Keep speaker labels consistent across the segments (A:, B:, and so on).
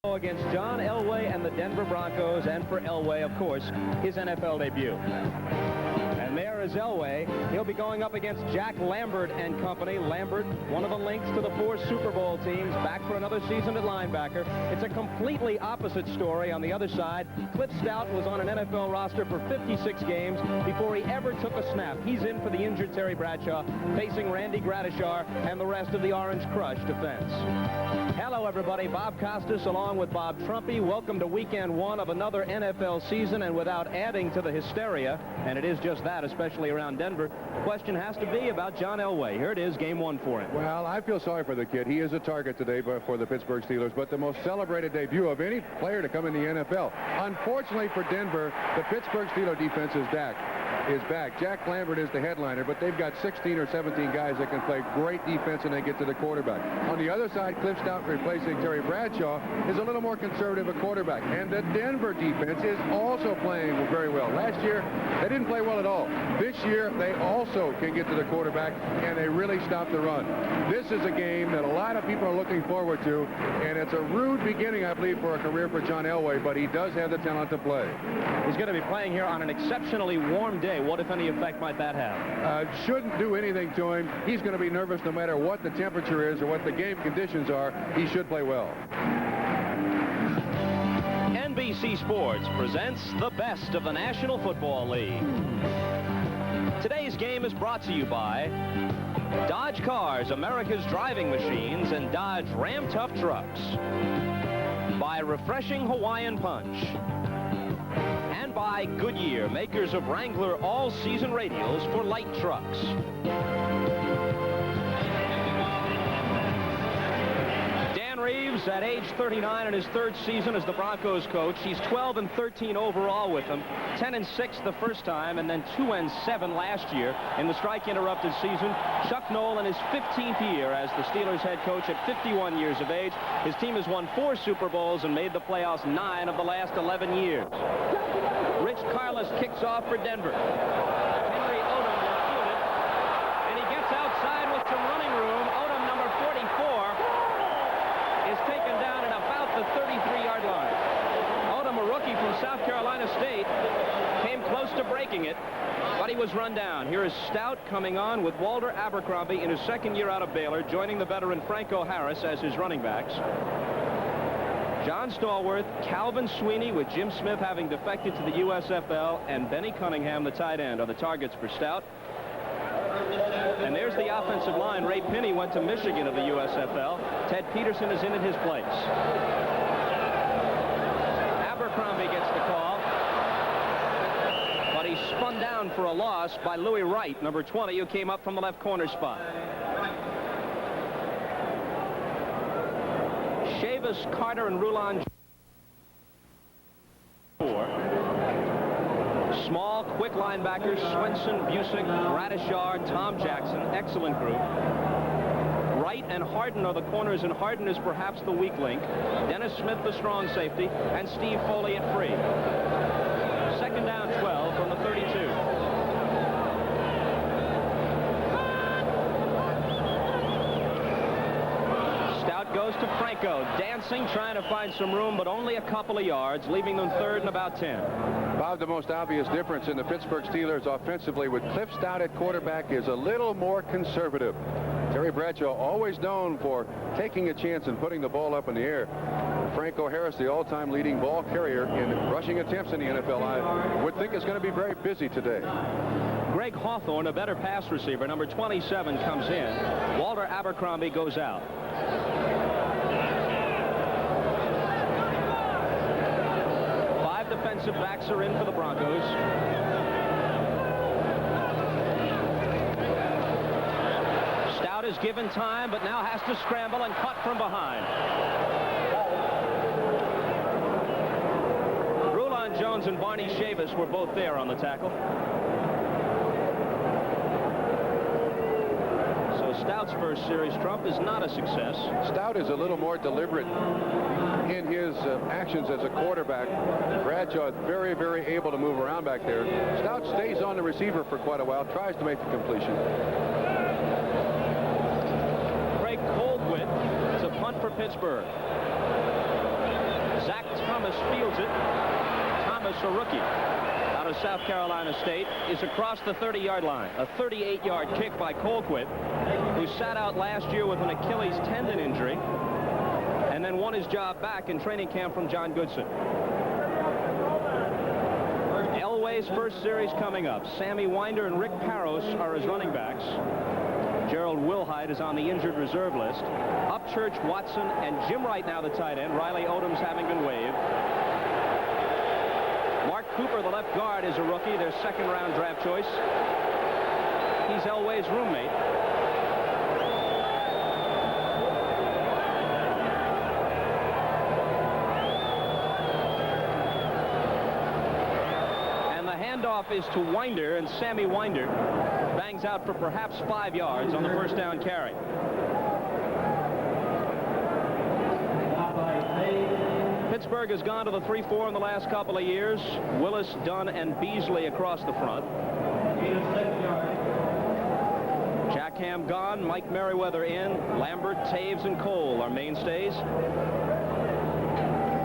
A: Against John Elway and the Denver Broncos, and for Elway, of course, his NFL debut. And there is Elway. He'll be going up against Jack Lambert and company. Lambert, one of the links to the 4 Super Bowl teams, back for another season at linebacker. It's a completely opposite story on the other side. Cliff Stout was on an NFL roster for 56 games before he ever took a snap. He's in for the injured Terry Bradshaw, facing Randy Gradishar and the rest of the Orange Crush defense. Hello, everybody. Bob Costas along with Bob Trumpy. Welcome to weekend 1 of another NFL season, and without adding to the hysteria, and it is just that, especially around Denver, the question has to be about John Elway. Here it is, game 1 for him.
B: Well, I feel sorry for the kid. He is a target today for the Pittsburgh Steelers, but the most celebrated debut of any player to come in the NFL. Unfortunately for Denver, the Pittsburgh Steelers defense is back. Jack Lambert is the headliner, but they've got 16 or 17 guys that can play great defense and they get to the quarterback. On the other side, Cliff Stout replacing Terry Bradshaw is a little more conservative a quarterback. And the Denver defense is also playing very well. Last year, they didn't play well at all. This year, they also can get to the quarterback, and they really stop the run. This is a game that a lot of people are looking forward to, and it's a rude beginning, I believe, for a career for John Elway, but he does have the talent to play.
A: He's going to be playing here on an exceptionally warm day. What, if any, effect might that have?
B: Shouldn't do anything to him. He's going to be nervous no matter what the temperature is or what the game conditions are. He should play well.
A: NBC Sports presents the best of the National Football League. Today's game is brought to you by Dodge Cars, America's driving machines, and Dodge Ram Tough trucks. By Refreshing Hawaiian Punch. And by Goodyear, makers of Wrangler all-season radials for light trucks. Dan Reeves, at age 39 in his 3rd season as the Broncos coach. He's 12-13 overall with them, 10-6 the first time, and then 2-7 last year in the strike-interrupted season. Chuck Noll in his 15th year as the Steelers head coach at 51 years of age. His team has won 4 Super Bowls and made the playoffs 9 of the last 11 years. Rich Carlos kicks off for Denver. Henry Odom will field it, and he gets outside with some running room. Odom, number 44, is taken down at about the 33-yard line. Odom, a rookie from South Carolina State, came close to breaking it, but he was run down. Here is Stout coming on with Walter Abercrombie in his 2nd year out of Baylor, joining the veteran Franco Harris as his running backs. John Stallworth, Calvin Sweeney, with Jim Smith having defected to the USFL, and Benny Cunningham, the tight end, are the targets for Stout. And there's the offensive line. Ray Pinney went to Michigan of the USFL. Ted Peterson is in his place. Abercrombie gets the call, but he's spun down for a loss by Louis Wright, number 20, who came up from the left corner spot. Chavis, Carter, and Rulon. Small, quick linebackers, Swenson, Busick, Gradishar, Tom Jackson, excellent group. Wright and Harden are the corners, and Harden is perhaps the weak link. Dennis Smith, the strong safety, and Steve Foley at free. 2nd down, 12 from the 32. Goes to Franco, dancing, trying to find some room, but only a couple of yards, leaving them 3rd and about 10.
B: Bob, the most obvious difference in the Pittsburgh Steelers offensively with Cliff Stout at quarterback is a little more conservative. Terry Bradshaw, always known for taking a chance and putting the ball up in the air. Franco Harris, the all-time leading ball carrier in rushing attempts in the NFL, I would think is going to be very busy today.
A: Greg Hawthorne, a better pass receiver, number 27, comes in. Walter Abercrombie goes out. Defensive backs are in for the Broncos. Stout is given time, but now has to scramble and cut from behind. Rulon Jones and Barney Chavis were both there on the tackle. So Stout's first series, Trump, is not a success.
B: Stout is a little more deliberate in his actions as a quarterback. Bradshaw very, very able to move around back there. Stout stays on the receiver for quite a while, tries to make the completion.
A: Craig Coldwit, it's a punt for Pittsburgh. Thomas fields it. Thomas, a rookie out of South Carolina State, is across the 30-yard line. A 38-yard kick by Colquitt, who sat out last year with an Achilles tendon injury and then won his job back in training camp from John Goodson. Elway's first series coming up. Sammy Winder and Rick Parros are his running backs. Gerald Wilhite is on the injured reserve list. Upchurch, Watson, and Jim Wright now the tight end. Riley Odoms having been waived. Mark Cooper, the left guard, is a rookie, their second-round draft choice. He's Elway's roommate. And the handoff is to Winder, and Sammy Winder bangs out for perhaps 5 yards on the first down carry. Pittsburgh has gone to the 3-4 in the last couple of years. Willis, Dunn, and Beasley across the front. Jack Ham gone, Mike Merriweather in, Lambert, Taves, and Cole are mainstays.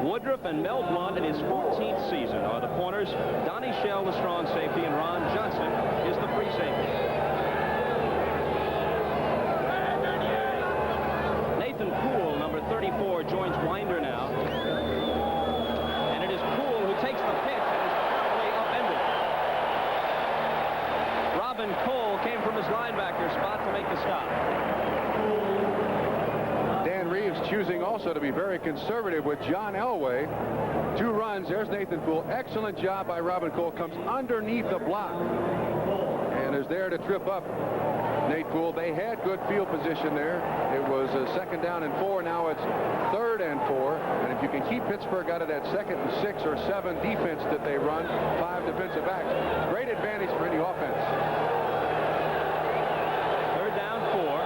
A: Woodruff and Mel Blount in his 14th season are the corners. Donnie Shell, the strong safety, and Ron Johnson is the free safety. Nathan Poole, number 34, joins Winder now. And it is Poole who takes the pitch and is promptly upended. Robin Cole came from his linebacker spot to make the stop.
B: Dan Reeves choosing also to be very conservative with John Elway. 2 runs. There's Nathan Poole. Excellent job by Robin Cole. Comes underneath the block and is there to trip up Nate Poole. They had good field position there. It was a 2nd down and 4. Now it's 3rd and 4. And if you can keep Pittsburgh out of that 2nd and 6 or 7 defense that they run, 5 defensive backs, great advantage for any offense.
A: 3rd down, 4.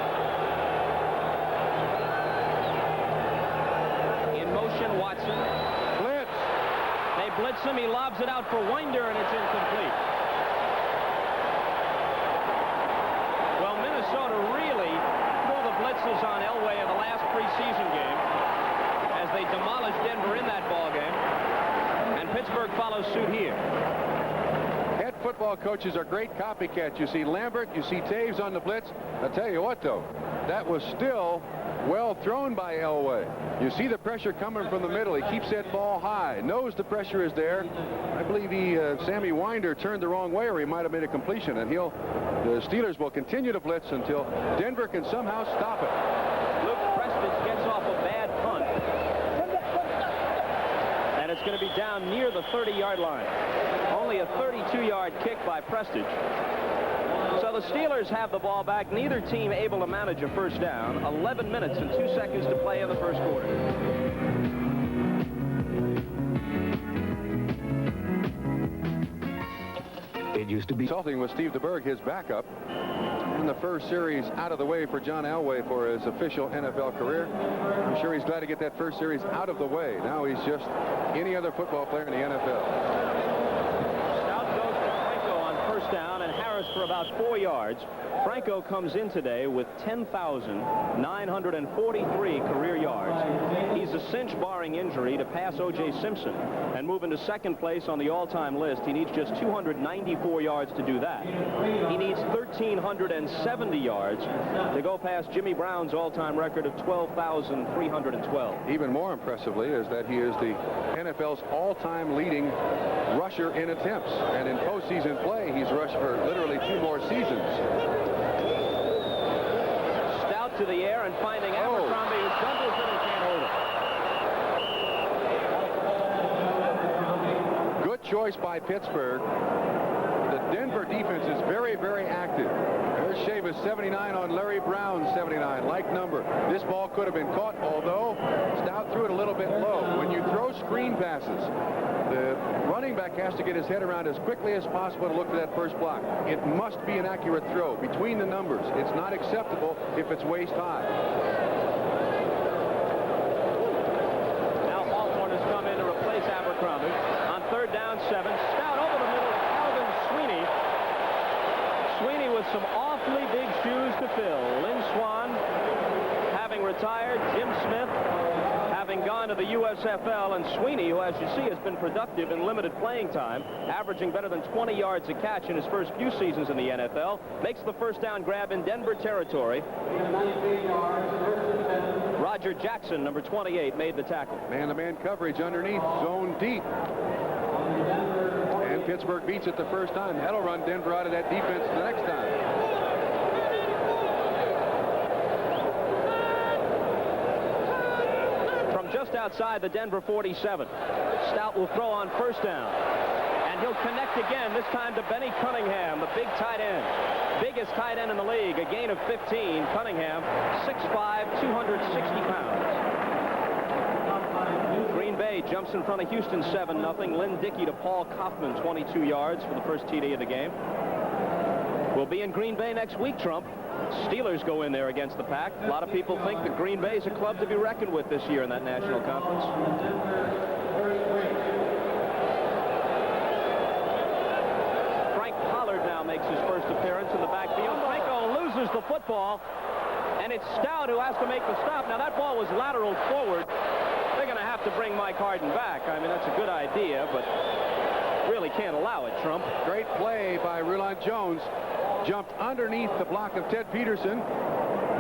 A: In motion, Watson.
B: Blitz.
A: They blitz him. He lobs it out for Winder, and it's incomplete. Well, Minnesota really threw the blitzes on Elway in the last preseason game as they demolished Denver in that ball game, and Pittsburgh follows suit here.
B: Head football coaches are great copycats. You see Lambert, you see Taves on the blitz. I'll tell you what, though, that was still well thrown by Elway. You see the pressure coming from the middle. He keeps that ball high, knows the pressure is there. I believe Sammy Winder turned the wrong way, or he might have made a completion, and the Steelers will continue to blitz until Denver can somehow stop it.
A: Luke Prestage gets off a bad punt, and it's going to be down near the 30-yard line. Only a 32-yard kick by Prestige. So the Steelers have the ball back. Neither team able to manage a first down. 11 minutes and 2 seconds to play in the first quarter.
C: It used to be
B: Consulting with Steve DeBerg, his backup. And the first series out of the way for John Elway for his official NFL career. I'm sure he's glad to get that first series out of the way. Now he's just any other football player in the NFL.
A: Stout goes to Franco on first down, and Harris for about 4 yards. Franco comes in today with 10,943 career yards. He's a cinch, barring injury, to pass O.J. Simpson and move into second place on the all-time list. He needs just 294 yards to do that. He needs 1,370 yards to go past Jimmy Brown's all-time record of 12,312.
B: Even more impressively is that he is the NFL's all-time leading rusher in attempts. And in postseason play, he's rushed for literally 2 more seasons.
A: To the air and finding Abercrombie, who stumbles and can't hold it.
B: Good choice by Pittsburgh. The Denver defense is very, very active. There's Chavis 79 on Larry Brown 79, like number. This ball could have been caught, although Stout threw it a little bit low. When you throw screen passes, the running back has to get his head around as quickly as possible to look for that first block. It must be an accurate throw between the numbers. It's not acceptable if it's waist high.
A: Now Hawthorne has come in to replace Abercrombie. On 3rd down, 7. Stout over the middle to Calvin Sweeney. Sweeney with some awfully big shoes to fill. Lynn Swan having retired. Jim Smith having gone to the USFL, and Sweeney, who, as you see, has been productive in limited playing time, averaging better than 20 yards a catch in his first few seasons in the NFL, makes the first down grab in Denver territory. Roger Jackson, number 28, made the tackle.
B: Man-to-man coverage underneath, zone deep. And Pittsburgh beats it the first time. That'll run Denver out of that defense the next time.
A: From just outside the Denver 47, Stout will throw on first down. And he'll connect again, this time to Benny Cunningham, the big tight end. Biggest tight end in the league, a gain of 15. Cunningham, 6'5", 260 pounds. Green Bay jumps in front of Houston 7-0. Lynn Dickey to Paul Kaufman, 22 yards for the first TD of the game. We'll be in Green Bay next week, Trump. Steelers go in there against the Pack. A lot of people think that Green Bay is a club to be reckoned with this year in that national conference. Frank Pollard now makes his first appearance in the backfield. Franco loses the football, and it's Stout who has to make the stop. Now, that ball was lateral forward. They're going to have to bring Mike Harden back. I mean, that's a good idea, but really can't allow it, Trump.
B: Great play by Rulon Jones. Jumped underneath the block of Ted Peterson.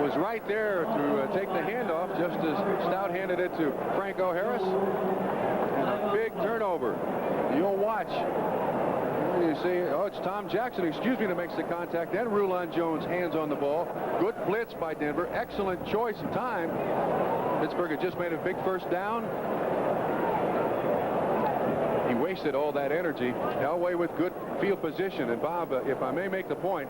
B: Was right there to take the handoff just as Stout handed it to Franco Harris. And a big turnover. You'll watch. You see, oh, it's Tom Jackson, excuse me, that makes the contact. Then Rulon Jones hands on the ball. Good blitz by Denver. Excellent choice of time. Pittsburgh had just made a big first down. He wasted all that energy. Elway with good field position. And Bob, if I may make the point,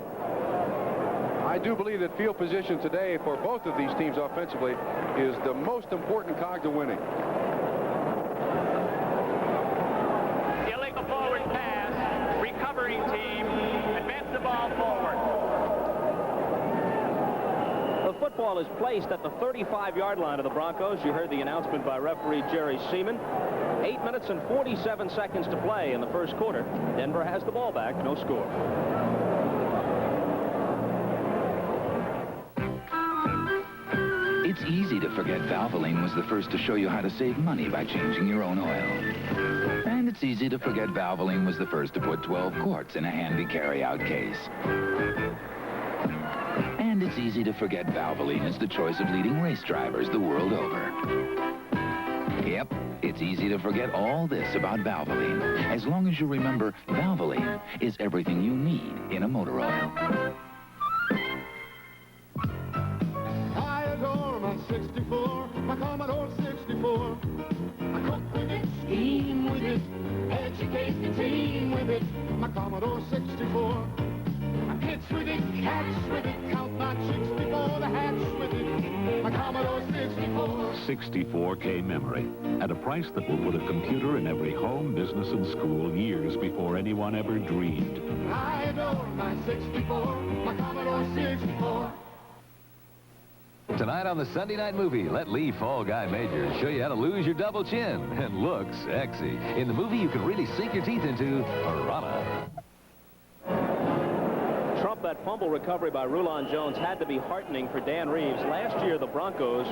B: I do believe that field position today for both of these teams offensively is the most important cog to winning.
C: Illegal forward pass. Recovering team. Advance the ball forward.
A: The football is placed at the 35-yard line of the Broncos. You heard the announcement by referee Jerry Seaman. 8 minutes and 47 seconds to play in the first quarter. Denver has the ball back. No score.
D: It's easy to forget Valvoline was the first to show you how to save money by changing your own oil. And it's easy to forget Valvoline was the first to put 12 quarts in a handy carry-out case. And it's easy to forget Valvoline is the choice of leading race drivers the world over. Yep, it's easy to forget all this about Valvoline, as long as you remember Valvoline is everything you need in a motor oil.
E: I adore my 64, my Commodore 64. I cook with it, scheme with it, educate the team with it. My Commodore 64. I pitch with it, catch with it, count my chicks before the hatch with it. My Commodore 64.
F: 64K memory at a price that will put a computer in every home, business, and school years before anyone ever dreamed.
E: I adore my 64, my Commodore 64.
G: Tonight on the Sunday Night Movie, let Lee Fall Guy Major show you how to lose your double chin and look sexy. In the movie you can really sink your teeth into, Piranha.
A: Trump, that fumble recovery by Rulon Jones had to be heartening for Dan Reeves. Last year, the Broncos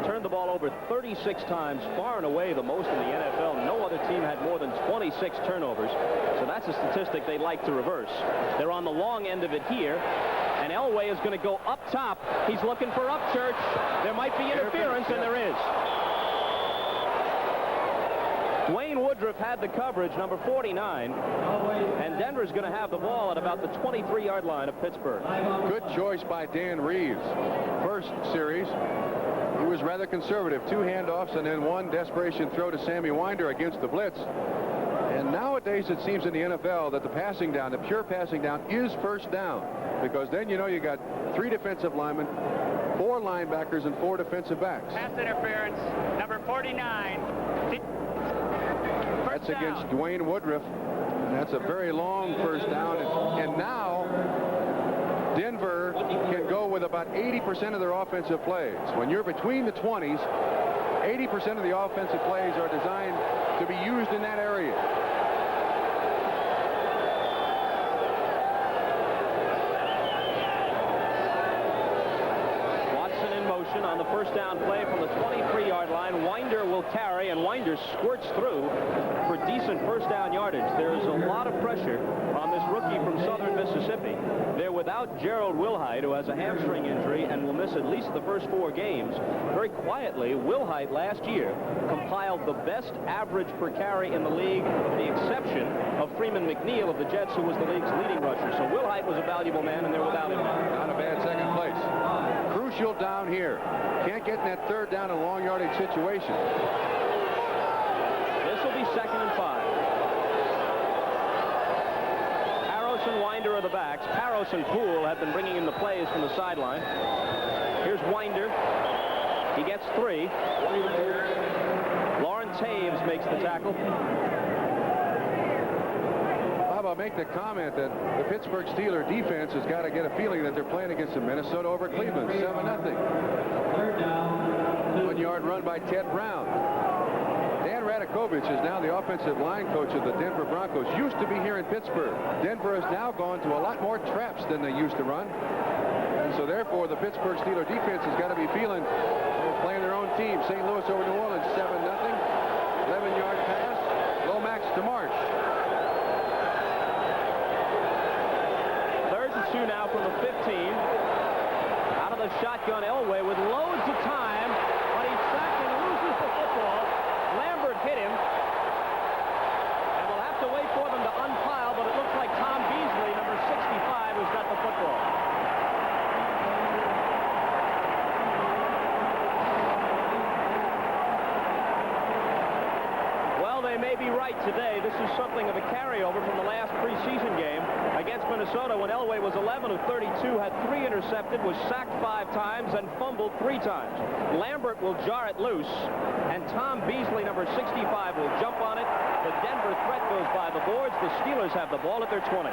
A: turned the ball over 36 times, far and away the most in the NFL. No other team had more than 26 turnovers, so that's a statistic they like to reverse. They're on the long end of it here, and Elway is going to go up top. He's looking for Upchurch. There might be interference, and there is. Dwayne Woodruff had the coverage, number 49, and Denver's going to have the ball at about the 23-yard line of Pittsburgh.
B: Good choice by Dan Reeves. First series, he was rather conservative. 2 handoffs and then 1 desperation throw to Sammy Winder against the blitz. And nowadays it seems in the NFL that the passing down, the pure passing down, is first down. Because then you know you got 3 defensive linemen, 4 linebackers, and 4 defensive backs.
C: Pass interference, number 49.
B: That's against Dwayne Woodruff. And that's a very long first down. And now Denver can go with about 80% of their offensive plays. When you're between the 20s, 80% of the offensive plays are designed to be used in that area.
A: motion on the first down play from the 23-yard line. Winder will carry, and Winder squirts through for decent first down yardage. There's a lot of pressure on this rookie from southern Mississippi. They're without Gerald Wilhite, who has a hamstring injury and will miss at least the first 4 games. Very quietly, Wilhite last year compiled the best average per carry in the league, with the exception of Freeman McNeil of the Jets, who was the league's leading rusher. So Wilhite was a valuable man, and they're without him.
B: Not a bad second place. Crucial down here. Can't get in that third down and long yardage situation.
A: This will be 2nd and 5. Parros and Winder are the backs. Parros and Poole have been bringing in the plays from the sideline. Here's Winder. He gets 3. Lawrence Taves makes the tackle.
B: I'll make the comment that the Pittsburgh Steelers defense has got to get a feeling that they're playing against the Minnesota over Cleveland, 7-0. 1-yard run by Ted Brown. Dan Radakovich is now the offensive line coach of the Denver Broncos. Used to be here in Pittsburgh. Denver has now gone to a lot more traps than they used to run. And so therefore the Pittsburgh Steelers defense has got to be feeling they're playing their own team. St. Louis over New Orleans, 7-0. 11-yard pass. Lomax to Marsh.
A: 2 now from the 15. Out of the shotgun, Elway with loads of time, but he's sacked and loses the football. Lambert hit him, and we'll have to wait for them to unpile, but it looks like Tom Beasley, number 65, has got the football. Well, they may be right today. This is something of a carryover from the last preseason game against Minnesota, when Elway was 11 of 32, had 3 intercepted, was sacked 5 times, and fumbled 3 times. Lambert will jar it loose, and Tom Beasley, number 65, will jump on it. The Denver threat goes by the boards. The Steelers have the ball at their 20.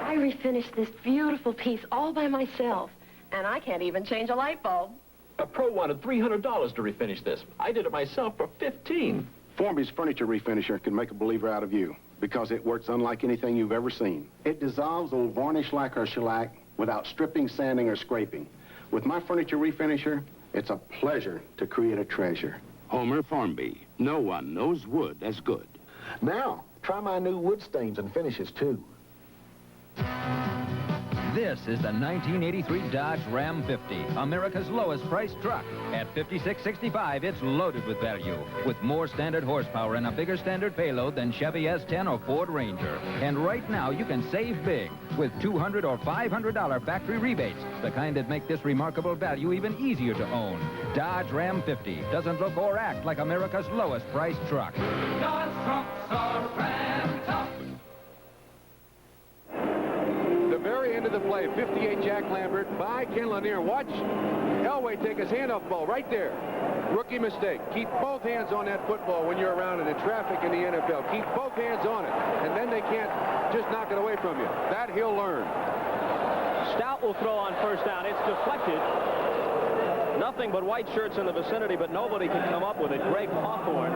H: I refinished this beautiful piece all by myself, and I can't even change a light bulb.
I: A pro wanted $300 to refinish this. I did it myself for $15.
J: Formby's furniture refinisher can make a believer out of you, because it works unlike anything you've ever seen. It dissolves old varnish lacquer or shellac without stripping, sanding, or scraping. With my furniture refinisher, it's a pleasure to create a treasure.
K: Homer Formby. No one knows wood as good.
J: Now, try my new wood stains and finishes, too.
L: This is the 1983 Dodge Ram 50, America's lowest priced truck. At $56.65, it's loaded with value, with more standard horsepower and a bigger standard payload than Chevy S10 or Ford Ranger. And right now, you can save big with $200 or $500 factory rebates, the kind that make this remarkable value even easier to own. Dodge Ram 50 doesn't look or act like America's lowest priced truck.
E: Dodge trucks are Ram tough.
B: Very end of the play, 58 Jack Lambert by Ken Lanier. Watch Elway take his hand off the ball right there. Rookie mistake. Keep both hands on that football when you're around in the traffic in the NFL. Keep both hands on it, and then they can't just knock it away from you. That he'll learn.
A: Stout will throw on first down. It's deflected. Nothing but white shirts in the vicinity, but nobody could come up with it. Greg Hawthorne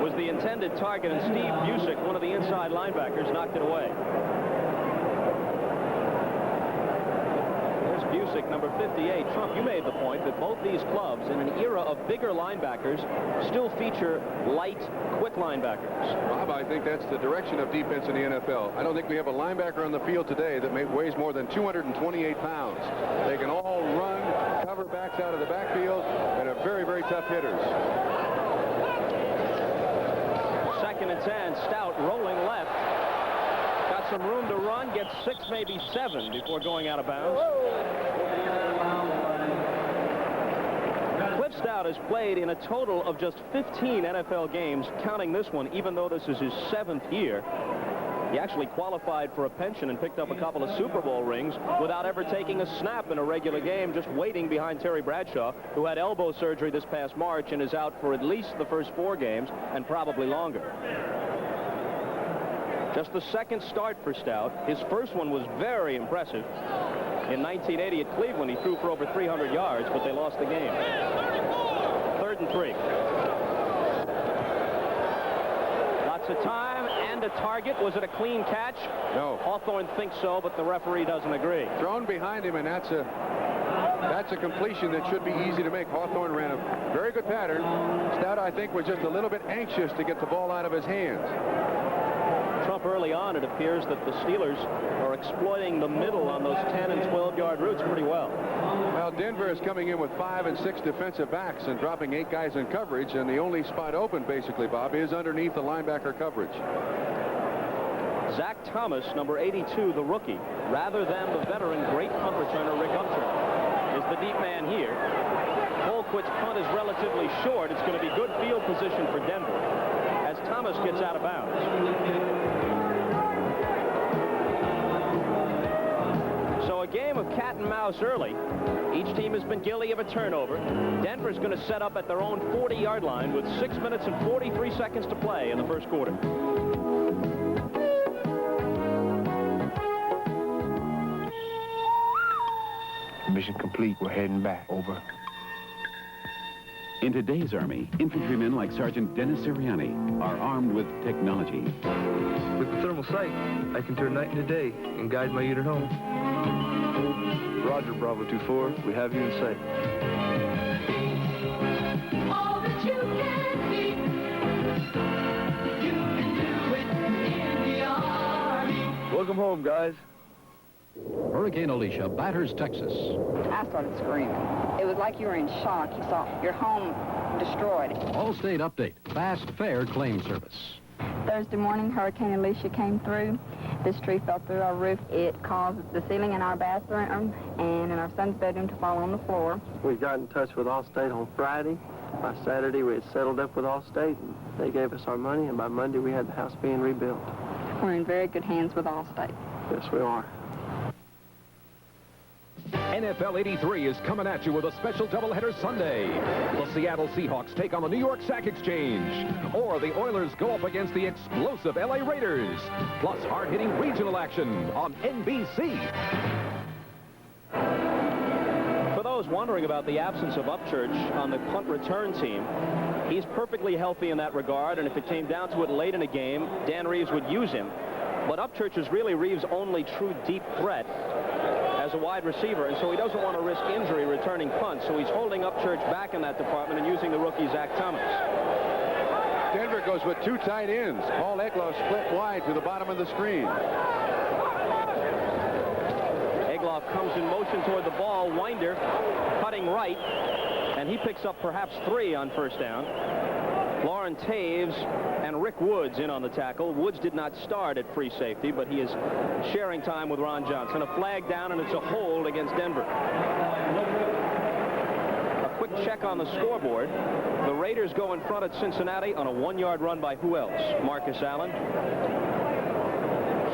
A: was the intended target, and Steve Busick, one of the inside linebackers, knocked it away. Busick, number 58. Trump, you made the point that both these clubs, in an era of bigger linebackers, still feature light, quick linebackers.
B: Bob, I think that's the direction of defense in the NFL. I don't think we have a linebacker on the field today that weighs more than 228 pounds. They can all run, cover backs out of the backfield, and are very, very tough hitters.
A: 2nd and 10. Stout rolling left. Some room to run, gets 6, maybe 7 before going out of bounds. Cliff Stout has played in a total of just 15 NFL games, counting this one, even though this is his 7th year. He actually qualified for a pension and picked up a couple of Super Bowl rings without ever taking a snap in a regular game, just waiting behind Terry Bradshaw, who had elbow surgery this past March and is out for at least the first 4 games and probably longer. Just the 2nd start for Stout. His first one was very impressive. In 1980 at Cleveland, he threw for over 300 yards, but they lost the game. 3rd and 3. Lots of time and a target. Was it a clean catch?
B: No.
A: Hawthorne thinks so, but the referee doesn't agree.
B: Thrown behind him, and that's a That's a completion that should be easy to make. Hawthorne ran a very good pattern. Stout, I think, was just a little bit anxious to get the ball out of his hands.
A: Trump, early on, it appears that the Steelers are exploiting the middle on those 10 and 12-yard routes pretty well.
B: Well, Denver is coming in with 5 and 6 defensive backs and dropping 8 guys in coverage, and the only spot open, basically, Bob, is underneath the linebacker coverage.
A: Zach Thomas, number 82, the rookie, rather than the veteran great punt returner Rick Upchurch, is the deep man here. Colquitt's punt is relatively short. It's going to be good field position for Denver as Thomas gets out of bounds. So a game of cat and mouse early. Each team has been guilty of a turnover. Denver's going to set up at their own 40-yard line with 6 minutes and 43 seconds to play in the first quarter.
K: Mission complete. We're heading back. Over.
M: In today's Army, infantrymen like Sergeant Dennis Sirianni are armed with technology.
N: With the thermal sight, I can turn night into day and guide my unit home. Roger, Bravo 2-4. We have you in sight.
E: All that you can be, you can do it in the Army.
N: Welcome home, guys.
O: Hurricane Alicia batters Texas.
P: I started screaming. It was like you were in shock. You saw your home destroyed.
O: All-state update. Fast, fair claim service.
P: Thursday morning, Hurricane Alicia came through. This tree fell through our roof. It caused the ceiling in our bathroom and in our son's bedroom to fall on the floor.
N: We got in touch with Allstate on Friday. By Saturday, we had settled up with Allstate, and they gave us our money, and by Monday, we had the house being rebuilt.
P: We're in very good hands with Allstate.
N: Yes, we are.
Q: NFL 83 is coming at you with a special doubleheader Sunday. The Seattle Seahawks take on the New York Sack Exchange. Or the Oilers go up against the explosive LA Raiders. Plus hard-hitting regional action on NBC.
A: For those wondering about the absence of Upchurch on the punt return team, he's perfectly healthy in that regard, and if it came down to it late in a game, Dan Reeves would use him. But Upchurch is really Reeves' only true deep threat as a wide receiver, and so he doesn't want to risk injury returning punts, so he's holding Upchurch back in that department and using the rookie Zach Thomas.
B: Denver goes with 2 tight ends. Paul Egloff split wide to the bottom of the screen.
A: Egloff comes in motion toward the ball. Winder cutting right, and he picks up perhaps 3 on first down. Lauren Taves and Rick Woods in on the tackle. Woods did not start at free safety, but he is sharing time with Ron Johnson. A flag down, and it's a hold against Denver. A quick check on the scoreboard. The Raiders go in front at Cincinnati on a 1-yard run by who else? Marcus Allen.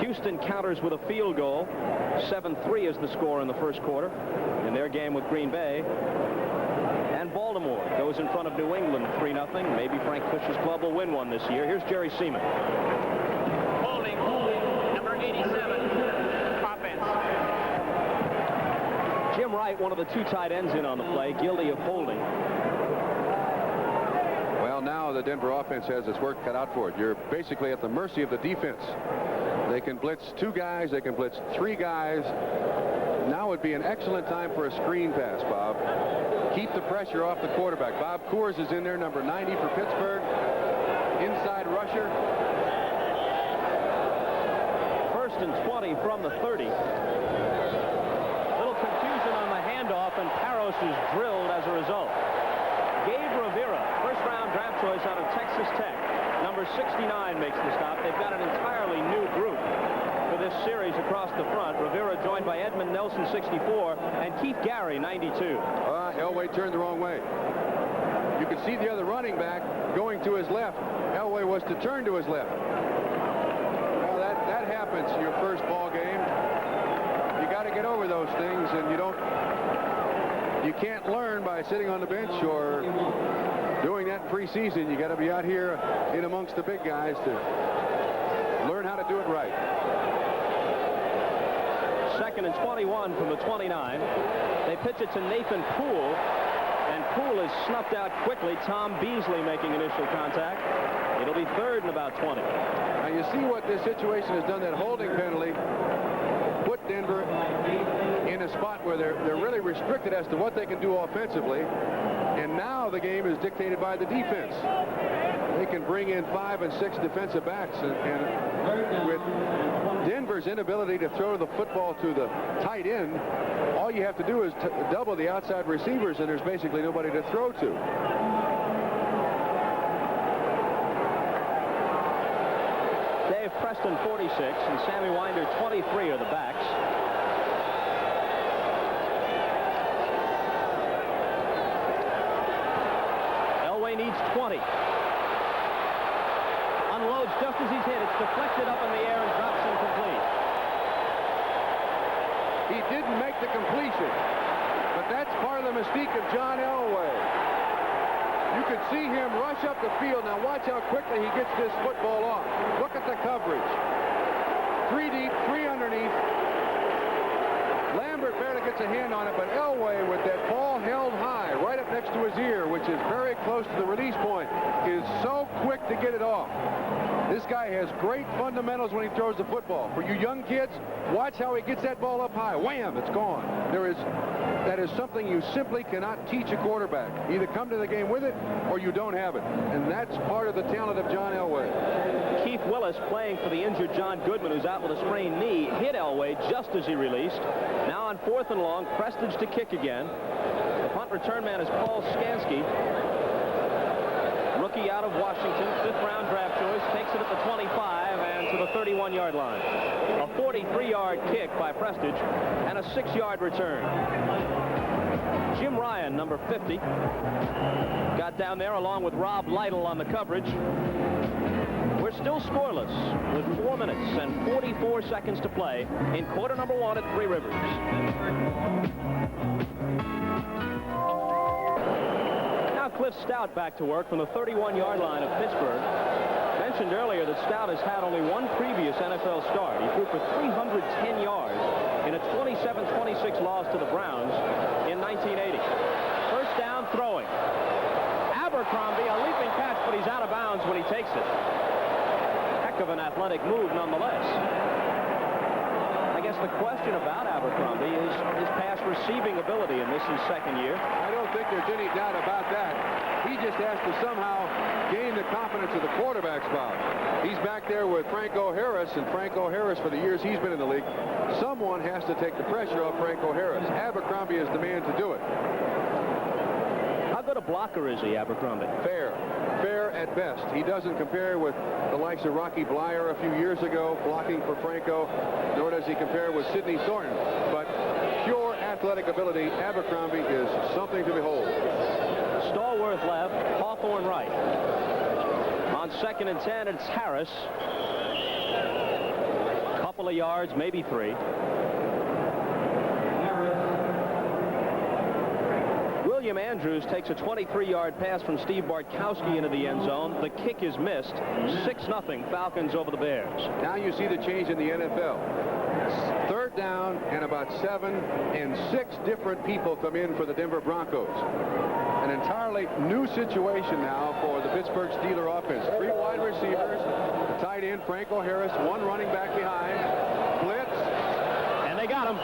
A: Houston counters with a field goal. 7-3 is the score in the first quarter in their game with Green Bay. And Baltimore goes in front of New England 3-0. Maybe Frank Cush's club will win one this year. Here's Jerry Seaman.
C: Holding, number 87, offense.
A: Jim Wright, one of the 2 tight ends in on the play, guilty of holding.
B: Well, now the Denver offense has its work cut out for it. You're basically at the mercy of the defense. They can blitz 2 guys. They can blitz 3 guys. Now would be an excellent time for a screen pass, Bob. Keep the pressure off the quarterback. Bob Coors is in there, number 90 for Pittsburgh. Inside rusher.
A: 1st and 20 from the 30. Little confusion on the handoff, and Parros is drilled as a result. Gabe Rivera, first-round draft choice out of Texas Tech. Number 69 makes the stop. They've got an entirely new group for this series across the front. Rivera joined by Edmund Nelson, 64, and Keith Gary, 92.
B: Elway turned the wrong way. You could see the other running back going to his left. Elway was to turn to his left. Well, that happens in your first ball game. You got to get over those things, and you can't learn by sitting on the bench or doing that in preseason. You got to be out here in amongst the big guys to learn how to do it right.
A: 2nd and 21 from the 29. They pitch it to Nathan Poole, and Poole is snuffed out quickly. Tom Beasley making initial contact. It'll be 3rd and about 20.
B: Now you see what this situation has done. That holding penalty put Denver in in a spot where they're really restricted as to what they can do offensively. And now the game is dictated by the defense. They can bring in 5 and 6 defensive backs. And with Denver's inability to throw the football to the tight end, all you have to do is double the outside receivers, and there's basically nobody to throw to.
A: Dave Preston, 46, and Sammy Winder, 23 are the backs. Elway needs 20. Unloads just as he's hit. It's deflected up in the air and drops incomplete.
B: He didn't make the completion, but that's part of the mystique of John Elway. You could see him rush up the field. Now watch how quickly he gets this football off. Look at the coverage. 3 deep, 3 underneath. Lambert barely gets a hand on it, but Elway, with that ball held high right up next to his ear, which is very close to the release point, is so quick to get it off. This guy has great fundamentals when he throws the football. For you young kids, watch how he gets that ball up high. Wham, it's gone. That is something you simply cannot teach a quarterback. Either come to the game with it or you don't have it. And that's part of the talent of John Elway.
A: Keith Willis, playing for the injured John Goodman, who's out with a sprained knee, hit Elway just as he released. Now on 4th and long, Prestige to kick again. The punt return man is Paul Skansky. Rookie out of Washington, 5th round draft choice, takes it at the 25 and to the 31-yard line. A 43-yard kick by Prestige and a 6-yard return. Jim Ryan, number 50, got down there along with Rob Lytle on the coverage. We're still scoreless with 4 minutes and 44 seconds to play in quarter number 1 at Three Rivers. Now Cliff Stout back to work from the 31-yard line of Pittsburgh. Mentioned earlier that Stout has had only one previous NFL start. He threw for 310 yards in a 27-26 loss to the Browns in 1980. First down, throwing. Abercrombie, a leaping catch, but he's out of bounds when he takes it. Heck of an athletic move nonetheless. I guess the question about Abercrombie is his pass receiving ability, and this is second year.
B: I don't think there's any doubt about that. He just has to somehow gain the confidence of the quarterback spot. He's back there with Franco Harris, and Franco Harris, for the years he's been in the league, someone has to take the pressure off Franco Harris. Abercrombie is the man to do it.
A: How good a blocker is he, Abercrombie?
B: Fair at best. He doesn't compare with the likes of Rocky Blyer a few years ago, blocking for Franco, nor does he compare with Sidney Thornton. But pure athletic ability, Abercrombie is something to behold.
A: Stallworth left, Hawthorne right. On 2nd and 10, it's Harris. Couple of yards, maybe 3. William Andrews takes a 23-yard pass from Steve Bartkowski into the end zone. The kick is missed. 6-0 Falcons over the Bears.
B: Now you see the change in the NFL. 3rd down and about 7, and 6 different people come in for the Denver Broncos. An entirely new situation now for the Pittsburgh Steelers offense. 3 wide receivers, the tight end Franco Harris, 1 running back behind, blitz,
A: and they got him.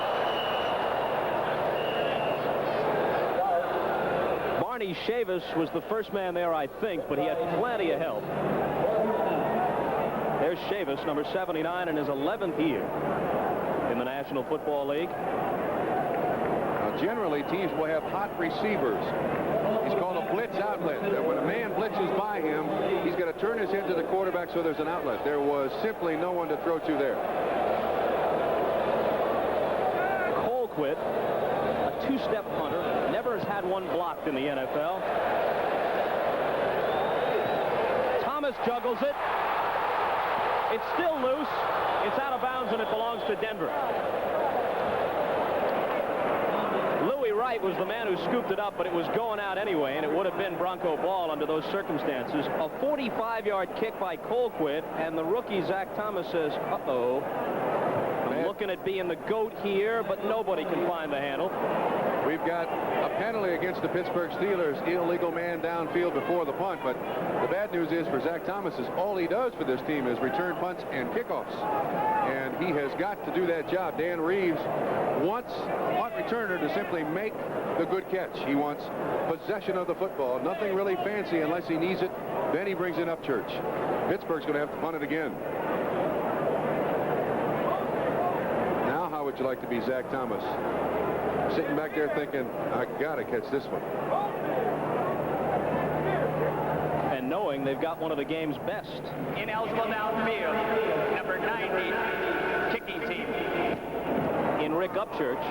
A: Barney Chavis was the first man there, I think, but he had plenty of help. There's Chavis, number 79, in his 11th year in the National Football League.
B: Now, generally, teams will have hot receivers. He's called a blitz outlet. When a man blitzes by him, he's going to turn his head to the quarterback so there's an outlet. There was simply no one to throw to there.
A: Colquitt, a 2-step punter, never has had one blocked in the NFL. Thomas juggles it. It's still loose. It's out of bounds, and it belongs to Denver. Louis Wright was the man who scooped it up, but it was going out anyway, and it would have been Bronco ball under those circumstances. A 45-yard kick by Colquitt, and the rookie, Zach Thomas, says, uh-oh. I'm looking at being the goat here, but nobody can find the handle.
B: We've got a penalty against the Pittsburgh Steelers, illegal man downfield before the punt, but the bad news is for Zach Thomas is all he does for this team is return punts and kickoffs. And he has got to do that job. Dan Reeves wants punt returner to simply make the good catch. He wants possession of the football. Nothing really fancy unless he needs it. Then he brings it up church. Pittsburgh's going to have to punt it again. Now how would you like to be Zach Thomas? Sitting back there thinking, I got to catch this one.
A: And knowing they've got one of the game's best.
C: Ineligible downfield, number 90, kicking team.
A: In Rick Upchurch,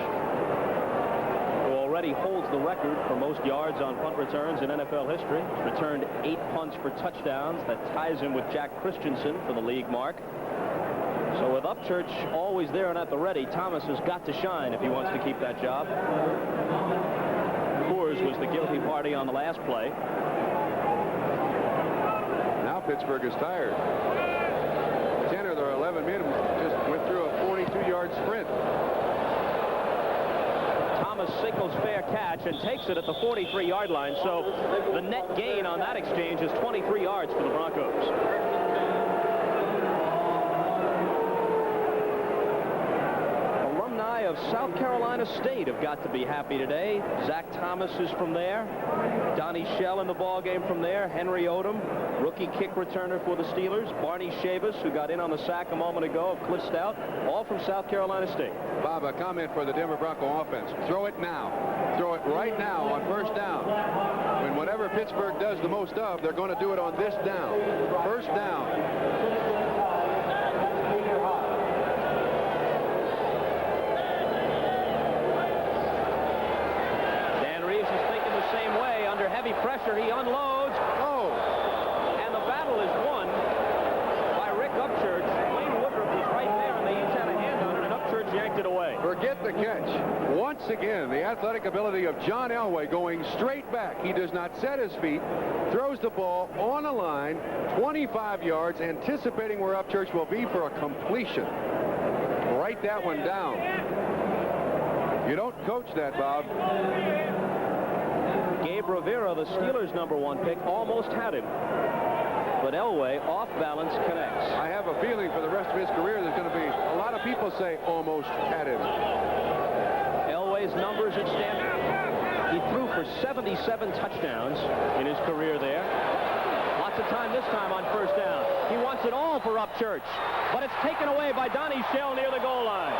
A: who already holds the record for most yards on punt returns in NFL history. He's returned 8 punts for touchdowns. That ties him with Jack Christensen for the league mark. So with Upchurch always there and at the ready, Thomas has got to shine if he wants to keep that job. Coors was the guilty party on the last play.
B: Now Pittsburgh is tired. 10 of their 11 men just went through a 42-yard sprint.
A: Thomas signals fair catch and takes it at the 43-yard line. So the net gain on that exchange is 23 yards for the Broncos. Of South Carolina State have got to be happy today. Zach Thomas is from there. Donnie Shell in the ball game from there. Henry Odom, rookie kick returner for the Steelers. Barney Chavis, who got in on the sack a moment ago of Cliff Stout, all from South Carolina State.
B: Bob, a comment for the Denver Bronco offense. Throw it now. Throw it right now on first down. When whatever Pittsburgh does the most of, they're going to do it on this down. First down.
A: Heavy pressure, he unloads.
B: Oh!
A: And the battle is won by Rick Upchurch. Wayne Woodruff was right there, and they each had a hand on it, and Upchurch yanked it away.
B: Forget the catch. Once again, the athletic ability of John Elway going straight back. He does not set his feet, throws the ball on a line, 25 yards, anticipating where Upchurch will be for a completion. Write that one down. You don't coach that, Bob.
A: Gabe Rivera, the Steelers' #1 pick, almost had him. But Elway, off balance, connects.
B: I have a feeling for the rest of his career there's going to be a lot of people say almost had him.
A: Elway's numbers at Stanford. He threw for 77 touchdowns in his career there. Lots of time this time on first down. He wants it all for Upchurch, but it's taken away by Donnie Shell near the goal line.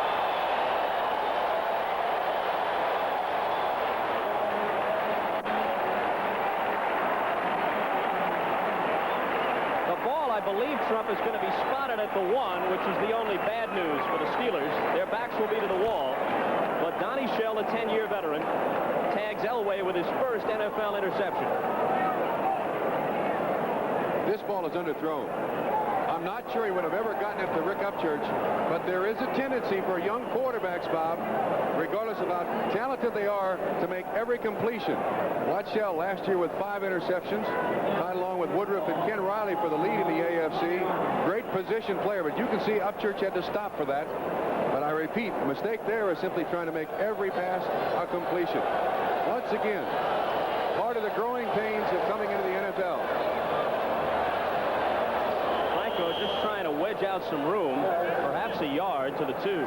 A: I believe Trump is going to be spotted at the 1, which is the only bad news for the Steelers. Their backs will be to the wall. But Donnie Shell, a 10-year veteran, tags Elway with his first NFL interception.
B: This ball is underthrown. I'm not sure he would have ever gotten it to Rick Upchurch, but there is a tendency for young quarterbacks, Bob, regardless of how talented they are, to make every completion. Watch Shell last year with 5 interceptions, tied along with Woodruff and Ken Riley for the lead in the AFC. Great position player, but you can see Upchurch had to stop for that. But I repeat, the mistake there is simply trying to make every pass a completion. Once again, part of the growing pains of coming into the NFL.
A: Just trying to wedge out some room, perhaps a yard to the 2.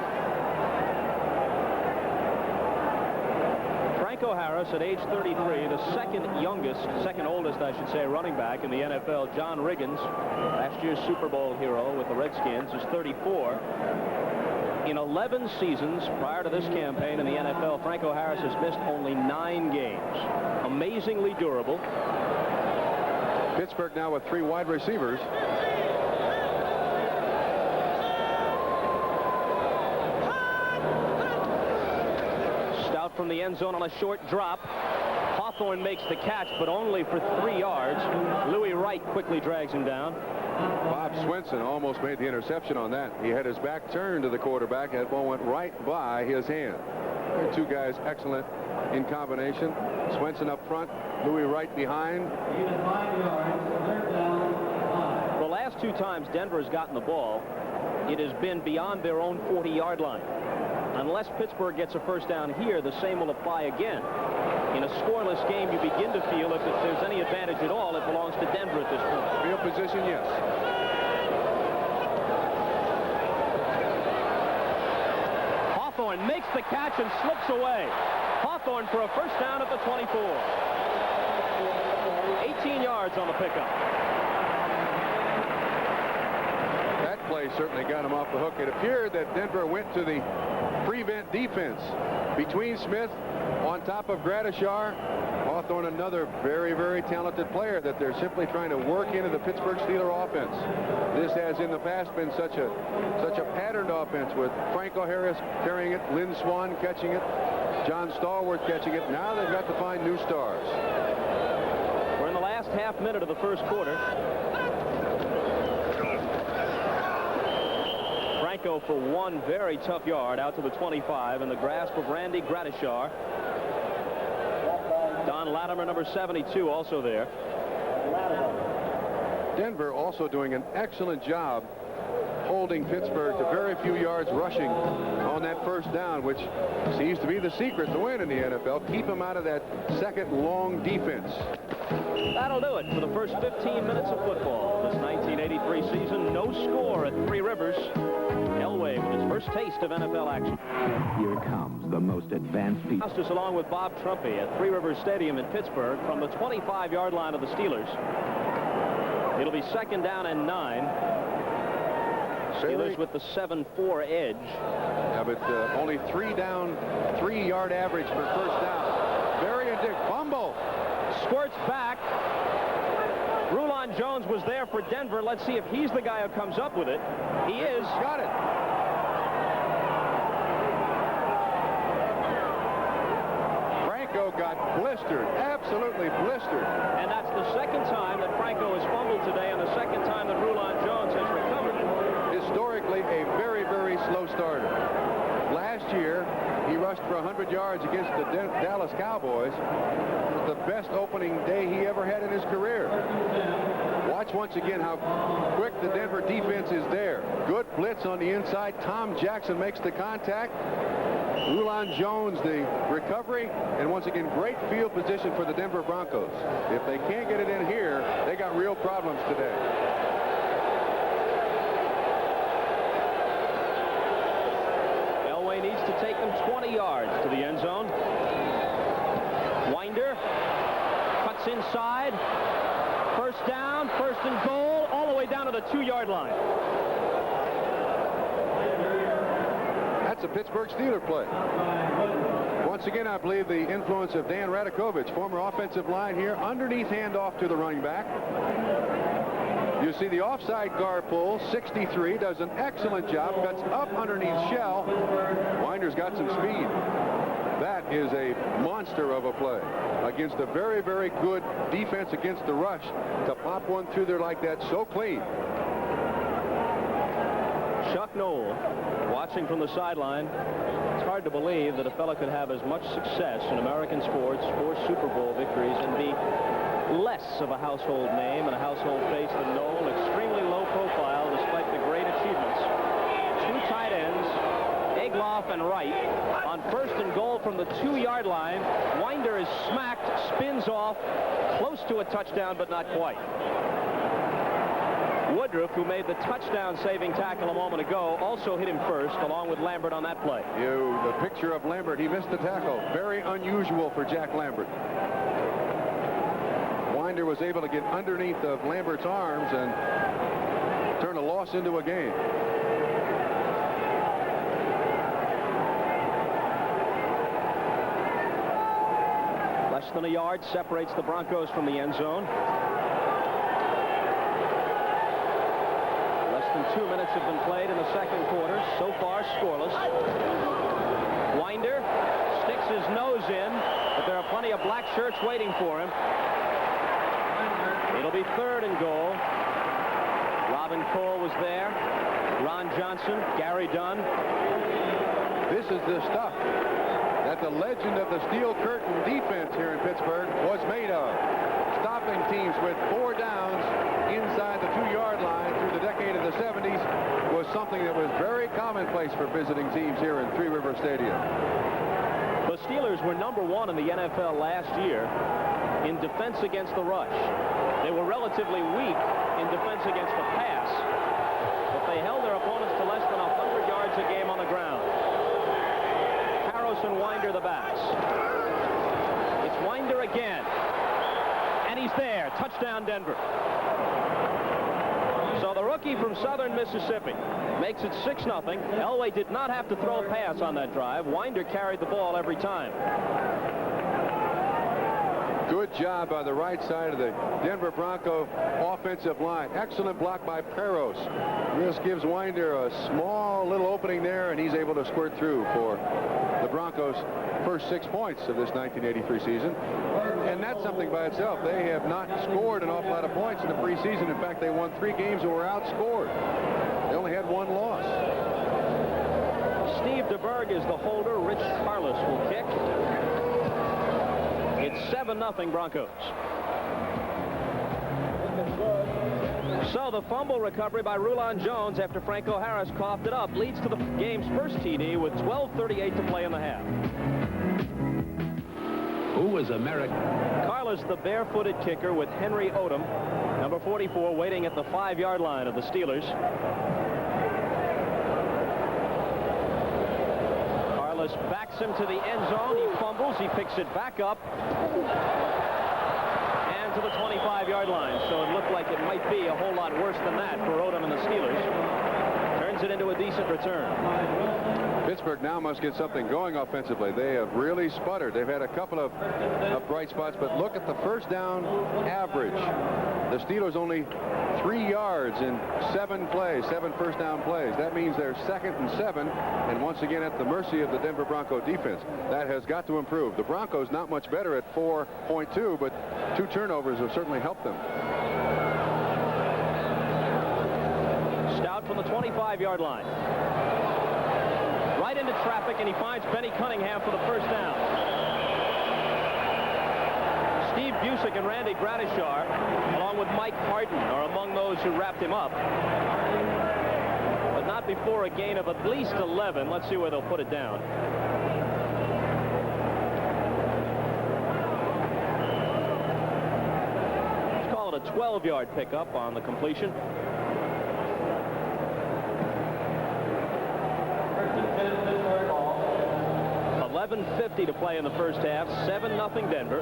A: Franco Harris at age 33, the second oldest, I should say, running back in the NFL. John Riggins, last year's Super Bowl hero with the Redskins, is 34. In 11 seasons prior to this campaign in the NFL, Franco Harris has missed only 9 games. Amazingly durable.
B: Pittsburgh now with 3 wide receivers.
A: From the end zone on a short drop. Hawthorne makes the catch, but only for 3 yards. Louis Wright quickly drags him down.
B: Bob Swenson almost made the interception on that. He had his back turned to the quarterback. That ball went right by his hand. They're 2 guys excellent in combination. Swenson up front, Louis Wright behind.
A: The last 2 times Denver has gotten the ball, it has been beyond their own 40-yard line. Unless Pittsburgh gets a first down here, the same will apply again. In a scoreless game, you begin to feel if there's any advantage at all, it belongs to Denver at this point.
B: Field position, yes.
A: Hawthorne makes the catch and slips away. Hawthorne for a first down at the 24. 18 yards on the pickup.
B: That play certainly got him off the hook. It appeared that Denver went to the prevent defense between Smith on top of Gradishar. Hawthorne, another very, very talented player that they're simply trying to work into the Pittsburgh Steelers offense. This has in the past been such a patterned offense with Franco Harris carrying it, Lynn Swan catching it, John Stallworth catching it. Now they've got to find new stars.
A: We're in the last half minute of the first quarter. Franco for one very tough yard out to the 25 in the grasp of Randy Gradishar. Don Latimer, number 72, also there.
B: Denver also doing an excellent job holding Pittsburgh to very few yards rushing on that first down, which seems to be the secret to win in the NFL. Keep them out of that second long defense.
A: That'll do it for the first 15 minutes of football. This 1983 season, no score at Three Rivers. Elway with his first taste of NFL action.
M: Here comes the most advanced people.
A: Justice along with Bob Trumpy at Three Rivers Stadium in Pittsburgh from the 25-yard line of the Steelers. It'll be second down and 9. Steelers with the 7-4 edge.
B: Yeah, but only 3 down, 3-yard average for first down. Very indignant. Fumble.
A: Squirts back. Rulon Jones was there for Denver. Let's see if he's the guy who comes up with it. He is.
B: Got it. Franco got blistered. Absolutely blistered.
A: And that's the second time that Franco has fumbled today and the second time that Rulon Jones has recovered it.
B: Historically, a very, very slow starter. Last year, he rushed for 100 yards against the Dallas Cowboys. It was the best opening day he ever had in his career. Watch once again how quick the Denver defense is there. Good blitz on the inside. Tom Jackson makes the contact. Rulon Jones the recovery, and once again great field position for the Denver Broncos. If they can't get it in here, they got real problems today.
A: Elway needs to take them 20 yards to the end zone. Winder cuts inside. First down, first and goal, all the way down to the 2-yard line.
B: That's a Pittsburgh Steelers play. Once again, I believe the influence of Dan Radakovich, former offensive line here, underneath handoff to the running back. You see the offside guard pull, 63, does an excellent job, cuts up underneath shell. Winder's got some speed. That is a monster of a play against a very, very good defense against the rush. To pop one through there like that, so clean.
A: Chuck Noll watching from the sideline. It's hard to believe that a fella could have as much success in American sports, 4 Super Bowl victories, and be less of a household name and a household face than Noll. Extremely low profile despite the great achievements. 2 tight ends, Egloff and Wright. On first and goal from the 2-yard line, Winder is smacked, spins off, close to a touchdown, but not quite. Woodruff, who made the touchdown-saving tackle a moment ago, also hit him first, along with Lambert on that play.
B: The picture of Lambert, he missed the tackle. Very unusual for Jack Lambert. Winder was able to get underneath of Lambert's arms and turn a loss into a gain.
A: Less than a yard separates the Broncos from the end zone. Less than 2 minutes have been played in the second quarter. So far, scoreless. Winder sticks his nose in, but there are plenty of black shirts waiting for him. It'll be third and goal. Robin Cole was there. Ron Johnson, Gary Dunn.
B: This is the stuff that the legend of the Steel Curtain defense here in Pittsburgh was made of. Stopping teams with 4 downs inside the 2-yard line through the decade of the 70s was something that was very commonplace for visiting teams here in Three River Stadium.
A: The Steelers were #1 in the NFL last year in defense against the rush. They were relatively weak in defense against the pass, but they held their opponents to less than 100 yards a game on the ground. Harris and Winder the backs. It's Winder again, and he's there. Touchdown, Denver. So the rookie from Southern Mississippi makes it 6-0. Elway did not have to throw a pass on that drive. Winder carried the ball every time.
B: Good job by the right side of the Denver Bronco offensive line. Excellent block by Peros. This gives Winder a small little opening there, and he's able to squirt through for the Broncos' first 6 points of this 1983 season. And that's something by itself. They have not scored an awful lot of points in the preseason. In fact, they won 3 games and were outscored. They only had 1 loss.
A: Steve DeBerg is the holder. Rich Carlos will kick. It's 7-0 Broncos. So the fumble recovery by Rulon Jones after Franco Harris coughed it up leads to the game's first TD with 12:38 to play in the half.
F: Who was American?
A: Carlos, the barefooted kicker, with Henry Odom, number 44, waiting at the 5-yard line of the Steelers. Carlos backs him to the end zone. He fumbles. He picks it back up and to the 25-yard line. So it looked like it might be a whole lot worse than that for Odom and the Steelers. Turns it into a decent return.
B: Pittsburgh now must get something going offensively. They have really sputtered. They've had a couple of bright spots, but look at the first down average. The Steelers only 3 yards in 7 plays, 7 first down plays. That means they're 2nd and 7, and once again at the mercy of the Denver Bronco defense. That has got to improve. The Broncos not much better at 4.2, but 2 turnovers have certainly helped them.
A: Stout from the 25-yard line. Right into traffic, and he finds Benny Cunningham for the first down. Steve Busick and Randy Gradishar, along with Mike Harden, are among those who wrapped him up. But not before a gain of at least 11. Let's see where they'll put it down. Let's call it a 12-yard pickup on the completion. 11:50 to play in the first half. 7-0 Denver.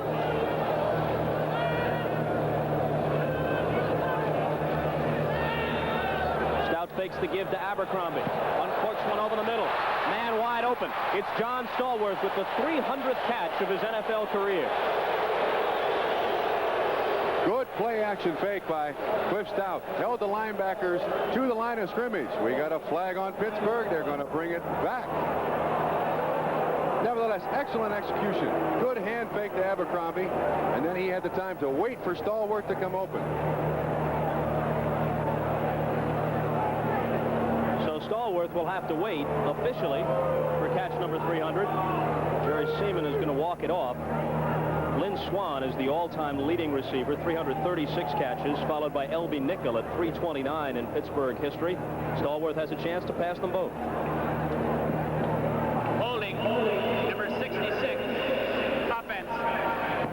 A: Stout fakes the give to Abercrombie. Uncorks one over the middle. Man wide open. It's John Stallworth with the 300th catch of his NFL career.
B: Good play-action fake by Cliff Stout. Held the linebackers to the line of scrimmage. We got a flag on Pittsburgh. They're going to bring it back. Nevertheless, excellent execution. Good hand fake to Abercrombie, and then he had the time to wait for Stallworth to come open.
A: So Stallworth will have to wait officially for catch number 300. Jerry Seaman is going to walk it off. Lynn Swan is the all-time leading receiver, 336 catches, followed by L.B. Nickel at 329 in Pittsburgh history. Stallworth has a chance to pass them both.
C: Holding, number 66, offense.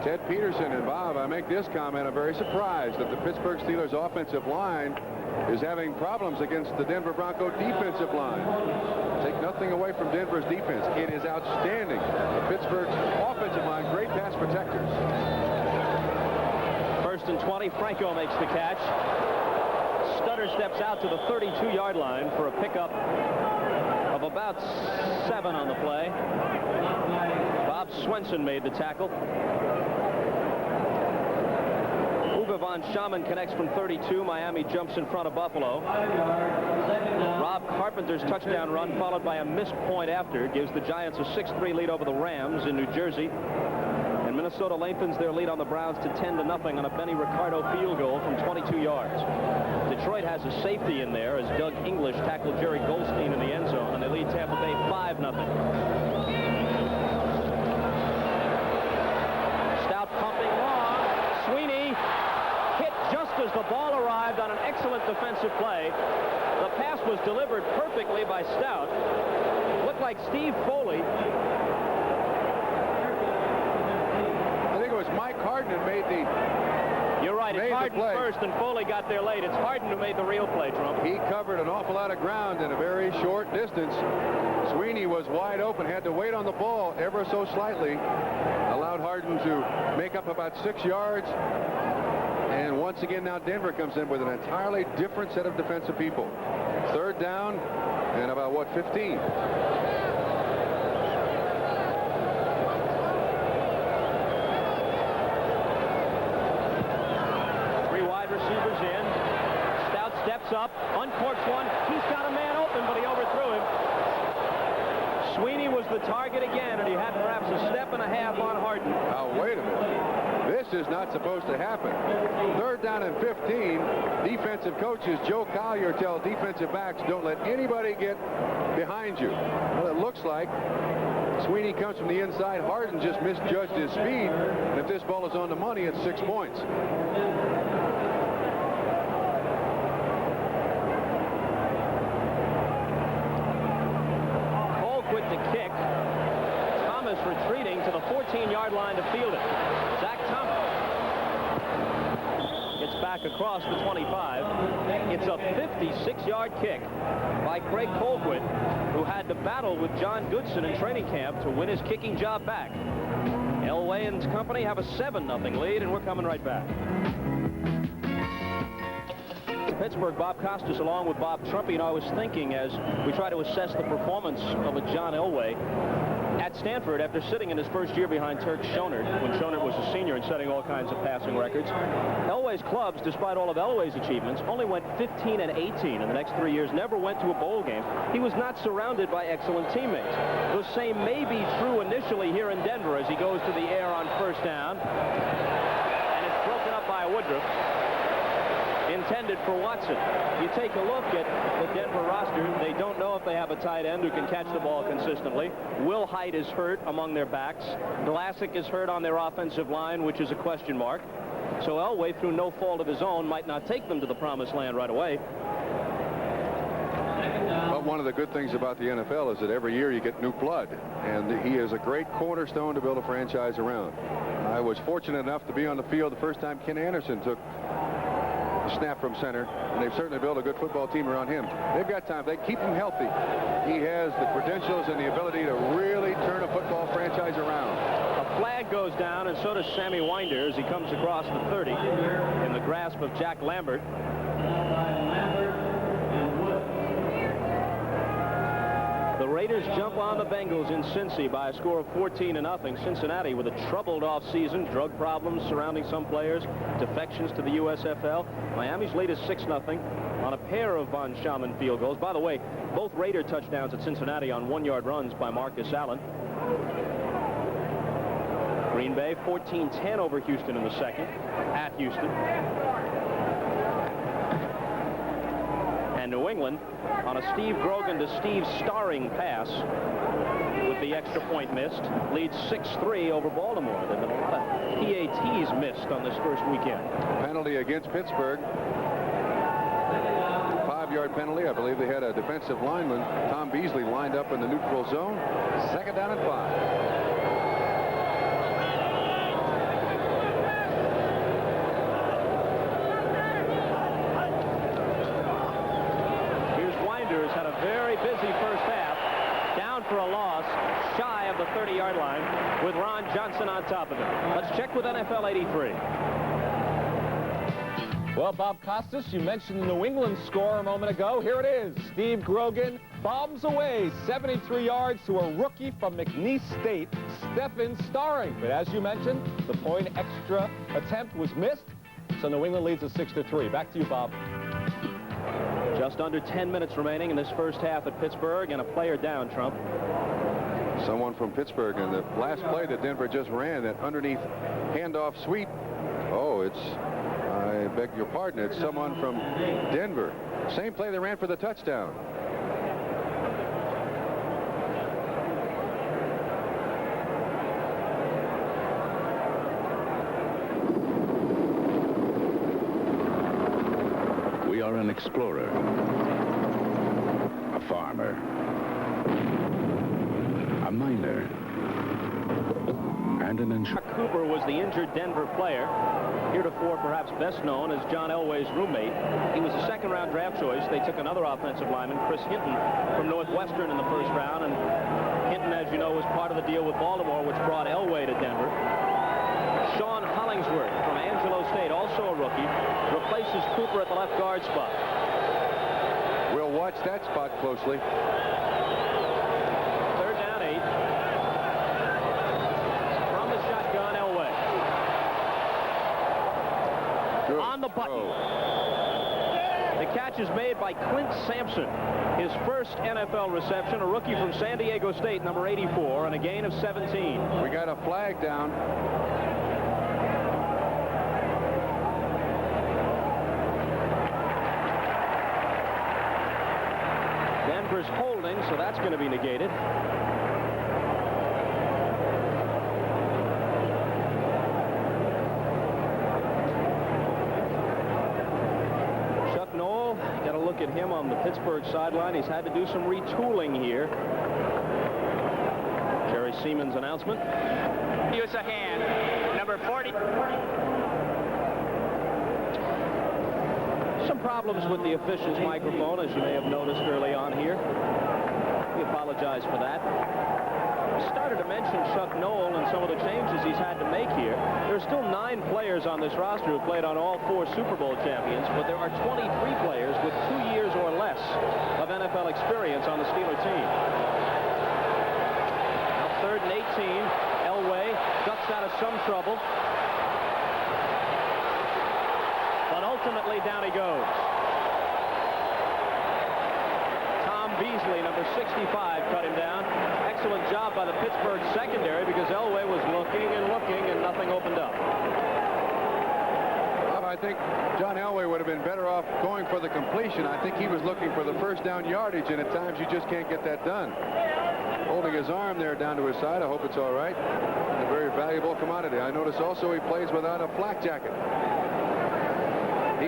B: Ted Peterson and Bob, I make this comment, I'm very surprised that the Pittsburgh Steelers offensive line is having problems against the Denver Bronco defensive line. Take nothing away from Denver's defense. It is outstanding. Pittsburgh's offensive line, great pass protectors.
A: 1st and 20, Franco makes the catch. Stutter steps out to the 32-yard line for a pickup of about 7 on the play. Bob Swenson made the tackle. Uwe von Schaman connects from 32. Miami jumps in front of Buffalo. Rob Carpenter's touchdown run, followed by a missed point after, gives the Giants a 6-3 lead over the Rams in New Jersey. And Minnesota lengthens their lead on the Browns to 10-0 on a Benny Ricardo field goal from 22 yards. Detroit has a safety in there as Doug English tackled Jerry Goldstein in the end zone, and they lead Tampa Bay 5-0. Stout pumping long. Sweeney hit just as the ball arrived on an excellent defensive play. The pass was delivered perfectly by Stout. Looked like Steve Foley.
B: I think it was Mike Harden who made the...
A: You're right. It's Harden first, and Foley got there late. It's Harden who made the real play, Trump.
B: He covered an awful lot of ground in a very short distance. Sweeney was wide open, had to wait on the ball ever so slightly. Allowed Harden to make up about 6 yards. And once again, now Denver comes in with an entirely different set of defensive people. Third down and about, 15?
A: Receivers in. Stout steps up, uncorks one. He's got a man open, but he overthrew him. Sweeney was the target again, and he had perhaps a step and a half on Harden.
B: Now, wait a minute. This is not supposed to happen. Third down and 15. Defensive coaches Joe Collier tell defensive backs, don't let anybody get behind you. Well, it looks like Sweeney comes from the inside. Harden just misjudged his speed. And if this ball is on the money, it's 6 points.
A: The kick. Thomas retreating to the 14-yard line to field it. Zach Thomas gets back across the 25. It's a 56-yard kick by Craig Colquitt, who had to battle with John Goodson in training camp to win his kicking job back. Elway and company have a 7-0 lead, and we're coming right back. Pittsburgh, Bob Costas along with Bob Trumpy, and I was thinking as we try to assess the performance of a John Elway at Stanford after sitting in his first year behind Turk Schonert when Schonert was a senior and setting all kinds of passing records. Elway's clubs, despite all of Elway's achievements, only went 15 and 18 in the next 3 years, never went to a bowl game. He was not surrounded by excellent teammates. The same may be true initially here in Denver as he goes to the air on first down, and it's broken up by Woodruff. Intended for Watson. You take a look at the Denver roster. They don't know if they have a tight end who can catch the ball consistently. Will Height is hurt among their backs. Vlasic is hurt on their offensive line, which is a question mark. So Elway, through no fault of his own, might not take them to the promised land right away.
B: But one of the good things about the NFL is that every year you get new blood, and he is a great cornerstone to build a franchise around. I was fortunate enough to be on the field the first time Ken Anderson took snap from center, and they've certainly built a good football team around him. They've got time. They keep him healthy. He has the credentials and the ability to really turn a football franchise around.
A: A flag goes down, and so does Sammy Winder as he comes across the 30 in the grasp of Jack Lambert. The Raiders jump on the Bengals in Cincy by a score of 14-0. Cincinnati with a troubled offseason, drug problems surrounding some players, defections to the USFL. Miami's lead is 6-0 on a pair of Von Schaman field goals. By the way, both Raider touchdowns at Cincinnati on 1-yard runs by Marcus Allen. Green Bay 14-10 over Houston in the second at Houston. And New England on a Steve Grogan to Steve Starring pass with the extra point missed leads 6-3 over Baltimore. There have been a lot of PATs missed on this first weekend.
B: Penalty against Pittsburgh. 5-yard penalty. I believe they had a defensive lineman, Tom Beasley, lined up in the neutral zone. Second down and 5.
A: Had a very busy first half, down for a loss, shy of the 30-yard line, with Ron Johnson on top of it. Let's check with NFL 83.
Q: Well, Bob Costas, you mentioned the New England score a moment ago. Here it is. Steve Grogan bombs away 73 yards to a rookie from McNeese State, Stephen Starring. But as you mentioned, the point extra attempt was missed, so New England leads at 6-3. Back to you, Bob.
A: Just under 10 minutes remaining in this first half at Pittsburgh, and a player down, Trump.
B: Someone from Pittsburgh, and the last play that Denver just ran, that underneath handoff sweep. Oh, I beg your pardon, it's someone from Denver. Same play they ran for the touchdown.
K: are an explorer, a farmer, a miner, and an insurer.
A: Cooper was the injured Denver player, heretofore perhaps best known as John Elway's roommate. He was a second-round draft choice. They took another offensive lineman, Chris Hinton, from Northwestern in the first round, and Hinton, as you know, was part of the deal with Baltimore, which brought Elway to Denver. Sean Hollingsworth from Angelo State, also a rookie, replaces Cooper at the left guard spot.
B: We'll watch that spot closely.
A: Third down, 8. From the shotgun, Elway.
B: Good
A: On the button.
B: throw.
A: The catch is made by Clint Sampson. His first NFL reception, a rookie from San Diego State, number 84, and a gain of 17.
B: We got a flag down.
A: Denver's holding, so that's going to be negated. Chuck Noll, got to look at him on the Pittsburgh sideline. He's had to do some retooling here. Jerry Seaman's announcement.
C: Use a hand. Number 40.
A: Some problems with the official's microphone, as you may have noticed early on here. We apologize for that. We started to mention Chuck Noll and some of the changes he's had to make here. There are still 9 players on this roster who played on all 4 Super Bowl champions, but there are 23 players with 2 years or less of NFL experience on the Steeler team. Now 3rd and 18. Elway ducks out of some trouble. But ultimately, down he goes. Tom Beasley, number 65, cut him down. Excellent job by the Pittsburgh secondary because Elway was looking and nothing opened up.
B: I think John Elway would have been better off going for the completion. I think he was looking for the first down yardage, and at times you just can't get that done. Holding his arm there down to his side. I hope it's all right. A very valuable commodity. I notice also he plays without a flak jacket. He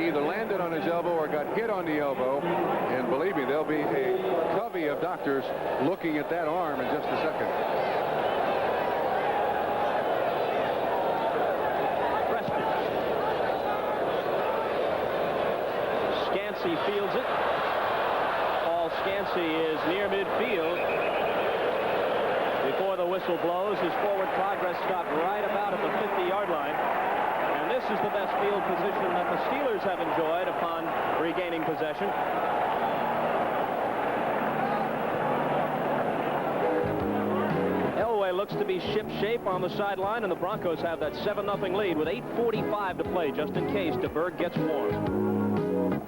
B: either landed on his elbow or got hit on the elbow, and believe me, there'll be a covey of doctors looking at that arm in just a second.
A: Preston. Scansey fields it. Paul Scansey is near midfield. Before the whistle blows, his forward progress stopped right about at the 50-yard line. And this is the best field position that the Steelers have enjoyed upon regaining possession. Elway looks to be ship-shape on the sideline, and the Broncos have that 7-0 lead with 8:45 to play, just in case DeBerg gets warm.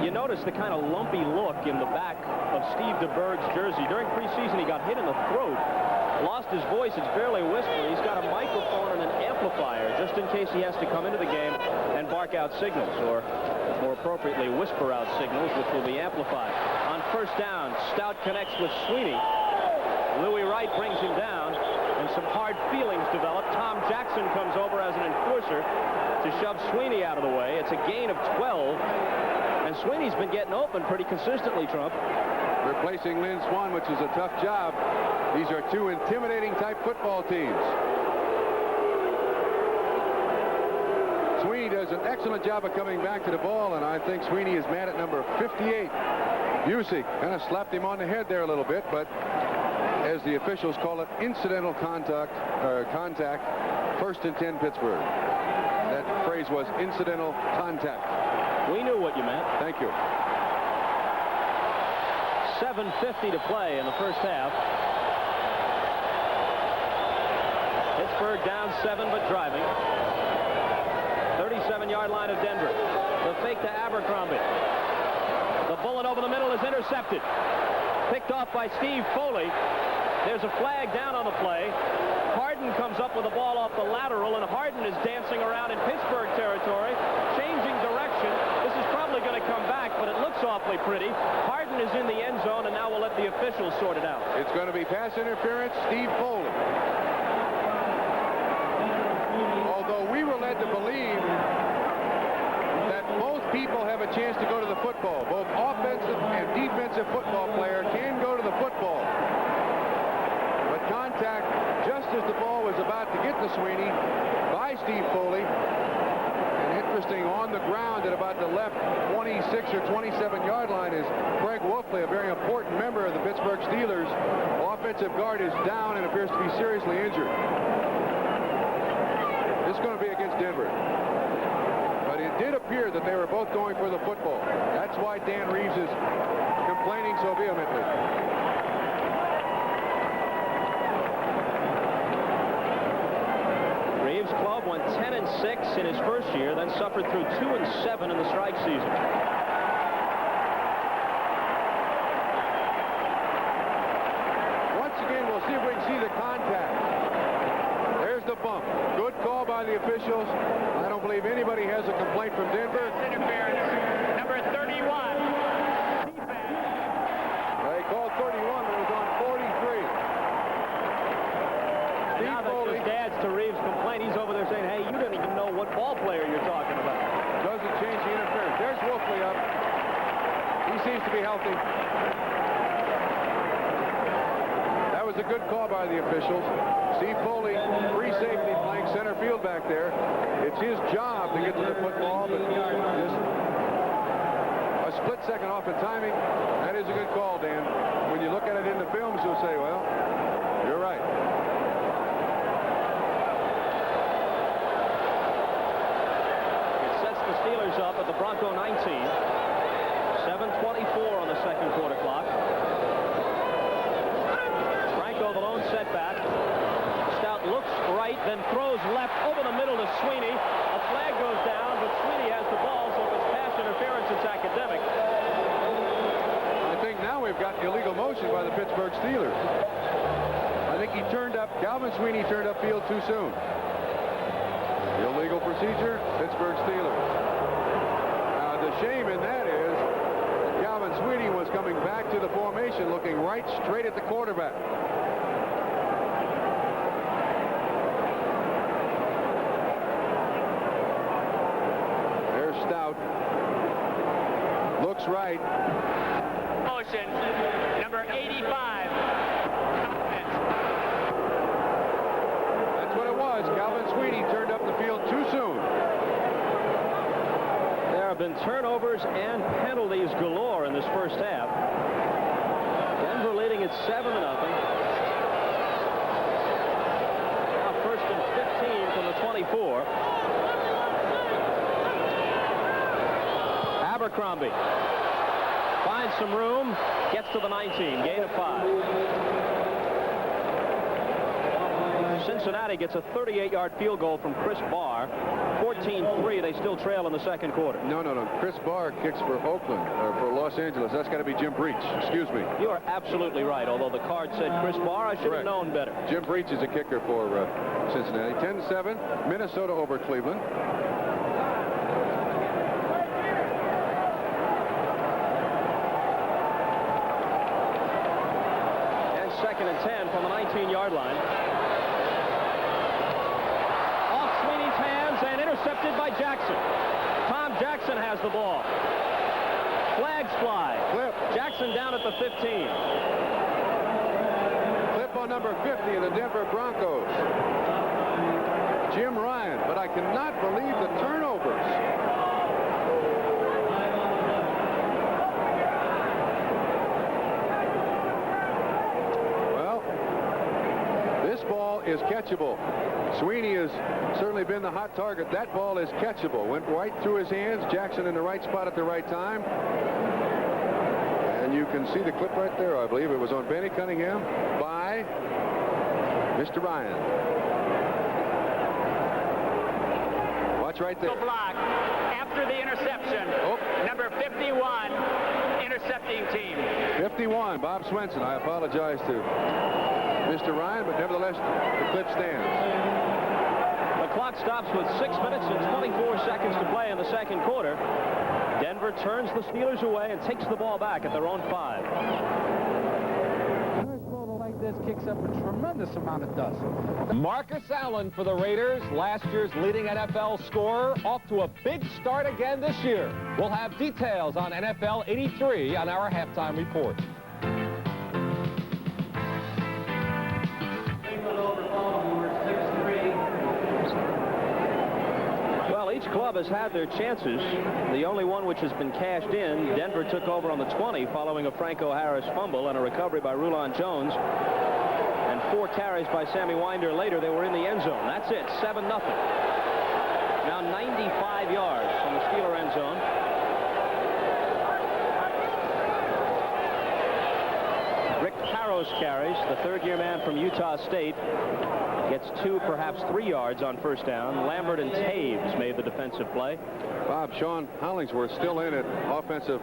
A: You notice the kind of lumpy look in the back of Steve DeBerg's jersey. During preseason, he got hit in the throat, lost his voice. It's barely whispery. He's got a microphone and an amplifier just in case he has to come into the game and bark out signals, or more appropriately, whisper out signals, which will be amplified. On first down, Stout connects with Sweeney. Louis Wright brings him down, and some hard feelings develop. Tom Jackson comes over as an enforcer to shove Sweeney out of the way. It's a gain of 12, and Sweeney's been getting open pretty consistently, Trump.
B: Replacing Lynn Swan, which is a tough job. These are 2 intimidating type football teams. Sweeney does an excellent job of coming back to the ball, and I think Sweeney is mad at number 58. Busey kind of slapped him on the head there a little bit, but as the officials call it, incidental contact, 1st and 10 Pittsburgh. That phrase was incidental contact.
A: We knew what you meant.
B: Thank you.
A: 7:50 to play in the first half. Pittsburgh down 7 but driving. 37-yard line of Denver. The fake to Abercrombie. The bullet over the middle is intercepted. Picked off by Steve Foley. There's a flag down on the play. Harden comes up with the ball off the lateral, and Harden is dancing around in Pittsburgh territory, changing direction. This is probably going to come back, but it looks awfully pretty. Harden is in the end zone, and now we'll let the officials sort it out.
B: It's going to be pass interference, Steve Foley. Although we were led to believe people have a chance to go to the football. Both offensive and defensive football player can go to the football. But contact just as the ball was about to get to Sweeney by Steve Foley. And interesting, on the ground at about the left 26 or 27-yard line is Craig Wolfley, a very important member of the Pittsburgh Steelers. Offensive guard is down and appears to be seriously injured. This is going to be against Denver. But it did appear that they were both going for the football. That's why Dan Reeves is complaining so vehemently.
A: Reeves' club went 10-6 in his first year, then suffered through 2-7 in the strike season.
B: Once again, we'll see if we can see the contact. There's the bump. Good call by the officials. I don't believe anybody has a complaint from Denver.
C: Interference. Number 31.
B: They called 31, but it was on 43.
A: Now that just adds to Reeves' complaint. He's over there saying, hey, you didn't even know what ball player you're talking about.
B: Doesn't change the interference. There's Wolfley up. He seems to be healthy. That was a good call by the officials. Steve Foley, free safety, playing center field back there. It's his job to get to the football, but just a split second off in timing. That is a good call, Dan. When you look at it in the films, you'll say, well, you're right.
A: It sets the Steelers up at the Bronco 19. 7:24 on the second quarter clock. Franco, the lone setback. Stout looks right, then throws left over the middle to Sweeney. A flag goes down, but Sweeney has the ball, so if it's pass interference, it's academic.
B: I think now we've got illegal motion by the Pittsburgh Steelers. I think he turned up, Calvin Sweeney turned upfield too soon. Illegal procedure, Pittsburgh Steelers. Now, the shame in that is Calvin Sweeney was coming back to the formation, looking right straight at the quarterback. There's Stout. Looks right.
C: Motion. Number 85.
B: That's what it was. Calvin Sweeney turned up the field too soon.
A: There have been turnovers and penalties galore in this first half. Denver leading at 7-0. Now first and 15 from the 24. Abercrombie finds some room, gets to the 19, gain of 5. Cincinnati gets a 38-yard field goal from Chris Barr. 14-3, they still trail in the second quarter.
B: No. Chris Barr kicks for Oakland, or for Los Angeles. That's got to be Jim Breach. Excuse me.
A: You are absolutely right, although the card said Chris Barr. I should have known better.
B: Jim Breach is a kicker for Cincinnati. 10-7, Minnesota over Cleveland.
A: And second and 10 from the 19-yard line. And intercepted by Jackson. Tom Jackson has the ball. Flags fly.
B: Clip.
A: Jackson down at the 15.
B: Clip on number 50 of the Denver Broncos. Jim Ryan, but I cannot believe the turnovers. Well, this ball is catchable. Sweeney has certainly been the hot target. That ball is catchable. Went right through his hands. Jackson in the right spot at the right time. And you can see the clip right there. I believe it was on Benny Cunningham by Mr. Ryan. Watch right there.
C: Block after the interception.
B: Oh.
C: Number 51, intercepting team.
B: 51, Bob Swenson. I apologize to Mr. Ryan, but nevertheless, the clip stands.
A: The clock stops with 6 minutes and 24 seconds to play in the second quarter. Denver turns the Steelers away and takes the ball back at their own 5.
E: First ball like
R: this kicks up a tremendous amount of dust.
Q: Marcus Allen for the Raiders, last year's leading NFL scorer, off to a big start again this year. We'll have details on NFL 83 on our halftime report.
A: Well, each club has had their chances. The only one which has been cashed in, Denver took over on the 20 following a Franco Harris fumble and a recovery by Rulon Jones. And 4 carries by Sammy Winder later, they were in the end zone. That's it, 7-0. Now 95 yards from the Steeler end zone. Rick Parros carries, the third-year man from Utah State. Gets 2, perhaps 3 yards on first down. Lambert and Taves made the defensive play.
B: Bob, Sean Hollingsworth still in at offensive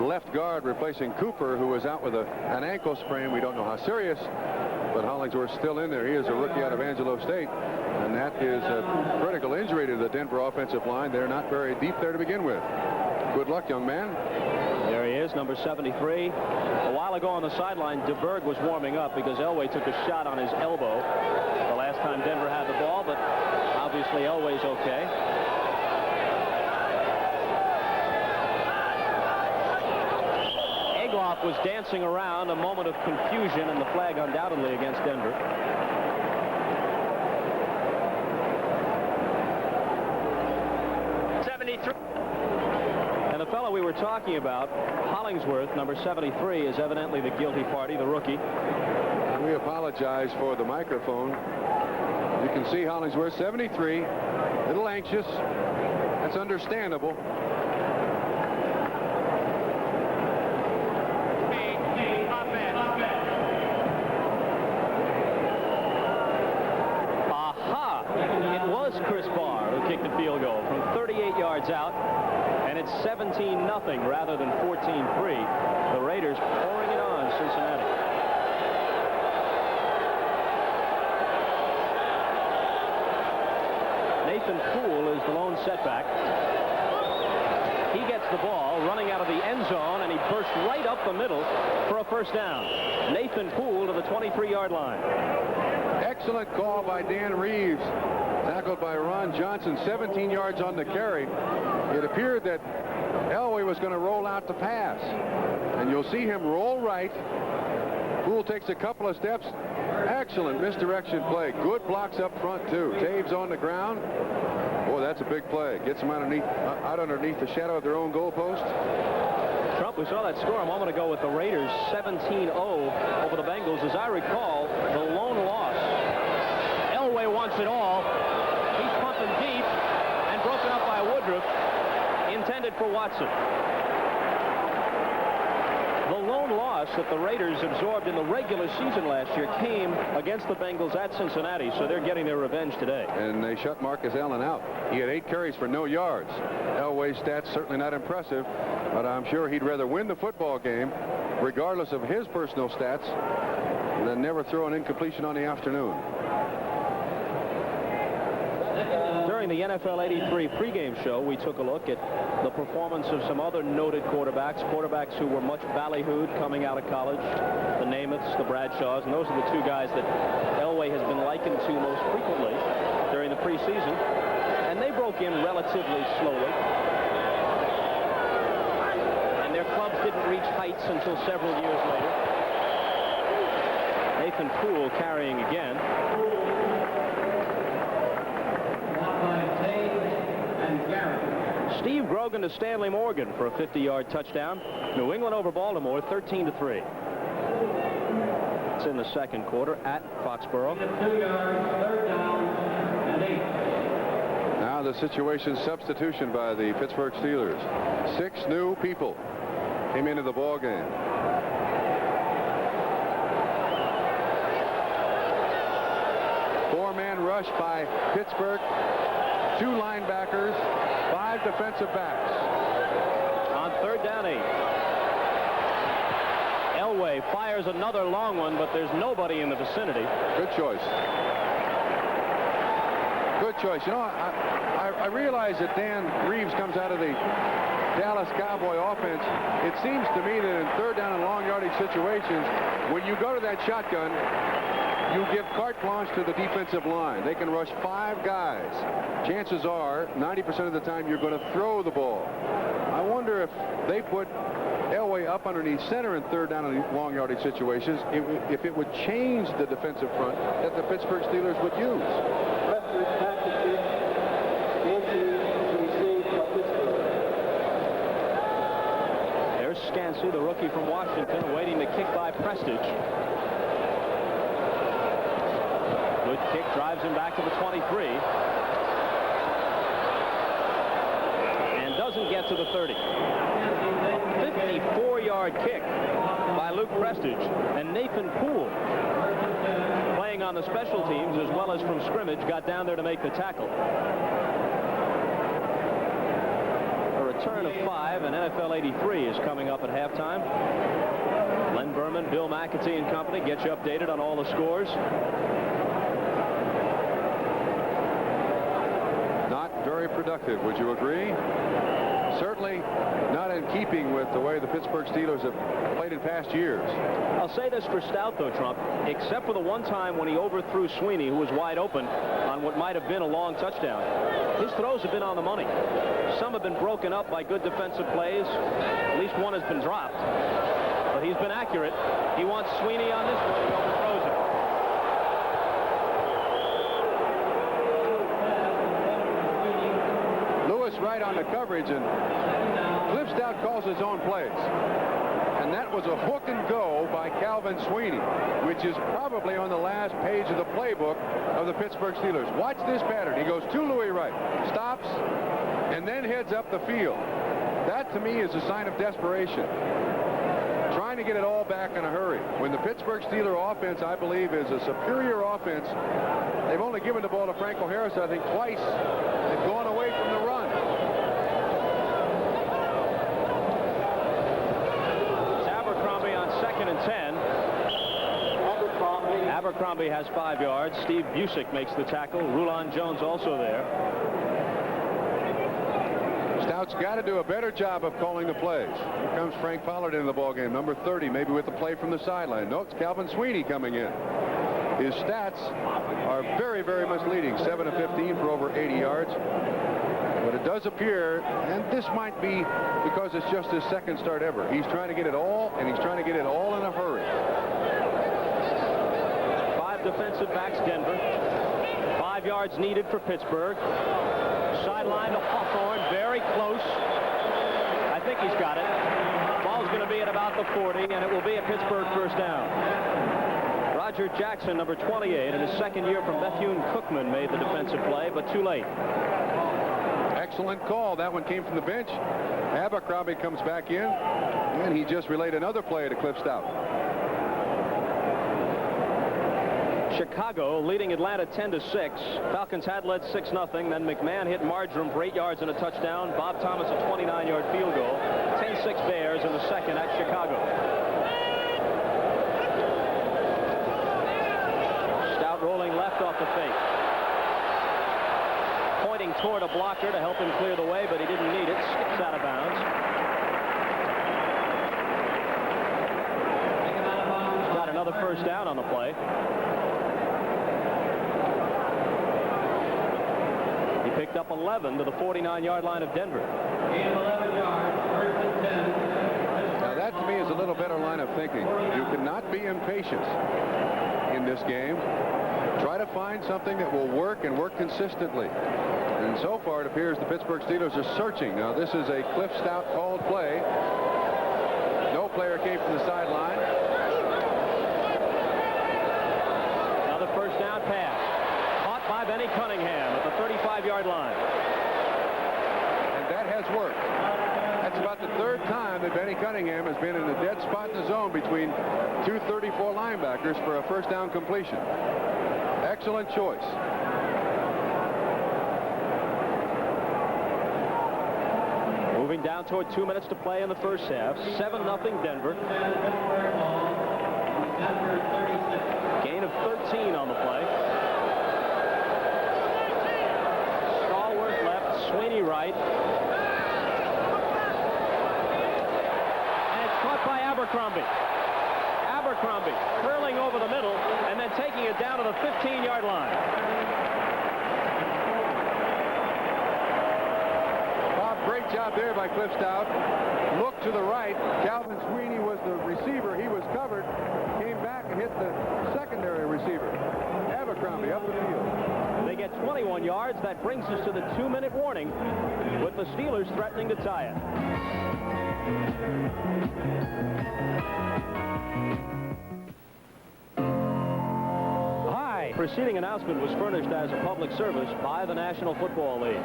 B: left guard, replacing Cooper, who was out with an ankle sprain. We don't know how serious, but Hollingsworth's still in there. He is a rookie out of Angelo State, and that is a critical injury to the Denver offensive line. They're not very deep there to begin with. Good luck, young man.
A: There he is, number 73. A while ago on the sideline, DeBerg was warming up because Elway took a shot on his elbow the last time Denver had the ball, but obviously Elway's okay. Egloff was dancing around, a moment of confusion, and the flag undoubtedly against Denver. And the fellow we were talking about, Hollingsworth, number 73, is evidently the guilty party, the rookie.
B: We apologize for the microphone. You can see Hollingsworth, 73, a little anxious. That's understandable.
A: Aha! It was Chris Barr who kicked the field goal from 38 yards out, and it's 17-0 rather than 14-3. The Raiders pouring it on Cincinnati. Nathan Poole is the lone setback. He gets the ball running out of the end zone, and he bursts right up the middle for a first down. Nathan Poole to the 23-yard line.
B: Excellent call by Dan Reeves. Tackled by Ron Johnson, 17 yards on the carry. It appeared that Elway was going to roll out the pass. And you'll see him roll right. Poole takes a couple of steps. Excellent misdirection play. Good blocks up front, too. Taves on the ground. Boy, that's a big play. Gets them out underneath the shadow of their own goalpost.
A: Trump, we saw that score a moment ago with the Raiders, 17-0 over the Bengals. As I recall, the lone loss. Elway wants it all. He's pumping deep and broken up by Woodruff. Intended for Watson. The lone loss that the Raiders absorbed in the regular season last year came against the Bengals at Cincinnati, so they're getting their revenge today.
B: And they shut Marcus Allen out. He had 8 carries for no yards. Elway's stats certainly not impressive, but I'm sure he'd rather win the football game, regardless of his personal stats, than never throw an incompletion on the afternoon.
A: During the NFL 83 pregame show, we took a look at the performance of some other noted quarterbacks who were much ballyhooed coming out of college, the Namaths, the Bradshaws, and those are the 2 guys that Elway has been likened to most frequently during the preseason, and they broke in relatively slowly, and their clubs didn't reach heights until several years later. Nathan Poole carrying again. Steve Grogan to Stanley Morgan for a 50-yard touchdown. New England over Baltimore, 13-3. It's in the second quarter at Foxborough.
B: Now the situation substitution by the Pittsburgh Steelers. 6 new people came into the ball game. Four-man rush by Pittsburgh. 2 linebackers, 5 defensive backs.
A: On third down 8. Elway fires another long one, but there's nobody in the vicinity.
B: Good choice. Good choice. You know, I realize that Dan Reeves comes out of the Dallas Cowboy offense, it seems to me that in third down and long yardage situations, when you go to that shotgun, you give carte blanche to the defensive line. They can rush 5 guys. Chances are, 90% of the time, you're going to throw the ball. I wonder if they put Elway up underneath center in third down and long yardage situations, if it would change the defensive front that the Pittsburgh Steelers would use.
A: There's Scansey, the rookie from Washington, awaiting the kick by Prestige. Good kick, drives him back to the 23. And doesn't get to the 30. 54-yard kick by Luke Prestige. And Nathan Poole, playing on the special teams as well as from scrimmage, got down there to make the tackle. A return of 5, and NFL 83 is coming up at halftime. Len Berman, Bill McAtee and company get you updated on all the scores.
B: Not very productive, would you agree? Certainly not in keeping with the way the Pittsburgh Steelers have played in past years.
A: I'll say this for Stout, though, Trump, except for the one time when he overthrew Sweeney, who was wide open on what might have been a long touchdown. His throws have been on the money. Some have been broken up by good defensive plays. At least one has been dropped. But he's been accurate. He wants Sweeney on this one. He overthrows him.
B: Right on the coverage, and Cliff Stout calls his own plays. And that was a hook and go by Calvin Sweeney, which is probably on the last page of the playbook of the Pittsburgh Steelers. Watch this pattern. He goes to Louis Wright, stops, and then heads up the field. That, to me, is a sign of desperation. Trying to get it all back in a hurry. When the Pittsburgh Steeler offense, I believe, is a superior offense, they've only given the ball to Franco Harris, I think, twice. They've gone away from the run.
A: It's Abercrombie on 2nd and 10. Abercrombie has 5 yards. Steve Busick makes the tackle. Rulon Jones also there.
B: Stout's got to do a better job of calling the plays. Here comes Frank Pollard into the ballgame, number 30, maybe with the play from the sideline. No, it's Calvin Sweeney coming in. His stats are very, very misleading. 7 of 15 for over 80 yards. But it does appear, and this might be because it's just his second start ever, he's trying to get it all, and he's trying to get it all in a hurry.
A: 5 defensive backs, Denver. 5 yards needed for Pittsburgh. Sideline to Hawthorne, very close. I think he's got it. Ball's going to be at about the 40, and it will be a Pittsburgh first down. Roger Jackson, number 28, in his second year from Bethune-Cookman, made the defensive play, but too late.
B: Excellent call. That one came from the bench. Abercrombie comes back in, and he just relayed another play to Cliff Stout.
A: Chicago leading Atlanta 10-6. Falcons had led 6-0. Then McMahon hit Marjoram for 8 yards and a touchdown. Bob Thomas a 29-yard field goal. 10-6 Bears in the second at Chicago. Stout rolling left off the fake. Pointing toward a blocker to help him clear the way, but he didn't need it. Skips out of bounds. Got another first down on the play. Picked up 11 to the 49-yard line of Denver.
B: Now that to me is a little better line of thinking. You cannot be impatient in this game. Try to find something that will work and work consistently. And so far it appears the Pittsburgh Steelers are searching. Now this is a Cliff Stout called play. No player came from the sideline.
A: Another first down pass. Caught by Benny Cunningham at the 35-yard line.
B: And that has worked. That's about the third time that Benny Cunningham has been in a dead spot in the zone between two 34 linebackers for a first down completion. Excellent choice.
A: Moving down toward 2 minutes to play in the first half. 7-0 Denver. Gain of 13 on the play. Sweeney right. Abercrombie. Abercrombie curling over the middle and then taking it down to the 15-yard line.
B: Bob, great job there by Cliff Stout. Look to the right. Calvin Sweeney was the receiver. He was covered. Came back and hit the secondary receiver. Abercrombie up the field.
A: They get 21 yards. That brings us to the 2-minute warning with the Steelers threatening to tie it. Hi. Preceding announcement was furnished as a public service by the National Football League.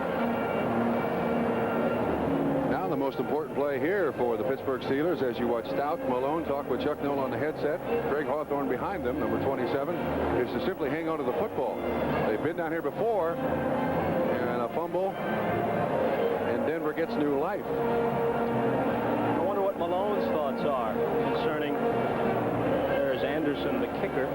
B: Now the most important play here for the Pittsburgh Steelers as you watch Stout, Malone talk with Chuck Noll on the headset. Greg Hawthorne behind them, number 27, is to simply hang on to the football. They've been down here before, and a fumble, and Denver gets new life.
A: I wonder what Malone's thoughts are concerning, there's Anderson, the kicker.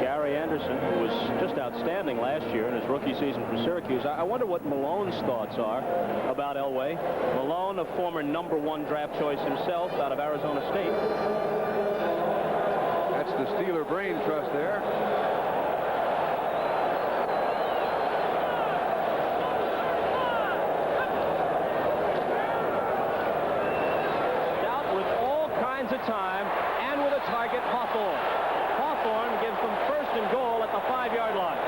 A: Gary Anderson, who was just outstanding last year in his rookie season for Syracuse. I wonder what Malone's thoughts are about Elway. Malone, a former #1 draft choice himself out of Arizona State.
B: That's the Steeler brain trust there.
A: Stout with all kinds of time and with a target, Hawthorne. Hawthorne gives them 1st and goal at the 5-yard line.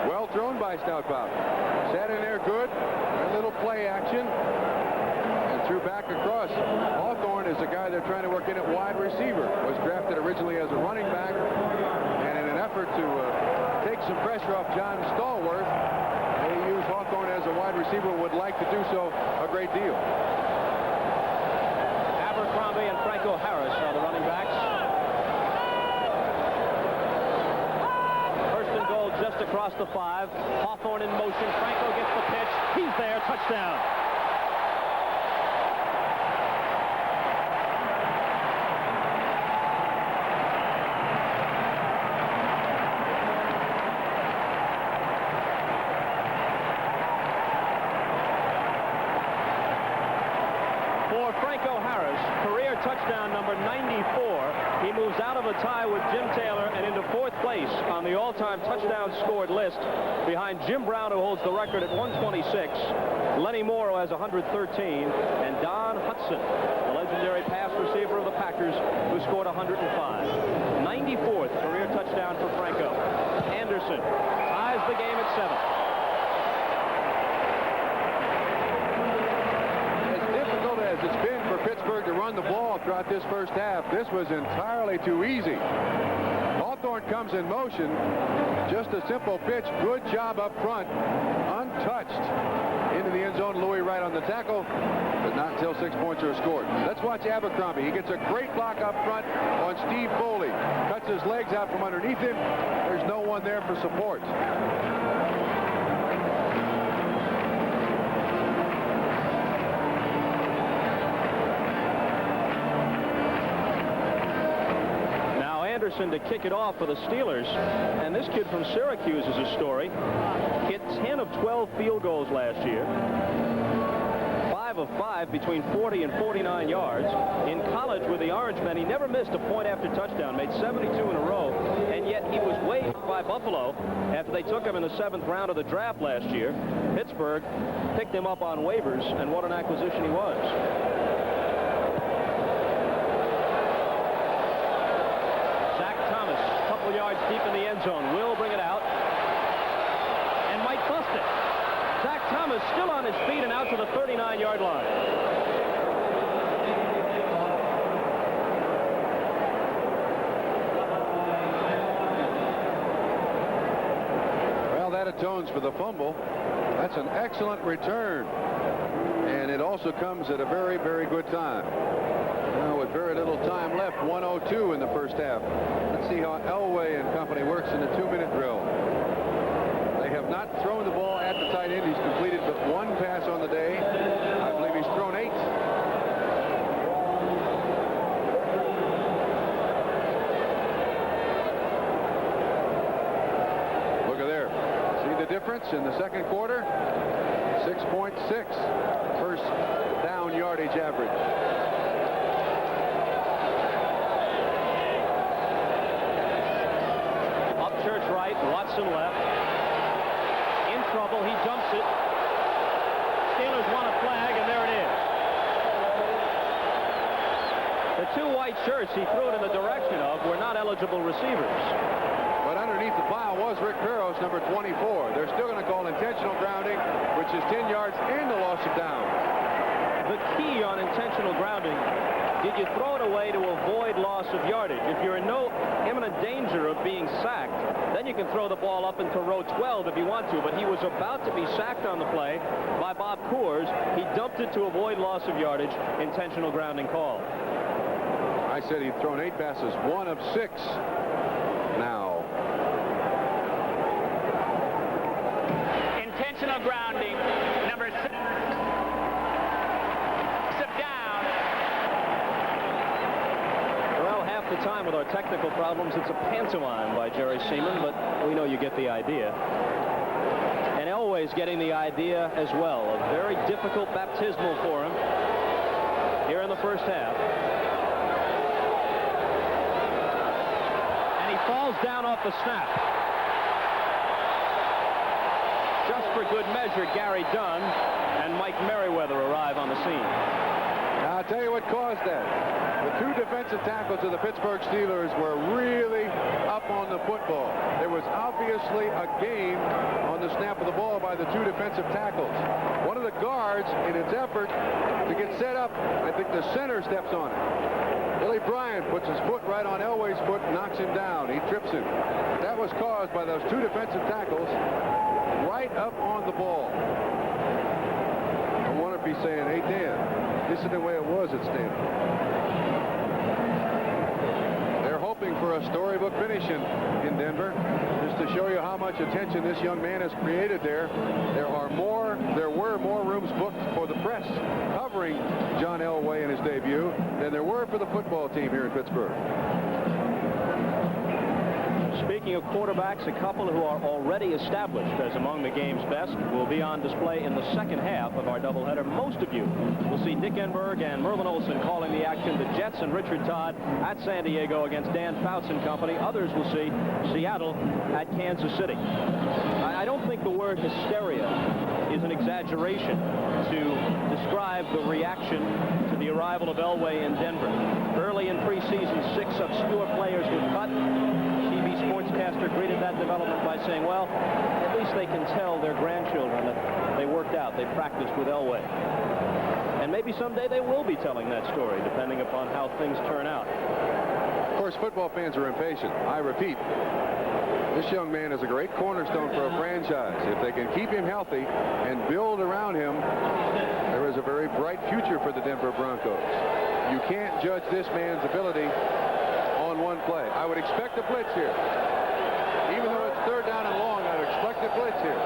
B: Well thrown by Stout Bob. Sat in there good. A little play action. And threw back across. Hawthorne is the guy they're trying to work in at wide receiver. Was drafted originally as a running back. And in an effort to take some pressure off John Stallworth, they use Hawthorne as a wide receiver and would like to do so a great deal.
A: Abercrombie and Franco Harris are the running backs. 1st and goal just across the 5. Hawthorne in motion. Franco gets the pitch. He's there. Touchdown. Franco Harris, career touchdown number 94. He moves out of a tie with Jim Taylor and into 4th place on the all-time touchdowns scored list behind Jim Brown, who holds the record at 126, Lenny Moore, who has 113, and Don Hudson, the legendary pass receiver of the Packers, who scored 105. 94th career touchdown for Franco. Anderson ties the game at 7.
B: As it's been for Pittsburgh to run the ball throughout this first half, this was entirely too easy. Hawthorne comes in motion. Just a simple pitch. Good job up front. Untouched. Into the end zone. Louis right on the tackle, but not until 6 points are scored. Let's watch Abercrombie. He gets a great block up front on Steve Foley. Cuts his legs out from underneath him. There's no one there for support.
A: Anderson to kick it off for the Steelers, and this kid from Syracuse is a story. Hit 10 of 12 field goals last year. 5 of 5 between 40 and 49 yards. In college with the Orangemen, he never missed a point after touchdown, made 72 in a row, and yet he was waived by Buffalo after they took him in the 7th round of the draft last year. Pittsburgh picked him up on waivers, and what an acquisition he was. Yards deep in the end zone. Will bring it out and might bust it. Zach Thomas still on his feet and out to the 39-yard line.
B: Well, that atones for the fumble. That's an excellent return, and it also comes at a very, very good time. Now, with very little time left, 1:02 in the first half. Let's see how Elway and company works in the 2-minute drill. They have not thrown the ball at the tight end. He's completed but 1 pass on the day. I believe he's thrown 8. Look at there. See the difference in the second quarter. 6.6 first down yardage average.
A: Upchurch right, Watson left. In trouble, he jumps it. Steelers want a flag, and there it is. The two white shirts he threw it in the direction of were not eligible receivers.
B: But underneath the pile was Rick Barrows, number 24. They're still going to call intentional grounding, which is 10 yards and a loss of down.
A: The key on intentional grounding, did you throw it away to avoid loss of yardage? If you're in no imminent danger of being sacked, then you can throw the ball up into row 12 if you want to. But he was about to be sacked on the play by Bob Coors. He dumped it to avoid loss of yardage. Intentional grounding call.
B: I said he'd thrown 8 passes, 1 of 6 now.
C: Intentional grounding, number 6. Down.
A: Well, half the time with our technical problems, it's a pantomime by Jerry Seaman, but we know you get the idea. And Elway's getting the idea as well. A very difficult baptismal for him here in the first half. Falls down off the snap. Just for good measure, Gary Dunn and Mike Merriweather arrive on the scene.
B: Now, I'll tell you what caused that. The 2 defensive tackles of the Pittsburgh Steelers were really up on the football. There was obviously a game on the snap of the ball by the 2 defensive tackles. One of the guards, in its effort to get set up, I think the center steps on it. Billy Bryant puts his foot right on Elway's foot and knocks him down. He trips him. That was caused by those 2 defensive tackles right up on the ball. I wonder if he's saying, hey, Dan, this is the way it was at Stanford. They're hoping for a storybook finish in Denver, just to show you how much attention this young man has created there. There were more rooms booked for the press covering John Elway in his debut than there were for the football team here in Pittsburgh.
A: Speaking of quarterbacks, a couple who are already established as among the game's best will be on display in the second half of our doubleheader. Most of you will see Dick Enberg and Merlin Olsen calling the action. The Jets and Richard Todd at San Diego against Dan Fouts and company. Others will see Seattle at Kansas City. I don't think the word hysteria is an exaggeration to describe the reaction to the arrival of Elway in Denver. Early in preseason, 6 obscure players were cut. TV sportscaster greeted that development by saying, well, at least they can tell their grandchildren that they worked out, they practiced with Elway. And maybe someday they will be telling that story, depending upon how things turn out.
B: Of course, football fans are impatient. I repeat, this young man is a great cornerstone for a franchise. If they can keep him healthy and build around him, there is a very bright future for the Denver Broncos. You can't judge this man's ability on one play. I would expect a blitz here. Even though it's 3rd down and long, I'd expect a blitz here.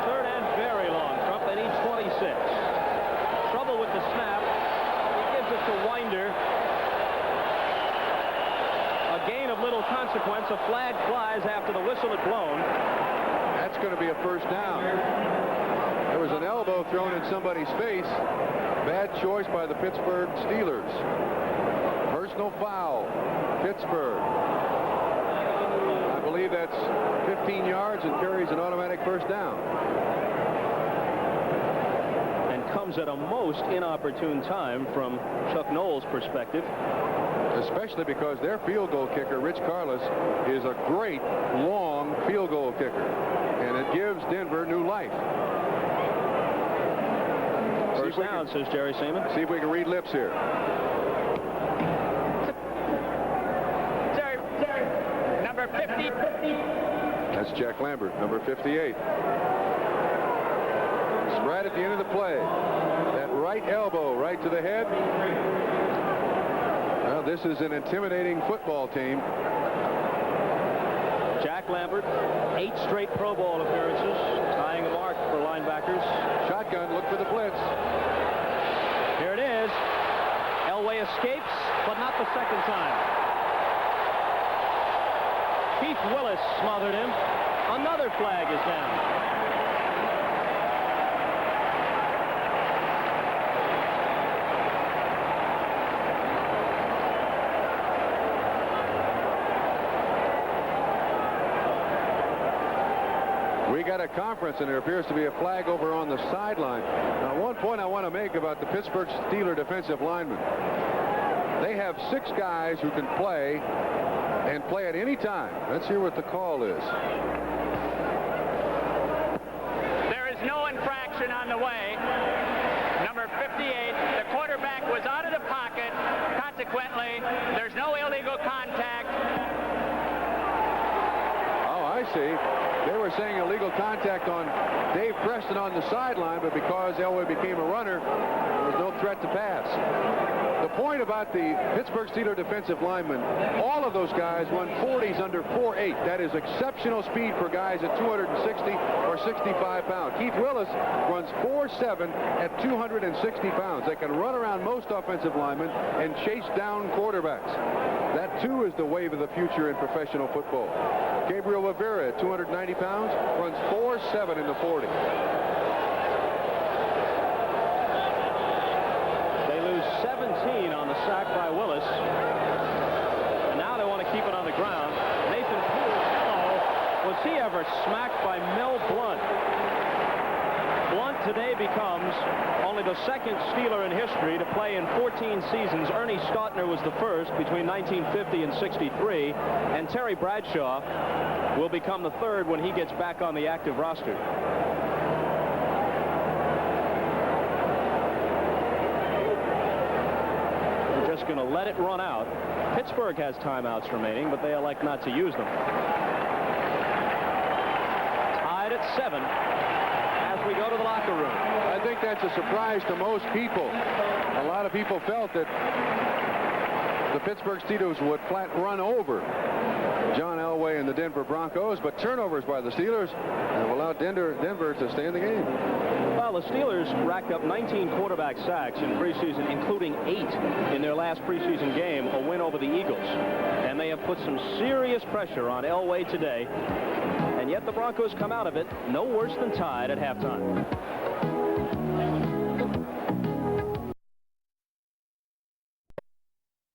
A: 3rd and very long. Trump, they need 26. Trouble with the snap. He gives it to Winder. A gain of little consequence. A flag flies after the whistle had blown.
B: That's going to be a first down. There was an elbow thrown in somebody's face. Bad choice by the Pittsburgh Steelers. Personal foul. Pittsburgh. I believe that's 15 yards and carries an automatic first down.
A: And comes at a most inopportune time from Chuck Noll's perspective.
B: Especially because their field goal kicker, Rich Carlos, is a great long field goal kicker. And it gives Denver new life.
A: First down, says Jerry Seaman.
B: See if we can read lips here.
C: Number 50.
B: That's Jack Lambert, number 58. It's right at the end of the play. That right elbow right to the head. Well, this is an intimidating football team.
A: Jack Lambert, 8 straight Pro Bowl appearances, tying a mark for linebackers.
B: Shotgun, look for the blitz.
A: Here it is. Elway escapes, but not the second time. Keith Willis smothered him. Another flag is down.
B: We got a conference, and there appears to be a flag over on the sideline. Now, one point I want to make about the Pittsburgh Steelers defensive linemen. They have 6 guys who can play and play at any time. Let's hear what the call is.
C: There is no infraction on the way. Number 58, the quarterback was out of the pocket. Consequently, there's no illegal contact.
B: Oh, I see. They were saying illegal contact on Dave Preston on the sideline, but because Elway became a runner, there was no threat to pass. The point about the Pittsburgh Steelers defensive linemen, all of those guys run 40s under 4.8. That is exceptional speed for guys at 260 or 65 pounds. Keith Willis runs 4.7 at 260 pounds. They can run around most offensive linemen and chase down quarterbacks. That, too, is the wave of the future in professional football. Gabriel Rivera at 290 pounds runs 4.7 in the 40.
A: They lose 17 on the sack by Willis. And now they want to keep it on the ground. Nathan Poole, was he ever smacked by Mel Blunt? Blunt today becomes only the second Steeler in history to play in 14 seasons. Ernie Stautner was the first between 1950 and 63, and Terry Bradshaw will become the third when he gets back on the active roster. We're just going to let it run out. Pittsburgh has timeouts remaining, but they elect not to use them. Tied at 7. We go to the locker room.
B: I think that's a surprise to most people. A lot of people felt that the Pittsburgh Steelers would flat run over John Elway and the Denver Broncos, but turnovers by the Steelers have allowed Denver to stay in the game.
A: Well, the Steelers racked up 19 quarterback sacks in preseason, including 8 in their last preseason game, a win over the Eagles. And they have put some serious pressure on Elway today. And yet the Broncos come out of it no worse than tied at halftime.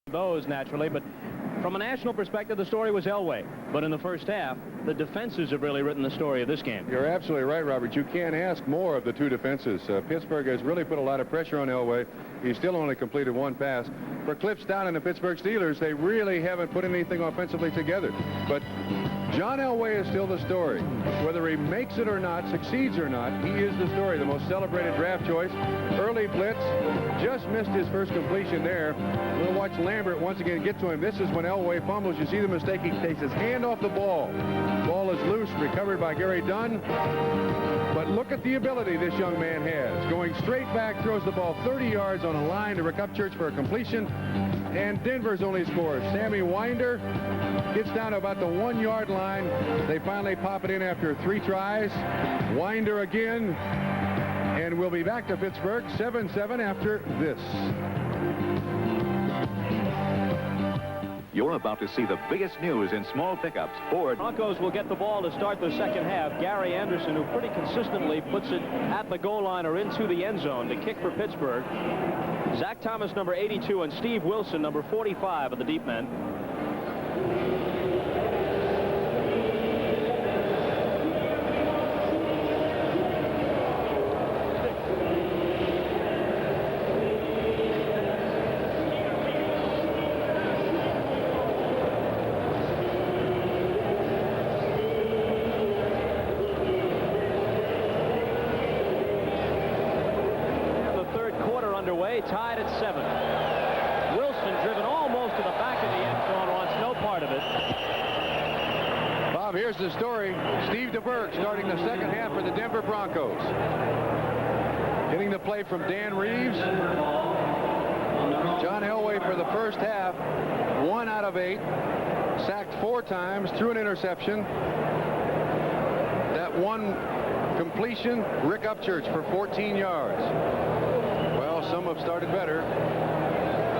A: Those naturally, but from a national perspective, the story was Elway. But in the first half, the defenses have really written the story of this game.
B: You're absolutely right, Robert. You can't ask more of the two defenses. Pittsburgh has really put a lot of pressure on Elway. He still only completed 1 pass. For Cliff Stout and the Pittsburgh Steelers, they really haven't put anything offensively together. But John Elway is still the story. Whether he makes it or not, succeeds or not, he is the story. The most celebrated draft choice. Early blitz. Just missed his first completion there. We'll watch Lambert once again get to him. This is when Elway fumbles. You see the mistake. He takes his hand off the ball. Ball is loose, recovered by Gary Dunn. But look at the ability this young man has. Going straight back, throws the ball 30 yards on a line to Rick Upchurch for a completion. And Denver's only scores. Sammy Winder gets down to about the 1-yard line. They finally pop it in after 3 tries. Winder again. And we'll be back to Pittsburgh 7-7 after this.
S: You're about to see the biggest news in small pickups. Ford.
A: Broncos will get the ball to start the second half. Gary Anderson, who pretty consistently puts it at the goal line or into the end zone to kick for Pittsburgh. Zach Thomas, number 82, and Steve Wilson, number 45, of the deep men. Tied at 7. Wilson driven almost to the back of the end zone, wants no part of it.
B: Bob, here's the story. Steve DeBerg starting the second half for the Denver Broncos. Getting the play from Dan Reeves. John Elway for the first half, 1 out of 8. Sacked 4 times, threw an interception. That one completion, Rick Upchurch for 14 yards. Some have started better,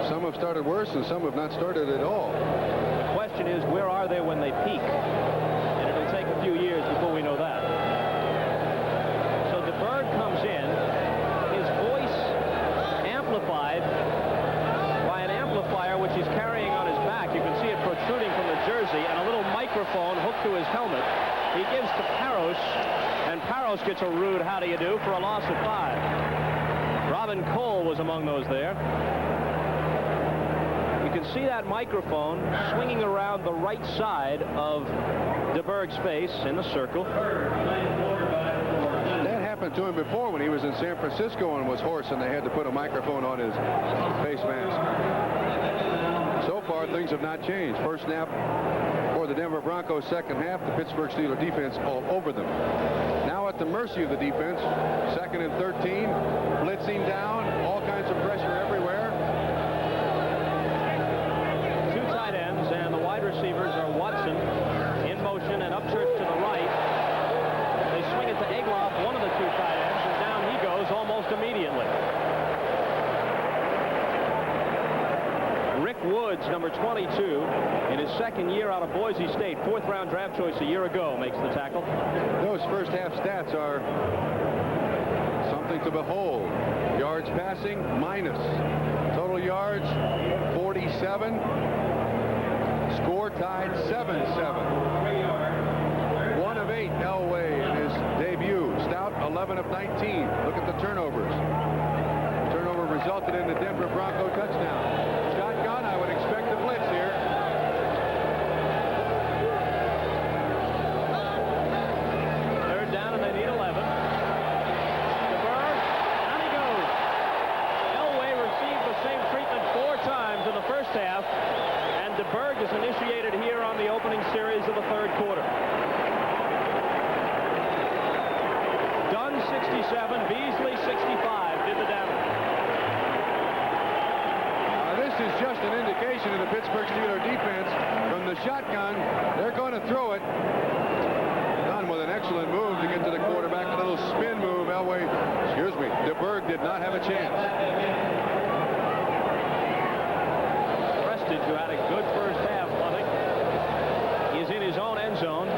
B: some have started worse, and some have not started at all.
A: The question is, where are they when they peak? And it'll take a few years before hook to his helmet. He gives to Parros, and Parros gets a rude how do you do for a loss of 5. Robin Cole was among those there. You can see that microphone swinging around the right side of DeBerg's face in the circle.
B: That happened to him before when he was in San Francisco and was hoarse, and they had to put a microphone on his face mask. So far, things have not changed. First snap for the Denver Broncos, second half, the Pittsburgh Steelers defense all over them. Now at the mercy of the defense, 2nd and 13, blitzing down, all kinds of pressure everywhere.
A: 2 tight ends, and the wide receivers are Watson in motion and Upchurch to the right. They swing it to Egloff, one of the 2 tight ends, and down he goes almost immediately. Rick Woods, number 22, in his 2nd year out of Boise State, 4th-round draft choice a year ago, makes the tackle.
B: Those first half stats are something to behold. Yards passing, minus. Total yards, 47. Score tied, 7-7. 1 of 8, Elway in his debut. Stout, 11 of 19. Look at the turnovers. Turnover resulted in the Denver Bronco touchdown. Shotgun, I would expect a blitz here.
A: Third down, and they need 11. DeBerg, down he goes. Elway received the same treatment 4 times in the first half, and DeBerg is initiated here on the opening series of the 3rd quarter. Dunn 67, Beasley 65 did the damage.
B: This is just an indication of the Pittsburgh Steelers defense. From the shotgun, they're going to throw it. Dunn with an excellent move to get to the quarterback. A little spin move. Elway, DeBerg did not have a chance.
A: Prestage, who had a good first half punting, is in his own end zone.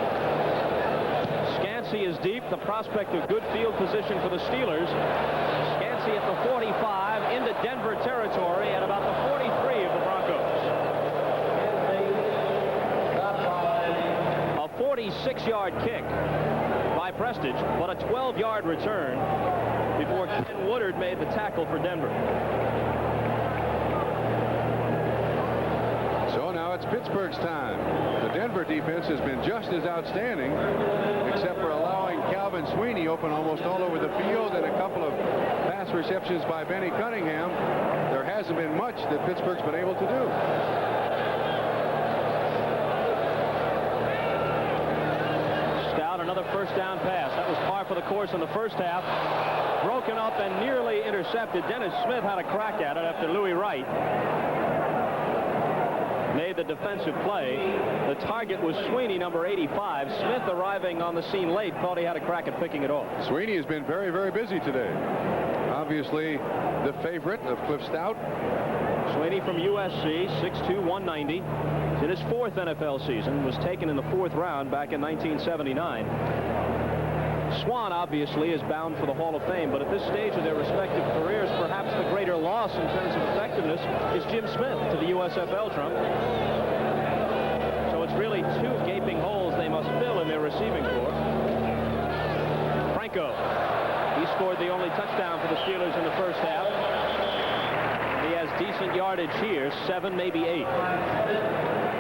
A: Scansey is deep. The prospect of good field position for the Steelers. Scansey at the 45 into Denver territory at about the 43 of the Broncos. A 46-yard kick by Prestage, but a 12-yard return before Ken Woodard made the tackle for Denver.
B: So now it's Pittsburgh's time. The Denver defense has been just as outstanding, except for allowing Calvin Sweeney open almost all over the field and a couple of pass receptions by Benny Cunningham. There hasn't been much that Pittsburgh's been able to do.
A: Stout, another first down pass. That was par for the course in the first half. Broken up and nearly intercepted. Dennis Smith had a crack at it after Louis Wright made the defensive play. The target was Sweeney, number 85. Smith, arriving on the scene late, thought he had a crack at picking it off.
B: Sweeney has been very, very busy today. Obviously, the favorite of Cliff Stout.
A: Sweeney from USC, 6'2", 190. In his 4th NFL season, was taken in the 4th round back in 1979. Swan obviously is bound for the Hall of Fame, but at this stage of their respective careers, perhaps the greater loss in terms of effectiveness is Jim Smith to the USFL trump. So it's really 2 gaping holes they must fill in their receiving corps. Franco, he scored the only touchdown for the Steelers in the first half. He has decent yardage here, 7, maybe 8.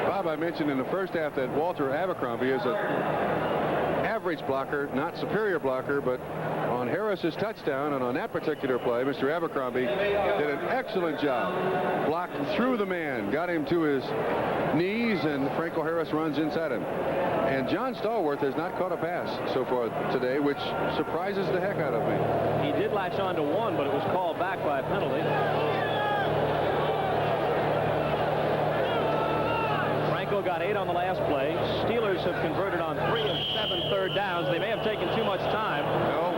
B: Bob, I mentioned in the first half that Walter Abercrombie is a average blocker, not superior blocker, but on Harris's touchdown and on that particular play, Mr. Abercrombie did an excellent job. Blocked through the man, got him to his knees, and Franco Harris runs inside him. And John Stallworth has not caught a pass so far today, which surprises the heck out of me.
A: He did latch on to one, but it was called back by a penalty. Franco got 8 on the last play. Steelers have converted on 3 of 7 third downs. They may have taken too much time.
B: No.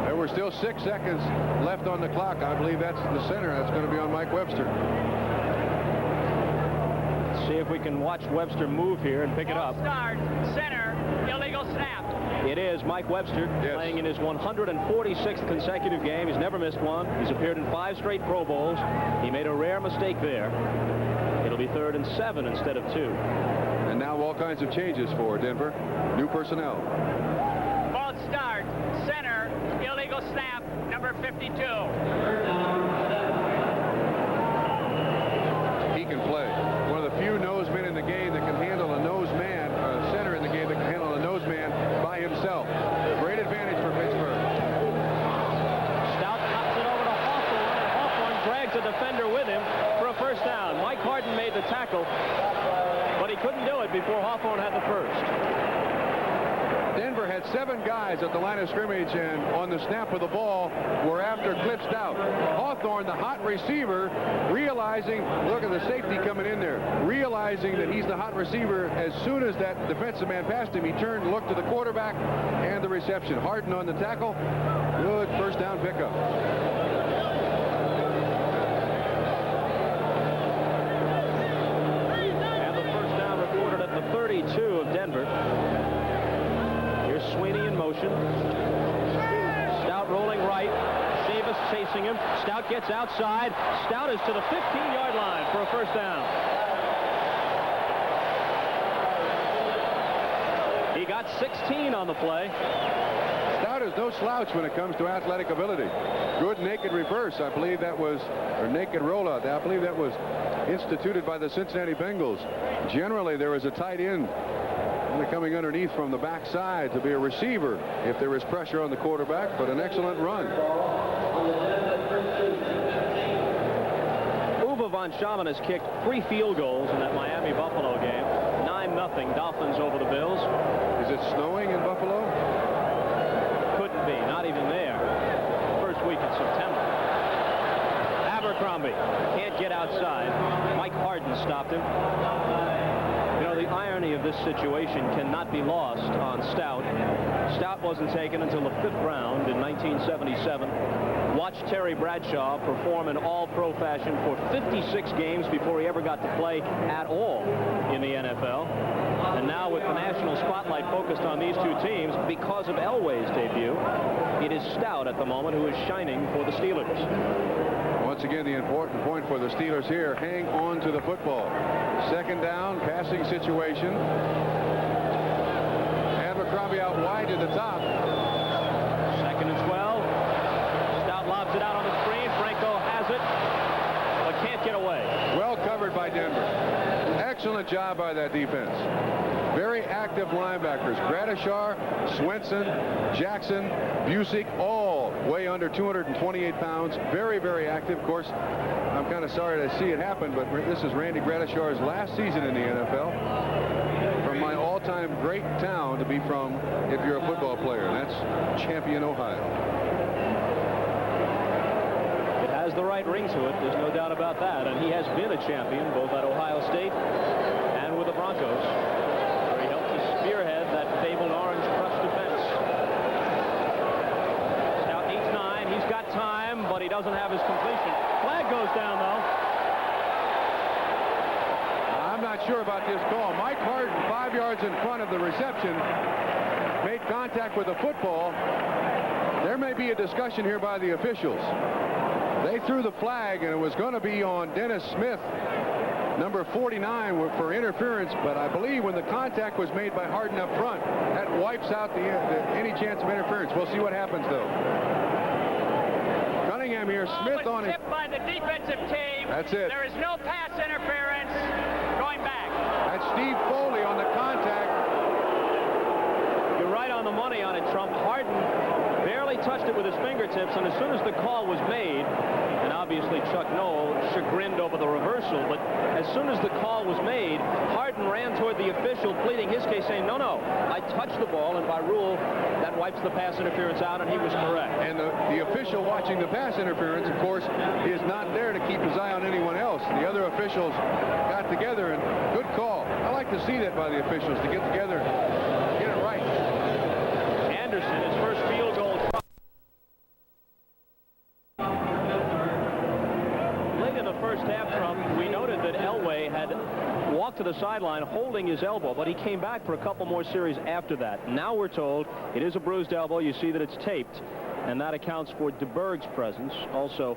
B: There were still 6 seconds left on the clock. I believe that's the center. That's going to be on Mike Webster.
A: Let's see if we can watch Webster move here and pick it up.
C: Start, center, illegal snap.
A: It is Mike Webster, playing in his 146th consecutive game. He's never missed one. He's appeared in 5 straight Pro Bowls. He made a rare mistake there. It'll be 3rd and 7 instead of 2.
B: And now all kinds of changes for Denver. New personnel.
C: False start. Center. Illegal snap. Number 52.
B: He can play. One of the few nose men in the game that can handle a nose man, center in the game that can handle a nose man by himself. Great advantage for Pittsburgh.
A: Stout pops it over to Hawthorne, and Hawthorne drags a defender with him for a first down. Mike Harden made the tackle, but he couldn't do it before Hawthorne had the first.
B: Denver had 7 guys at the line of scrimmage, and on the snap of the ball were after Cliff Stout. Hawthorne, the hot receiver, realizing, look at the safety coming in there, realizing that he's the hot receiver. As soon as that defensive man passed him, he turned, looked to the quarterback, and the reception. Harden on the tackle. Good first down pickup.
A: And the first down recorded at the 32 of Denver. Sweeney in motion. Stout rolling right. Chavis chasing him. Stout gets outside. Stout is to the 15-yard line for a first down. He got 16 on the play.
B: Stout is no slouch when it comes to athletic ability. Good naked reverse, I believe that was, or naked rollout. I believe that was instituted by the Cincinnati Bengals. Generally, there is a tight end coming underneath from the backside to be a receiver if there is pressure on the quarterback, but an excellent run.
A: Uwe von Schaman has kicked 3 field goals in that Miami-Buffalo game. 9-0 Dolphins over the Bills.
B: Is it snowing in Buffalo?
A: Couldn't be, not even there. First week in September. Abercrombie can't get outside. Mike Harden stopped him. You know, the irony of this situation cannot be lost on Stout. Stout wasn't taken until the 5th round in 1977. Watched Terry Bradshaw perform in all-pro fashion for 56 games before he ever got to play at all in the NFL. And now with the national spotlight focused on these 2 teams because of Elway's debut, it is Stout at the moment who is shining for the Steelers.
B: Once again, the important point for the Steelers here, hang on to the football. Second down, passing situation. Abercrombie out wide to the top.
A: 2nd and 12. Stout lobs it out on the screen. Franco has it, but can't get away.
B: Well covered by Denver. Excellent job by that defense. Very active linebackers. Gradishar, Swenson, Jackson, Busick, all way under 228 pounds. Very, very active. Of course, I'm kind of sorry to see it happen, but this is Randy Gradishar's last season in the NFL. From my all-time great town to be from if you're a football player, and that's Champion, Ohio.
A: It has the right ring to it. There's no doubt about that. And he has been a champion both at Ohio State and with the Broncos, where he helped to spearhead that fabled orange crush defense. Stout needs 9. He's got time, but he doesn't have his completion. Flag goes down, though.
B: I'm not sure about this call. Mike Harden, 5 yards in front of the reception, made contact with the football. There may be a discussion here by the officials. They threw the flag, and it was going to be on Dennis Smith, number 49, for interference, but I believe when the contact was made by Harden up front, that wipes out any chance of interference. We'll see what happens, though. Cunningham here, Smith on it.
C: Tipped by the defensive team.
B: That's it.
C: There is no pass interference. Going back.
B: That's Steve Foley on the contact.
A: You're right on the money on it, Trump. Harden barely touched it with his fingertips, and as soon as the call was made, and obviously Chuck Noll chagrined over the reversal, but as soon as the call was made, Harden ran toward the official, pleading his case, saying, no, I touched the ball, and by rule, that wipes the pass interference out, and he was correct.
B: And the official watching the pass interference, of course, is not there to keep his eye on anyone else. The other officials got together, and good call. I like to see that by the officials, to get together and get it right.
A: Anderson, his first field goal. Late in the first half, Trump, we noted that Elway had walked to the sideline holding his elbow, but he came back for a couple more series after that. Now we're told it is a bruised elbow. You see that it's taped, and that accounts for DeBerg's presence. Also,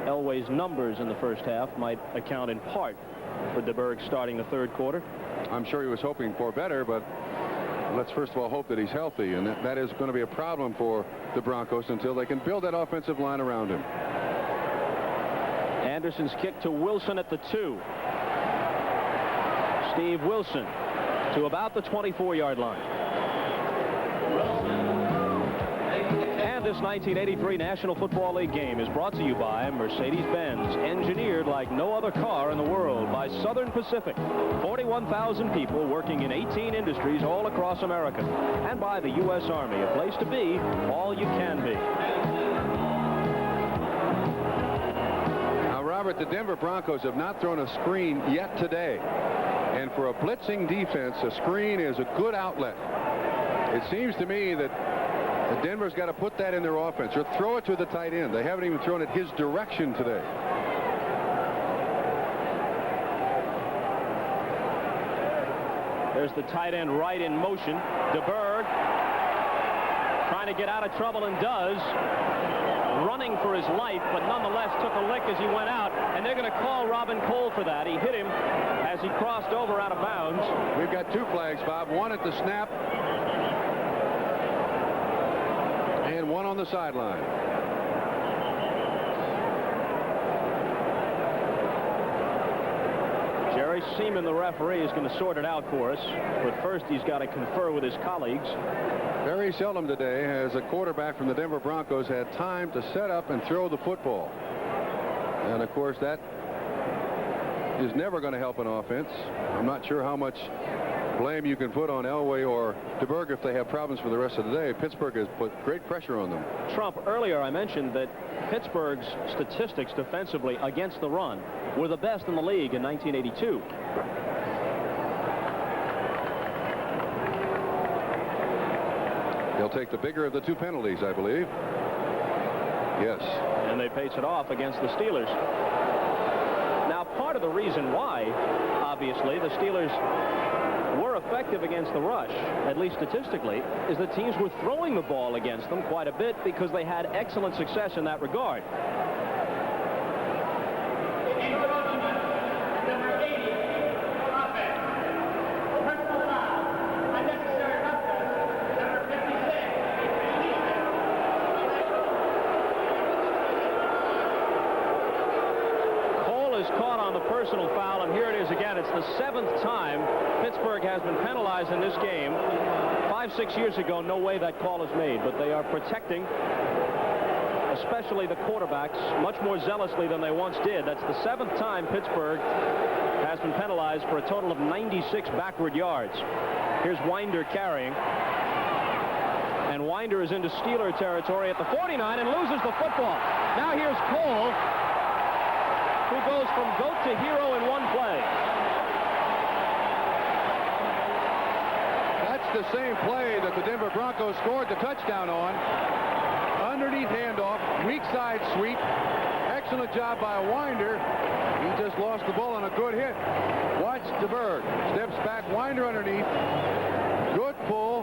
A: Elway's numbers in the first half might account in part for DeBerg starting the 3rd quarter.
B: I'm sure he was hoping for better, but let's first of all hope that he's healthy, and that is going to be a problem for the Broncos until they can build that offensive line around him.
A: Anderson's kick to Wilson at the 2. Steve Wilson to about the 24-yard line. And this 1983 National Football League game is brought to you by Mercedes-Benz, engineered like no other car in the world, by Southern Pacific, 41,000 people working in 18 industries all across America, and by the U.S. Army, a place to be all you can be.
B: Now, Robert, the Denver Broncos have not thrown a screen yet today, and for a blitzing defense, a screen is a good outlet. It seems to me that Denver's got to put that in their offense or throw it to the tight end. They haven't even thrown it his direction today.
A: There's the tight end right in motion. DeBerg trying to get out of trouble and does. Running for his life, but nonetheless took a lick as he went out, and they're going to call Robin Cole for that. He hit him as he crossed over out of bounds.
B: We've got 2 flags, Bob. One at the snap and one on the sideline.
A: Jerry Seaman, the referee, is going to sort it out for us, but first he's got to confer with his colleagues.
B: Very seldom today has a quarterback from the Denver Broncos had time to set up and throw the football. And, of course, that is never going to help an offense. I'm not sure how much blame you can put on Elway or DeBerg if they have problems for the rest of the day. Pittsburgh has put great pressure on them.
A: Trump, earlier I mentioned that Pittsburgh's statistics defensively against the run were the best in the league in 1982.
B: They'll take the bigger of the 2 penalties, I believe. Yes.
A: And they pace it off against the Steelers. Now, part of the reason why, obviously, the Steelers were effective against the rush, at least statistically, is that teams were throwing the ball against them quite a bit because they had excellent success in that regard. Personal foul, and here it is again. It's the 7th time Pittsburgh has been penalized in this game. 5-6 years ago, no way that call is made, but they are protecting, especially the quarterbacks, much more zealously than they once did. That's the 7th time Pittsburgh has been penalized for a total of 96 backward yards. Here's Winder carrying, and Winder is into Steeler territory at the 49 and loses the football. Now here's Cole, who goes from goat to hero in one play.
B: That's the same play that the Denver Broncos scored the touchdown on. Underneath handoff, weak side sweep. Excellent job by Winder. He just lost the ball on a good hit. Watch DeBerg. Steps back, Winder underneath. Good pull.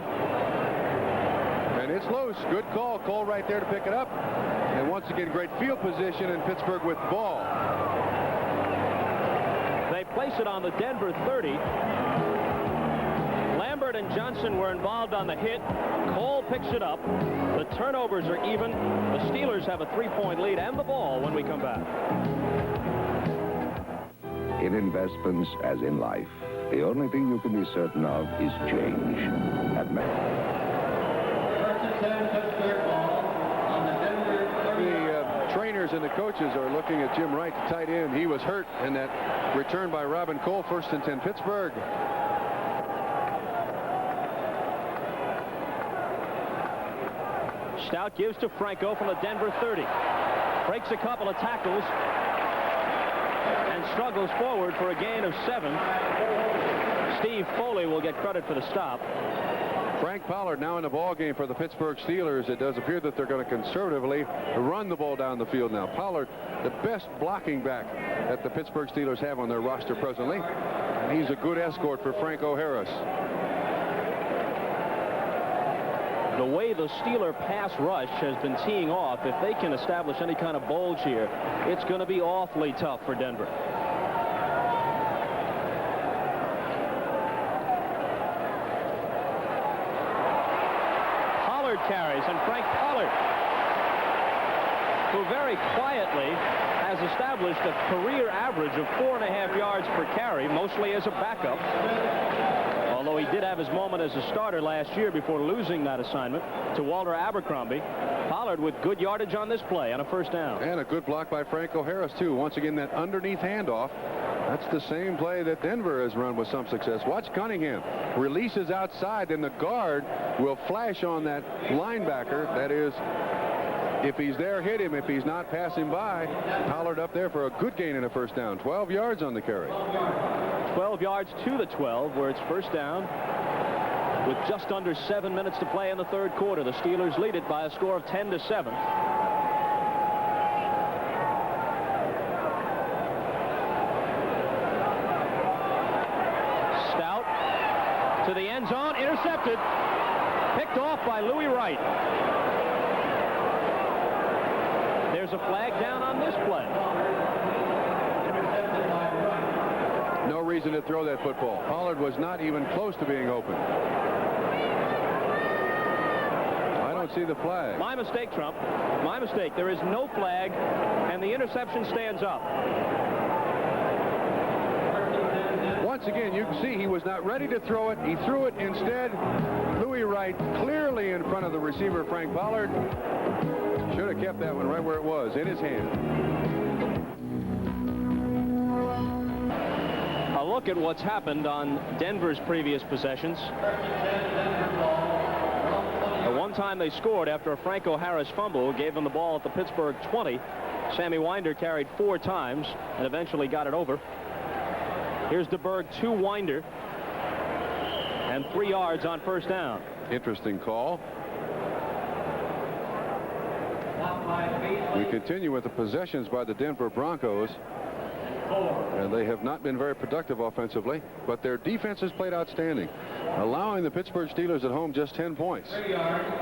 B: And it's loose. Good call. Cole right there to pick it up. And once again, great field position, and Pittsburgh with the ball.
A: They place it on the Denver 30. Lambert and Johnson were involved on the hit. Cole picks it up. The turnovers are even. The Steelers have a 3-point lead and the ball when we come back.
T: In investments, as in life, the only thing you can be certain of is change.
B: The trainers and the coaches are looking at Jim Wright, the tight end. He was hurt in that return by Robin Cole, 1st and 10 Pittsburgh.
A: Stout gives to Franco from the Denver 30. Breaks a couple of tackles and struggles forward for a gain of 7. Steve Foley will get credit for the stop.
B: Frank Pollard now in the ball game for the Pittsburgh Steelers. It does appear that they're going to conservatively run the ball down the field now. Pollard, the best blocking back that the Pittsburgh Steelers have on their roster presently. And he's a good escort for Franco Harris.
A: The way the Steeler pass rush has been teeing off, if they can establish any kind of bulge here, it's going to be awfully tough for Denver. Pollard carries, and Frank Pollard, who very quietly has established a career average of 4.5 yards per carry, mostly as a backup. Although he did have his moment as a starter last year before losing that assignment to Walter Abercrombie. Pollard with good yardage on this play on a first down.
B: And a good block by Franco Harris, too. Once again, that underneath handoff. That's the same play that Denver has run with some success. Watch Cunningham. Releases outside, and the guard will flash on that linebacker. That is, if he's there, hit him. If he's not, pass him by. Pollard up there for a good gain in a first down. 12 yards on the carry.
A: 12 yards to the 12, where it's first down with just under 7 minutes to play in the third quarter. The Steelers lead it by a score of 10-7. Stout to the end zone, intercepted, picked off by Louis Wright. There's a flag down on this play.
B: No reason to throw that football. Pollard was not even close to being open. I don't see the flag.
A: My mistake, Trump. My mistake. There is no flag, and the interception stands up.
B: Once again, you can see he was not ready to throw it. He threw it instead. Louis Wright clearly in front of the receiver, Frank Pollard. Should have kept that one right where it was, in his hand.
A: A look at what's happened on Denver's previous possessions. The one time they scored after a Franco Harris fumble gave them the ball at the Pittsburgh 20. Sammy Winder carried 4 times and eventually got it over. Here's DeBerg to Winder, and 3 yards on first down.
B: Interesting call. We continue with the possessions by the Denver Broncos. And they have not been very productive offensively, but their defense has played outstanding. Allowing the Pittsburgh Steelers at home just 10 points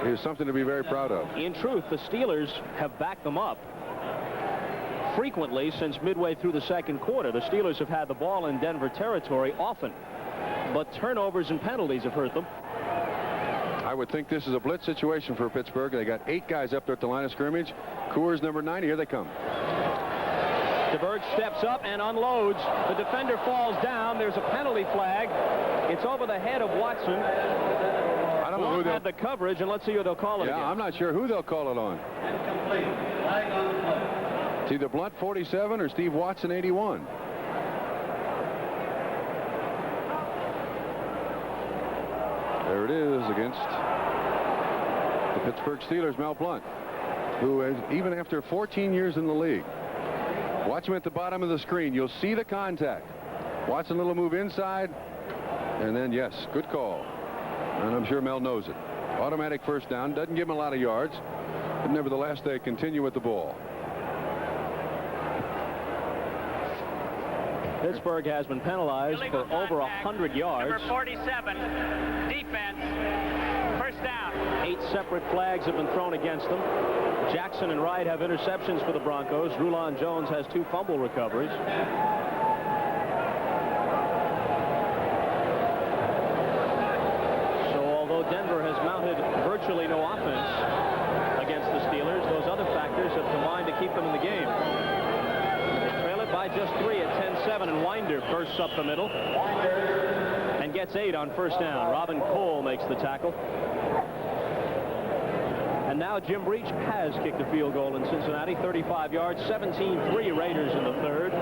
B: is something to be very proud of.
A: In truth, the Steelers have backed them up frequently since midway through the second quarter. The Steelers have had the ball in Denver territory often, but turnovers and penalties have hurt them.
B: I would think this is a blitz situation for Pittsburgh. They got 8 guys up there at the line of scrimmage. Coors number 90. Here they come.
A: DeBerg steps up and unloads. The defender falls down. There's a penalty flag. It's over the head of Watson.
B: I don't know who
A: had the coverage, and let's see who they'll call it again.
B: I'm not sure who they'll call it on.
E: Flag on the play.
B: It's either Blunt 47 or Steve Watson 81. There it is against the Pittsburgh Steelers, Mel Blunt, who is, even after 14 years in the league. Watch him at the bottom of the screen. You'll see the contact. Watson a little move inside, and then, yes, good call. And I'm sure Mel knows it. Automatic first down. Doesn't give him a lot of yards, but nevertheless, they continue with the ball.
A: Pittsburgh has been penalized for over 100 yards.
C: Number 47, defense, first down.
A: 8 separate flags have been thrown against them. Jackson and Wright have interceptions for the Broncos. Rulon Jones has 2 fumble recoveries. So although Denver has mounted virtually no offense against the Steelers, those other factors have combined to keep them in the game. They trail it by just 3 at 10-7, and Winder bursts up the middle and gets 8 on first down. Robin Cole makes the tackle. And now Jim Breach has kicked a field goal in Cincinnati, 35 yards, 17-3 Raiders in the third.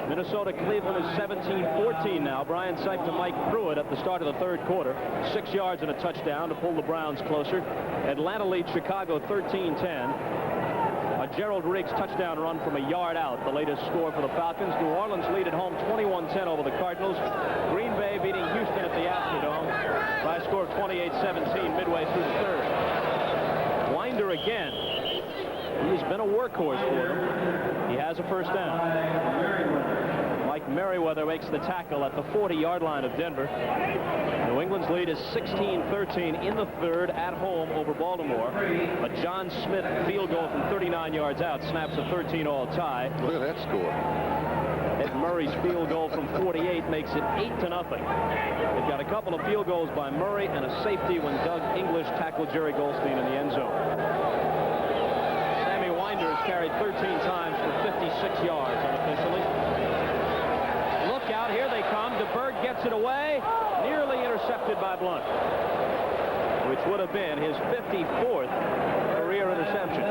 A: Minnesota Cleveland is 17-14 now. Brian Sipe to Mike Pruitt at the start of the third quarter. 6 yards and a touchdown to pull the Browns closer. Atlanta leads Chicago 13-10. A Gerald Riggs touchdown run from a yard out, the latest score for the Falcons. New Orleans lead at home 21-10 over the Cardinals. Green Bay beating Houston at the Astrodome by a score of 28-17 midway through the third. Winder again. He's been a workhorse for them. He has a first down. Mike Merriweather makes the tackle at the 40-yard line of Denver. New England's lead is 16-13 in the third at home over Baltimore. A John Smith field goal from 39 yards out snaps a 13-all tie.
B: Look at that score.
A: Murray's field goal from 48 makes it 8-0. They've got a couple of field goals by Murray and a safety when Doug English tackled Jerry Goldstein in the end zone. Sammy Winder has carried 13 times for 56 yards unofficially. Look out, here they come. DeBerg gets it away, nearly intercepted by Blunt, which would have been his 54th career interception.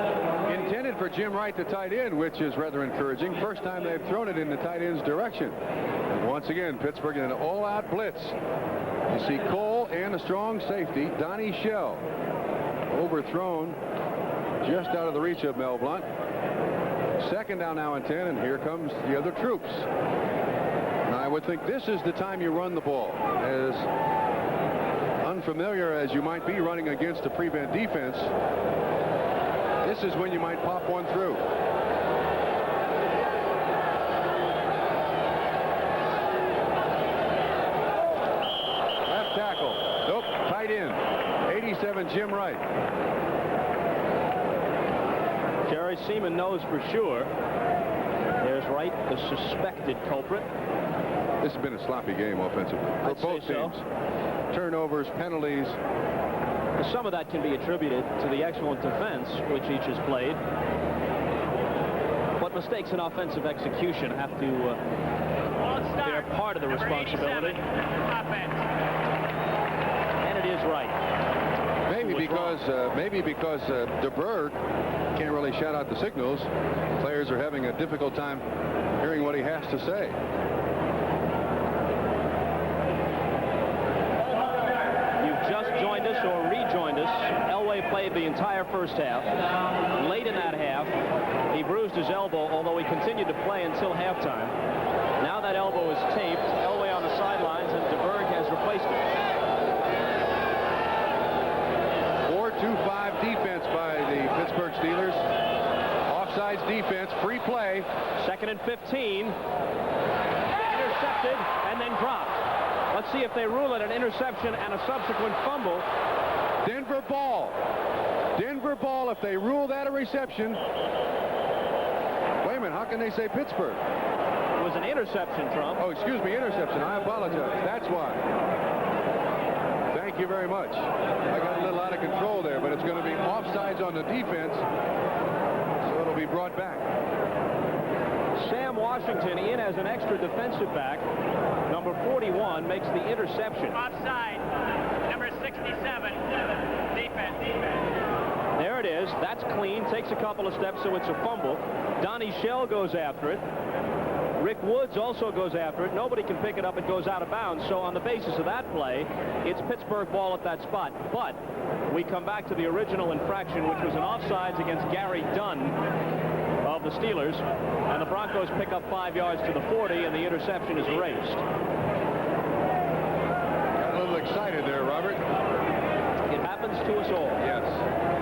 B: Intended for Jim Wright, the tight end, which is rather encouraging. First time they've thrown it in the tight end's direction. And once again, Pittsburgh in an all-out blitz. You see Cole and a strong safety, Donnie Shell, overthrown just out of the reach of Mel Blount. Second down now and 10, and here comes the other troops. Now, I would think this is the time you run the ball. As unfamiliar as you might be running against a prevent defense, this is when you might pop one through. Left tackle. Nope, tight end. 87, Jim Wright.
A: Jerry Seaman knows for sure. There's Wright, the suspected culprit.
B: This has been a sloppy game offensively for both teams. Turnovers, penalties.
A: Some of that can be attributed to the excellent defense which each has played. But mistakes in offensive execution have to bear part of the responsibility. And it is Wright.
B: Maybe because DeBerg can't really shout out the signals. Players are having a difficult time hearing what he has to say.
A: Joined us or rejoined us. Elway played the entire first half. Late in that half, he bruised his elbow, although he continued to play until halftime. Now that elbow is taped. Elway on the sidelines, and DeBerg has replaced him.
B: 4-2-5 defense by the Pittsburgh Steelers. Offsides defense, free play.
A: 2nd and 15. Intercepted and then dropped. Let's see if they rule it an interception and a subsequent fumble.
B: Denver ball. Denver ball if they rule that a reception. Wait a minute, how can they say Pittsburgh?
A: It was an interception, Trump.
B: Oh, excuse me, interception. I apologize. That's why. Thank you very much. I got a little out of control there, but it's going to be offsides on the defense, so it'll be brought back.
A: Sam Washington in as an extra defensive back. Number 41 makes the interception.
C: Offside. Number 67. Defense.
A: There it is. That's clean. Takes a couple of steps, so it's a fumble. Donnie Shell goes after it. Rick Woods also goes after it. Nobody can pick it up. It goes out of bounds. So on the basis of that play, it's Pittsburgh ball at that spot. But we come back to the original infraction, which was an offsides against Gary Dunn of the Steelers, and the Broncos pick up 5 yards to the 40, and the interception is erased.
B: Got a little excited there, Robert.
A: It happens to us all.
B: Yes.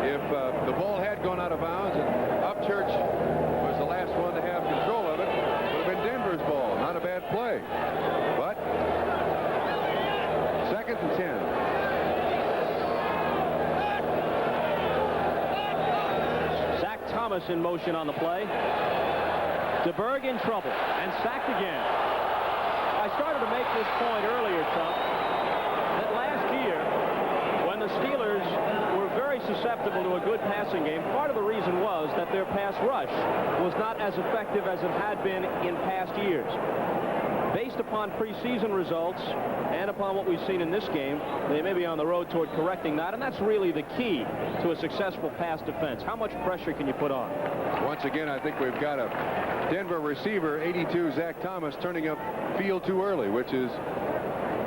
B: If the ball had gone out of bounds and Upchurch was the last one to have control of it, it would have been Denver's ball. Not a bad play. But 2nd and 10.
A: Thomas in motion on the play. DeBerg in trouble and sacked again. I started to make this point earlier, Trump, that last year when the Steelers were very susceptible to a good passing game, part of the reason was that their pass rush was not as effective as it had been in past years. Based upon preseason results and upon what we've seen in this game, they may be on the road toward correcting that, and that's really the key to a successful pass defense. How much pressure can you put on?
B: Once again, I think we've got a Denver receiver, 82, Zach Thomas, turning up field too early, which is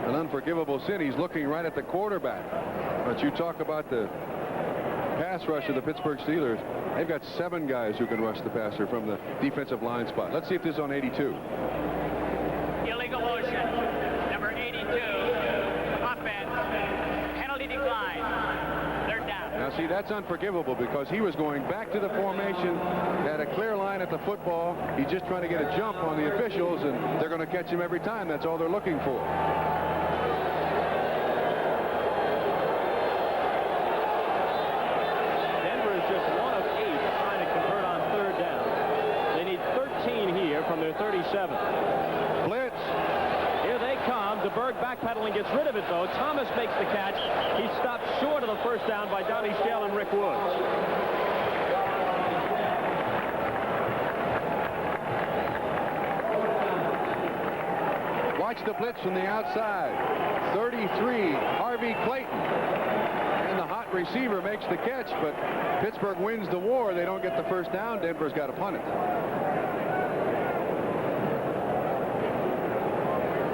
B: an unforgivable sin. He's looking right at the quarterback. But you talk about the pass rush of the Pittsburgh Steelers. They've got 7 guys who can rush the passer from the defensive line spot. Let's see if this is on 82.
C: Illegal motion. Number 82. Offense. Penalty decline. Third down.
B: Now, see, that's unforgivable because he was going back to the formation, had a clear line at the football. He's just trying to get a jump on the officials, and they're going to catch him every time. That's all they're looking for.
A: Denver is just 1 of 8 trying to convert on 3rd down. They need 13 here from their 37. Pittsburgh backpedaling gets rid of it, though. Thomas makes the catch. He's stopped short of the first down by Donnie Shell and Rick Woods.
B: Watch the blitz from the outside. 33, Harvey Clayton. And the hot receiver makes the catch, but Pittsburgh wins the war. They don't get the first down. Denver's got to punt it.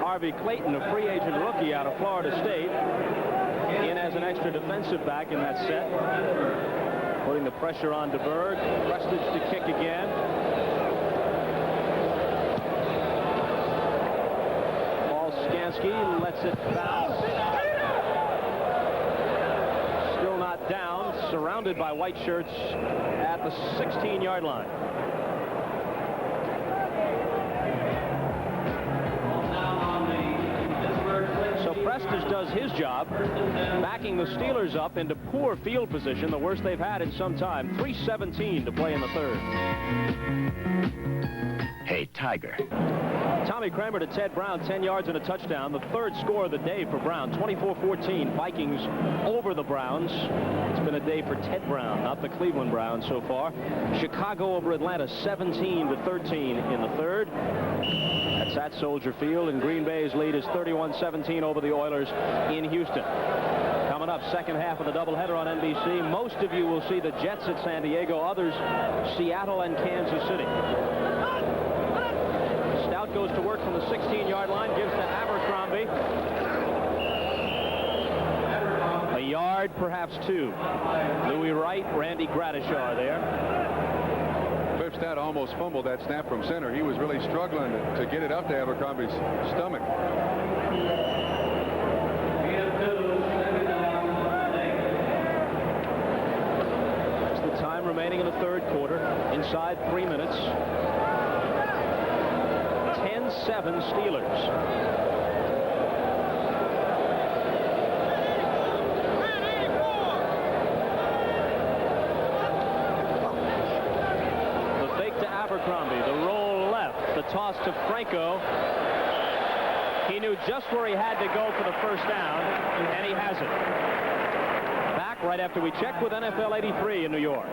A: Harvey Clayton, a free agent rookie out of Florida State, in as an extra defensive back in that set. Putting the pressure on DeBerg. Prestage to kick again. Skansky lets it bounce. Still not down. Surrounded by white shirts at the 16-yard line. So Prestage does his job, backing the Steelers up into poor field position, the worst they've had in some time. 3:17 to play in the third.
D: Hey, Tiger.
A: Tommy Kramer to Ted Brown, 10 yards and a touchdown. The third score of the day for Brown. 24-14, Vikings over the Browns. It's been a day for Ted Brown, not the Cleveland Browns so far. Chicago over Atlanta, 17-13 in the third. That's at Soldier Field, and Green Bay's lead is 31-17 over the Oilers in Houston. Coming up, second half of the doubleheader on NBC. Most of you will see the Jets at San Diego, others Seattle and Kansas City. Stout goes to work from the 16-yard line, gives to Abercrombie. A yard, perhaps two. Louis Wright, Randy Gradishar there.
B: Cliff Stout almost fumbled that snap from center. He was really struggling to get it up to Abercrombie's stomach.
A: That's the time remaining in the third quarter. Inside 3 minutes. 10-7 Steelers. The fake to Abercrombie. The roll left. The toss to Franco. He knew just where he had to go for the first down, and he has it. Back right after we check with NFL 83 in New York.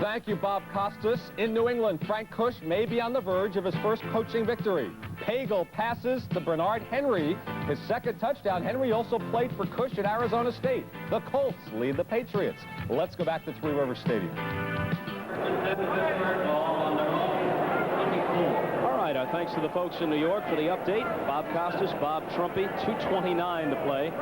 U: Thank you, Bob Costas. In New England, Frank Kush may be on the verge of his first coaching victory. Pagel passes to Bernard Henry. His second touchdown. Henry also played for Kush at Arizona State. The Colts lead the Patriots. Let's go back to Three Rivers Stadium.
A: All right, our thanks to the folks in New York for the update. Bob Costas, Bob Trumpy, 2:29 to play.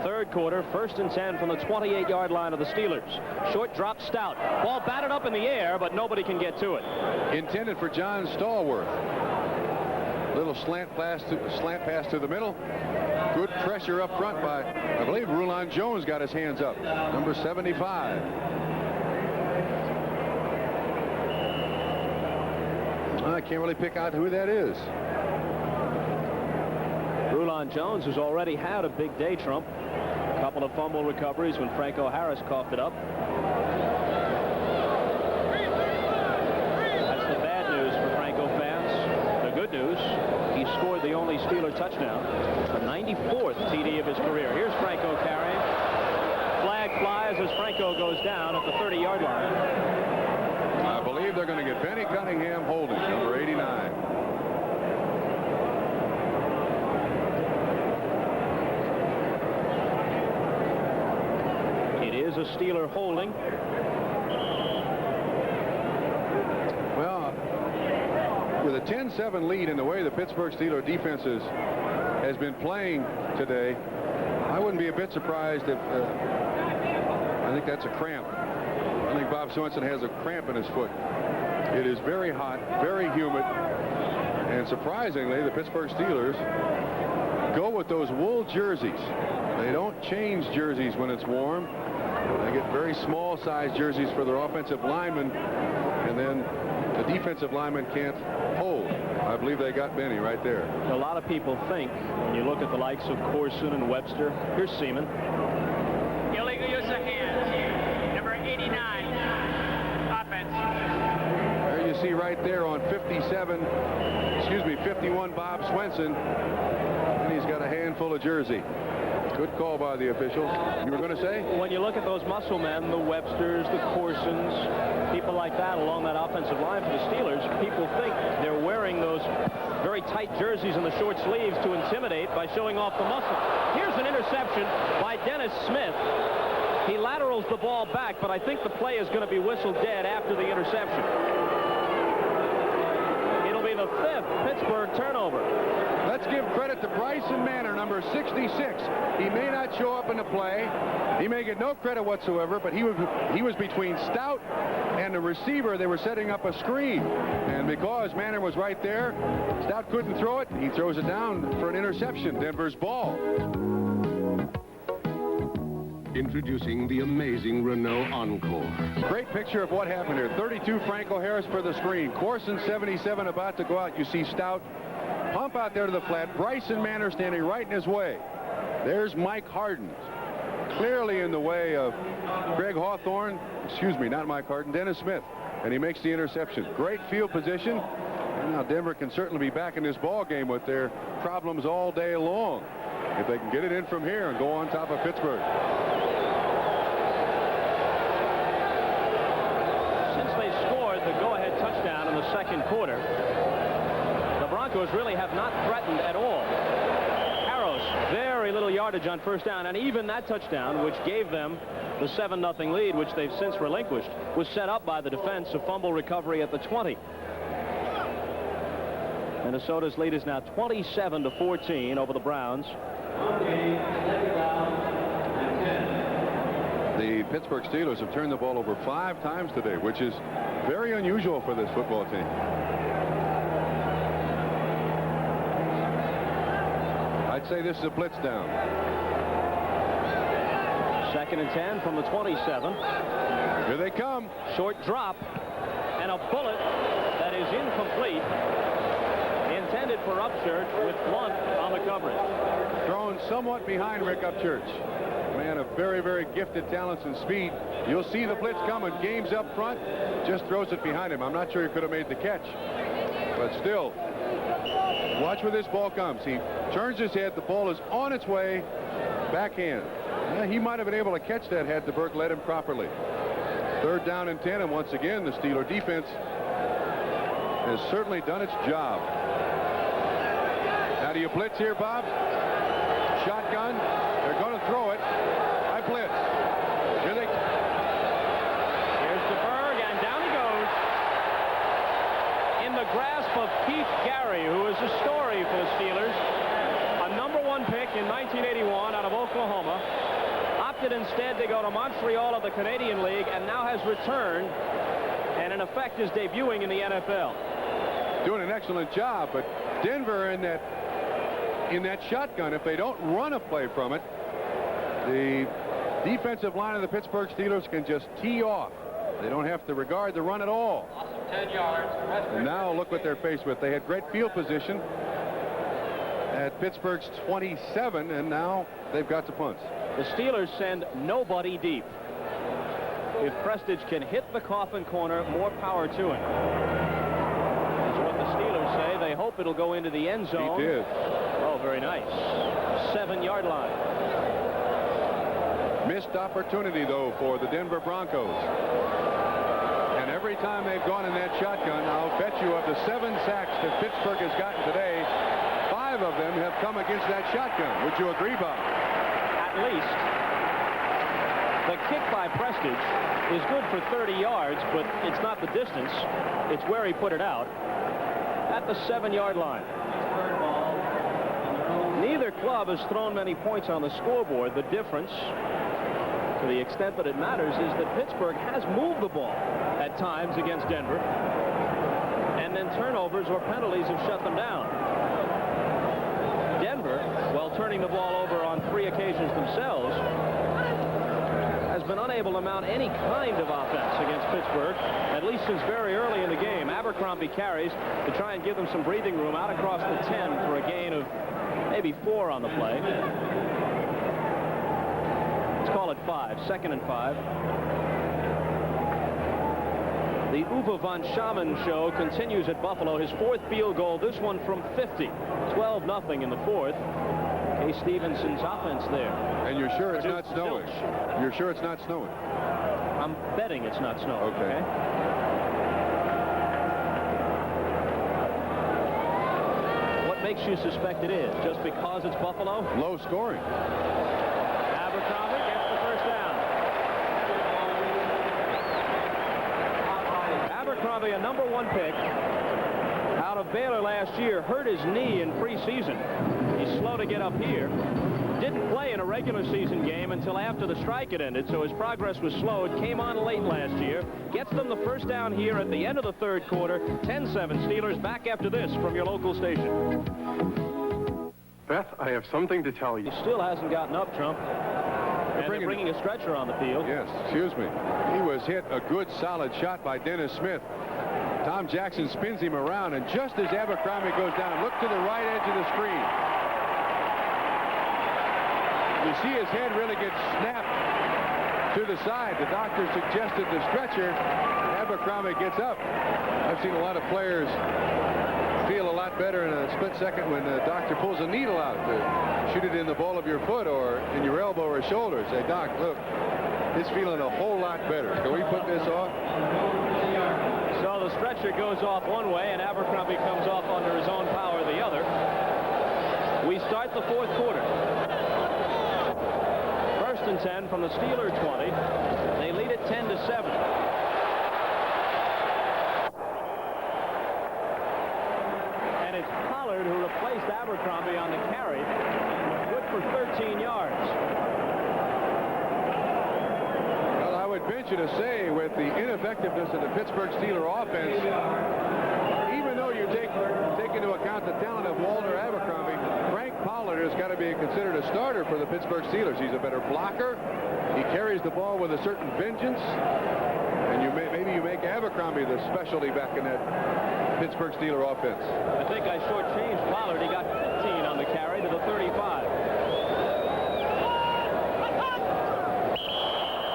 A: Third quarter, 1st and 10 from the 28-yard line of the Steelers. Short drop, Stout. Ball batted up in the air, but nobody can get to it.
B: Intended for John Stallworth. Little slant pass to the middle. Good pressure up front by, I believe, Rulon Jones got his hands up. Number 75. I can't really pick out who that is.
A: Rulon Jones has already had a big day, Trump. A couple of fumble recoveries when Franco Harris coughed it up. That's the bad news for Franco fans. The good news, he scored the only Steeler touchdown, the 94th TD of his career. Here's Franco carrying. Flag flies as Franco goes down at the 30-yard line.
B: I believe they're going to get Benny Cunningham holding, number 89.
A: A Steeler holding.
B: Well, with a 10-7 lead in the way the Pittsburgh Steelers defense has been playing today, I wouldn't be a bit surprised if I think that's a cramp. I think Bob Swenson has a cramp in his foot. It is very hot, very humid, and surprisingly, the Pittsburgh Steelers go with those wool jerseys. They don't change jerseys when it's warm. They get very small size jerseys for their offensive linemen, and then the defensive linemen can't hold. I believe they got Benny right there.
A: A lot of people think, when you look at the likes of Corson and Webster, here's Seaman.
C: Illegal use of hands. Number 89. Offense.
B: There you see right there on 51, Bob Swenson. And he's got a handful of jersey. Good call by the officials. You were going to say?
A: When you look at those muscle men, the Websters, the Corsons, people like that along that offensive line for the Steelers, people think they're wearing those very tight jerseys and the short sleeves to intimidate by showing off the muscle. Here's an interception by Dennis Smith. He laterals the ball back, but I think the play is going to be whistled dead after the interception. It'll be the 5th Pittsburgh turnover.
B: Let's give credit to Bryson Manor, number 66. He may not show up in the play. He may get no credit whatsoever, but he was between Stout and the receiver. They were setting up a screen. And because Manor was right there, Stout couldn't throw it. He throws it down for an interception. Denver's ball.
E: Introducing the amazing Renault Encore.
B: Great picture of what happened here. 32 Franco Harris for the screen. Corson 77 about to go out. You see Stout pump out there to the flat. Bryson Manor standing right in his way. There's Mike Harden. Clearly in the way of Greg Hawthorne. Excuse me, not Mike Harden. Dennis Smith. And he makes the interception. Great field position. And now Denver can certainly be back in this ball game with their problems all day long, if they can get it in from here and go on top of Pittsburgh.
A: Since they scored the go-ahead touchdown in the second quarter, the Broncos really have not threatened at all. Harros, very little yardage on first down, and even that touchdown, which gave them the 7-0 lead, which they've since relinquished, was set up by the defense. A fumble recovery at the 20. Minnesota's lead is now 27-14 over the Browns.
B: The Pittsburgh Steelers have turned the ball over 5 times today, which is very unusual for this football team. I'd say this is a blitz down.
A: 2nd and 10 from the 27.
B: Here they come.
A: Short drop and a bullet that is incomplete. Intended for Upchurch with Blunt on the coverage.
B: Thrown somewhat behind Rick Upchurch. Man of very, very gifted talents and speed. You'll see the blitz coming. Game's up front. Just throws it behind him. I'm not sure he could have made the catch. But still, watch where this ball comes. He turns his head. The ball is on its way. Backhand. Yeah, he might have been able to catch that had DeBerg led him properly. 3rd down and 10. And once again, the Steeler defense has certainly done its job. Now, do you blitz here, Bob? Shotgun. They're going to throw it. I blitz. Here they.
A: Here's DeBerg, and down he goes. In the grasp of Keith Gary, who is a story for the Steelers. A #1 pick in 1981 out of Oklahoma. Opted instead to go to Montreal of the Canadian League, and now has returned, and in effect is debuting in the NFL.
B: Doing an excellent job, but Denver in that shotgun, if they don't run a play from it, the defensive line of the Pittsburgh Steelers can just tee off. They don't have to regard the run at all.
C: 10 yards.
B: And now look what they're faced with. They had great field position at Pittsburgh's 27, and now they've got to punt.
A: The Steelers send nobody deep. If Prestage can hit the coffin corner, more power to him. That's what the Steelers say. They hope it'll go into the end zone.
B: He did.
A: Oh, very nice. 7-yard line.
B: Missed opportunity, though, for the Denver Broncos. And every time they've gone in that shotgun, I'll bet you of the 7 sacks that Pittsburgh has gotten today, 5 of them have come against that shotgun. Would you agree, Bob?
A: At least. The kick by Prestage is good for 30 yards, but it's not the distance. It's where he put it out at the 7-yard line. Neither club has thrown many points on the scoreboard. The difference, to the extent that it matters, is that Pittsburgh has moved the ball at times against Denver, and then turnovers or penalties have shut them down. Denver, while turning the ball over on 3 occasions themselves, has been unable to mount any kind of offense against Pittsburgh, at least since very early in the game. Abercrombie carries to try and give them some breathing room out across the 10 for a gain of maybe 4 on the play. Let's call it 5. 2nd and 5. The Uwe von Schaman show continues at Buffalo. His fourth field goal, this one from 50. 12-0 in the fourth. Kay Stevenson's offense there.
B: And you're sure it's not snowing? You're sure it's not snowing?
A: I'm betting it's not snowing.
B: Okay.
A: What makes you suspect it is? Just because it's Buffalo?
B: Low scoring.
A: Abercrombie gets the first down. Abercrombie, a #1 pick out of Baylor last year, hurt his knee in preseason. He's slow to get up here. Didn't play in a regular season game until after the strike had ended, so his progress was slow. It came on late last year. Gets them the first down here at the end of the third quarter. 10-7 Steelers. Back after this from your local station.
G: Beth, I have something to tell you.
A: He still hasn't gotten up, Trump. And they're bringing a stretcher on the field.
B: Yes, excuse me. He was hit a good, solid shot by Dennis Smith. Tom Jackson spins him around, and just as Abercrombie goes down, look to the right edge of the screen. You see his head really get snapped to the side. The doctor suggested the stretcher. Abercrombie gets up. I've seen a lot of players feel a lot better in a split second when the doctor pulls a needle out to shoot it in the ball of your foot or in your elbow or shoulder. Say, Doc, look, it's feeling a whole lot better. Can we put this off?
A: So the stretcher goes off one way, and Abercrombie comes off under his own power the other. We start the fourth quarter. 1st and 10 from the Steeler 20. They lead it 10-7. And it's Pollard who replaced Abercrombie on the carry. Good for 13 yards.
B: Well, I would venture to say with the ineffectiveness of the Pittsburgh Steeler offense, even though you take into account the talent of Walter Abercrombie, Frank Pollard has got to be considered a starter for the Pittsburgh Steelers. He's a better blocker. He carries the ball with a certain vengeance. And maybe you make Abercrombie the specialty back in that Pittsburgh Steeler offense.
A: I think I shortchanged Pollard. He got 15 on the carry to the 35.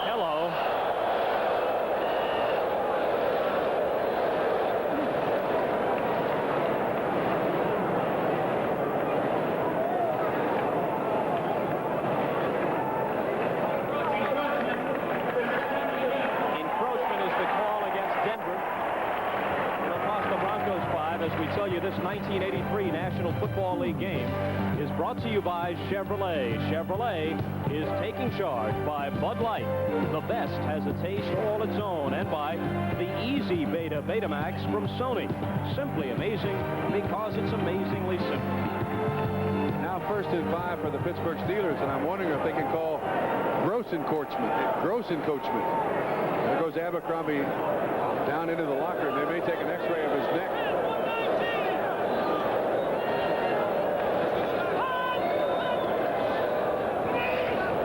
A: Hello. Encroachment is the call against Denver. It'll cost the Broncos 5 as we tell you this 1983 National Football League game is brought to you by Chevrolet. Chevrolet is taking charge by Bud Light. The best has a taste all its own, and by the Easy Beta Betamax from Sony. Simply amazing because it's amazingly simple.
B: Now 1st and 5 for the Pittsburgh Steelers, and I'm wondering if they can call gross encroachment. There goes Abercrombie down into the locker, and they may take an x-ray of his neck.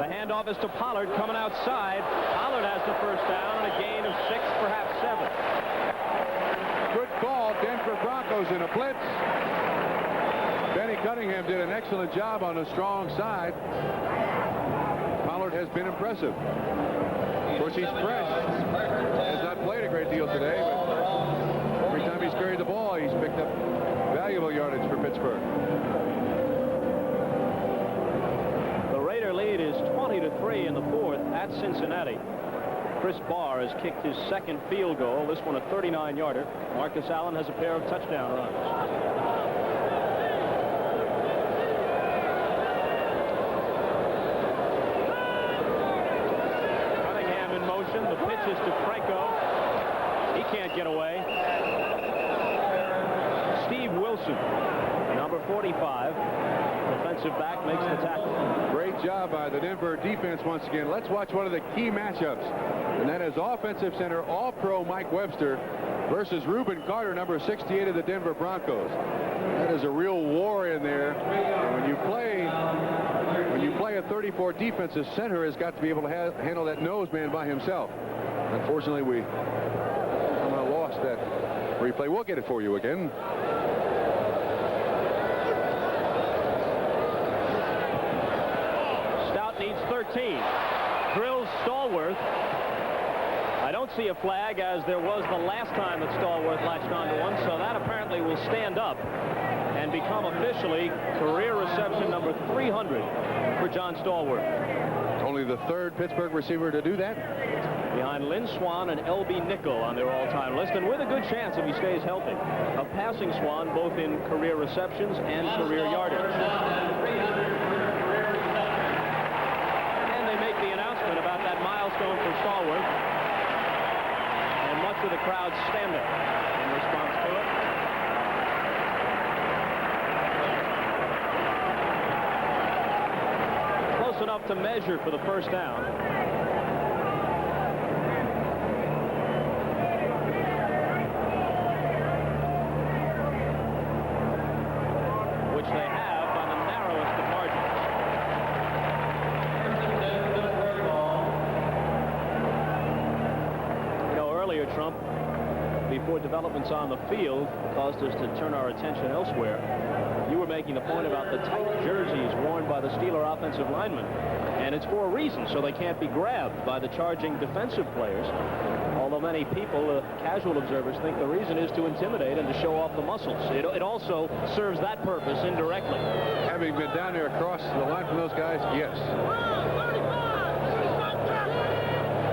A: The handoff is to Pollard coming outside. Pollard has the first down and a gain of 6, perhaps 7.
B: Good call, Denver Broncos in a blitz. Benny Cunningham did an excellent job on the strong side. Pollard has been impressive. Of course, he's fresh. Has not played a great deal today, but every time he's carried the ball, he's picked up valuable yardage for Pittsburgh.
A: The Raider lead is 20-3 in the fourth at Cincinnati. Chris Barr has kicked his second field goal, this one a 39-yarder. Marcus Allen has a pair of touchdown runs. The pitch is to Franco. He can't get away. Steve Wilson, number 45, defensive back, makes the tackle.
B: Great job by the Denver defense once again. Let's watch one of the key matchups, and that is offensive center All-Pro Mike Webster versus Reuben Carter, number 68 of the Denver Broncos. That is a real war in there. And when you play a 34 defensive center has got to be able to handle that nose man by himself. Unfortunately, we lost that replay. We'll get it for you again.
A: Stout needs 13. Drills Stallworth. I don't see a flag, as there was the last time that Stallworth latched onto one, so that apparently will stand up and become officially career reception number 300 for John Stallworth.
B: Only the third Pittsburgh receiver to do that.
A: Behind Lynn Swan and L.B. Nickel on their all-time list, and with a good chance, if he stays healthy, of passing Swan both in career receptions and career yardage. And they make the announcement about that milestone for Stallworth, and much of the crowd stand up in response to it. Close enough to measure for the first down. Which they have by the narrowest of margins. You know, earlier, Trump, before developments on the field caused us to turn our attention elsewhere, you were making the point about the tight jerseys worn by the Steeler offensive linemen. And it's for a reason, so they can't be grabbed by the charging defensive players. Although many people, casual observers, think the reason is to intimidate and to show off the muscles. It also serves that purpose indirectly.
B: Having been down there across the line from those guys, yes.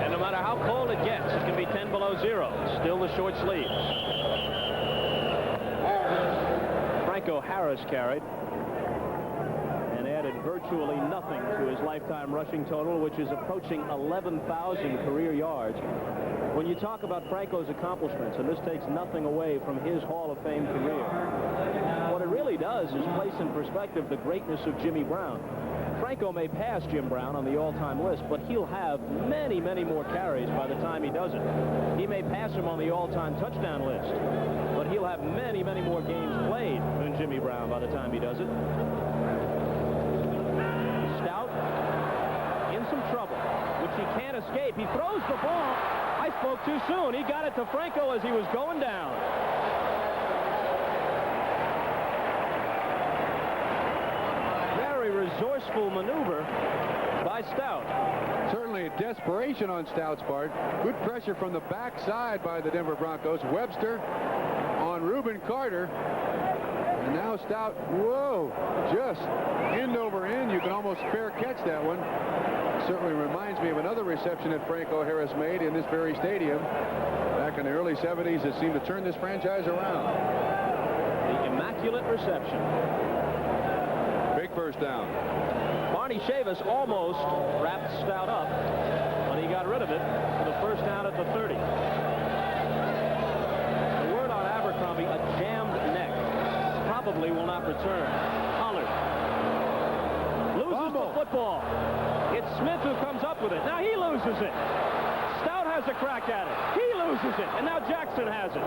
A: And no matter how cold it gets, it can be 10 below zero. Still the short sleeves. Franco Harris carried and added virtually nothing to his lifetime rushing total, which is approaching 11,000 career yards. When you talk about Franco's accomplishments, and this takes nothing away from his Hall of Fame career, what it really does is place in perspective the greatness of Jimmy Brown. Franco may pass Jim Brown on the all-time list, but he'll have many, many more carries by the time he does it. He may pass him on the all-time touchdown list, but he'll have many, many more games played than Jimmy Brown by the time he does it. Stout in some trouble, which he can't escape. He throws the ball. I spoke too soon. He got it to Franco as he was going down. Very resourceful maneuver by Stout.
B: Certainly desperation on Stout's part. Good pressure from the backside by the Denver Broncos. Webster on Reuben Carter. And now Stout, whoa, just end over end. You can almost fair catch that one. Certainly reminds me of another reception that Franco Harris made in this very stadium back in the early 70s that seemed to turn this franchise around.
A: The immaculate reception.
B: Big first down.
A: Barney Chavis almost wrapped Stout up, but he got rid of it for the first down at the 30. The word on Abercrombie, a jammed neck. Probably will not return. Pollard loses the football. It's Smith who comes up with it. Now he loses it. Stout has a crack at it. He loses it. And now Jackson has it.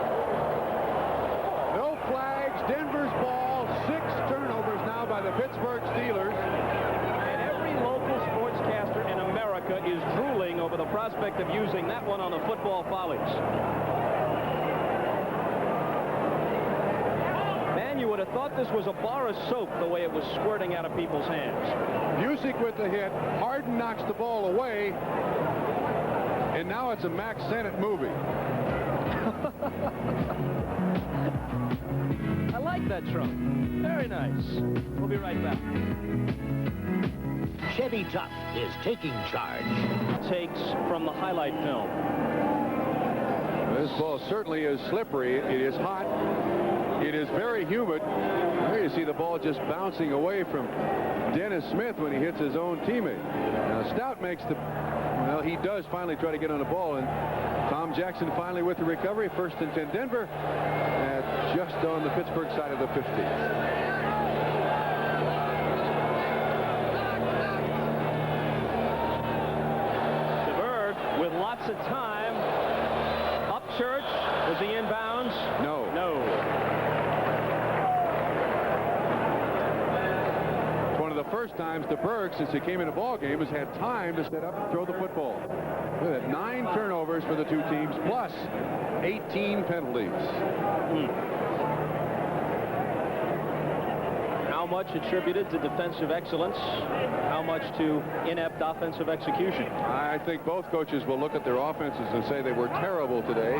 B: No flags. Denver's ball. 6 turnovers now by the Pittsburgh Steelers.
A: And every local sportscaster in America is drooling over the prospect of using that one on the Football Follies. Man, you would have thought this was a bar of soap the way it was squirting out of people's hands.
B: Busick with the hit. Harden knocks the ball away. And now it's a Max Sennett movie.
A: I like that Trump. Very nice. We'll be right back.
H: Chevy Tough is taking charge.
A: Takes from the highlight film.
B: This ball certainly is slippery. It is hot. It is very humid. There you see the ball just bouncing away from Dennis Smith when he hits his own teammate. Now Stout makes the, well, he does finally try to get on the ball, and Tom Jackson finally with the recovery. 1st and 10 Denver, at just on the Pittsburgh side of the 50.
A: DeBerg with lots of time. Upchurch, was he inbounds?
B: No.
A: No.
B: The first times DeBerg, since he came in the ball game, has had time to set up and throw the football. Look at that, 9 turnovers for the two teams, plus 18 penalties.
A: Now How much attributed to defensive excellence? How much to inept offensive execution?
B: I think both coaches will look at their offenses and say they were terrible today.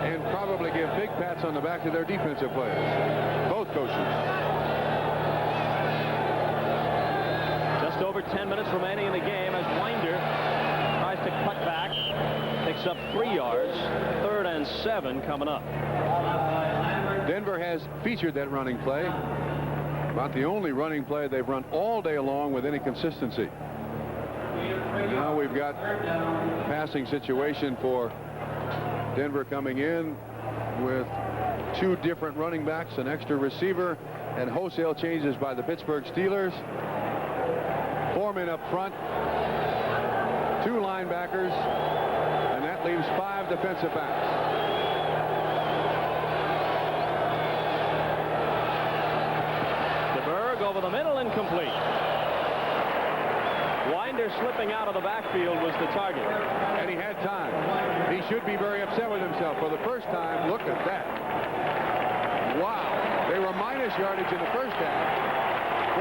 B: And probably give big pats on the back to their defensive players. Both coaches.
A: Just over 10 minutes remaining in the game as Winder tries to cut back. Picks up 3 yards. 3rd and 7 coming up.
B: Denver has featured that running play. About the only running play they've run all day long with any consistency. And now we've got passing situation for Denver coming in with 2 different running backs, an extra receiver, and wholesale changes by the Pittsburgh Steelers. 4 men up front, 2 linebackers, and that leaves 5 defensive backs.
A: Over the middle, incomplete. Winder slipping out of the backfield was the target.
B: And he had time. He should be very upset with himself. For the first time, look at that. Wow. They were minus yardage in the first half.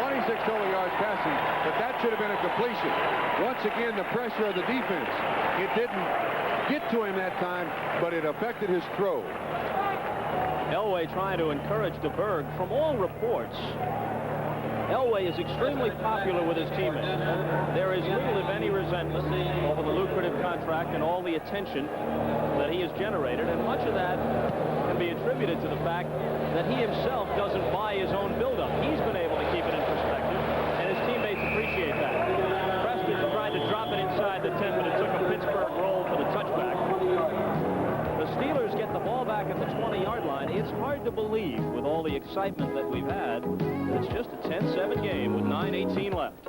B: 26 total yards passing, but that should have been a completion. Once again, the pressure of the defense. It didn't get to him that time, but it affected his throw.
A: Elway trying to encourage DeBerg. From all reports, Elway is extremely popular with his teammates. There is little, if any, resentment over the lucrative contract and all the attention that he has generated, and much of that can be attributed to the fact that he himself doesn't buy his own buildup. He's been able to keep it in perspective, and his teammates appreciate that. Preston tried to drop it inside the 10, but it took a Pittsburgh roll for the touchback. The Steelers get the ball back at the 20-yard line. It's hard to believe, with all the excitement that we've had, it's just a 10-7 game with 9:18 left.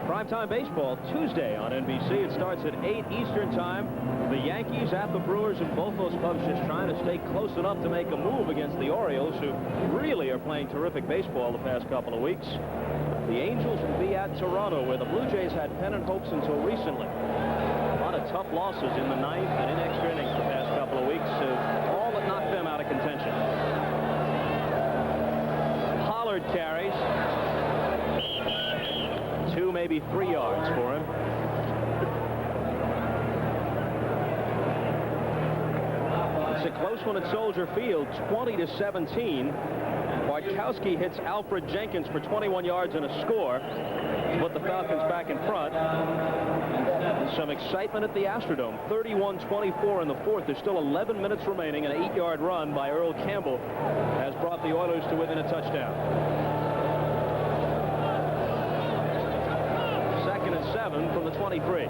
A: Primetime baseball Tuesday on NBC. It starts at 8 Eastern time. The Yankees at the Brewers, and both those clubs just trying to stay close enough to make a move against the Orioles, who really are playing terrific baseball the past couple of weeks. The Angels will be at Toronto, where the Blue Jays had pennant hopes until recently. A lot of tough losses in the 9th and in extra innings the past couple of weeks, all but knocked them out of contention. Pollard carries. 2, maybe 3 yards for him. It's a close one at Soldier Field, 20-17. Bartkowski hits Alfred Jenkins for 21 yards and a score to put the Falcons back in front. And some excitement at the Astrodome. 31-24 in the 4th. There's still 11 minutes remaining. An 8-yard run by Earl Campbell has brought the Oilers to within a touchdown. 2nd and 7 from the 23.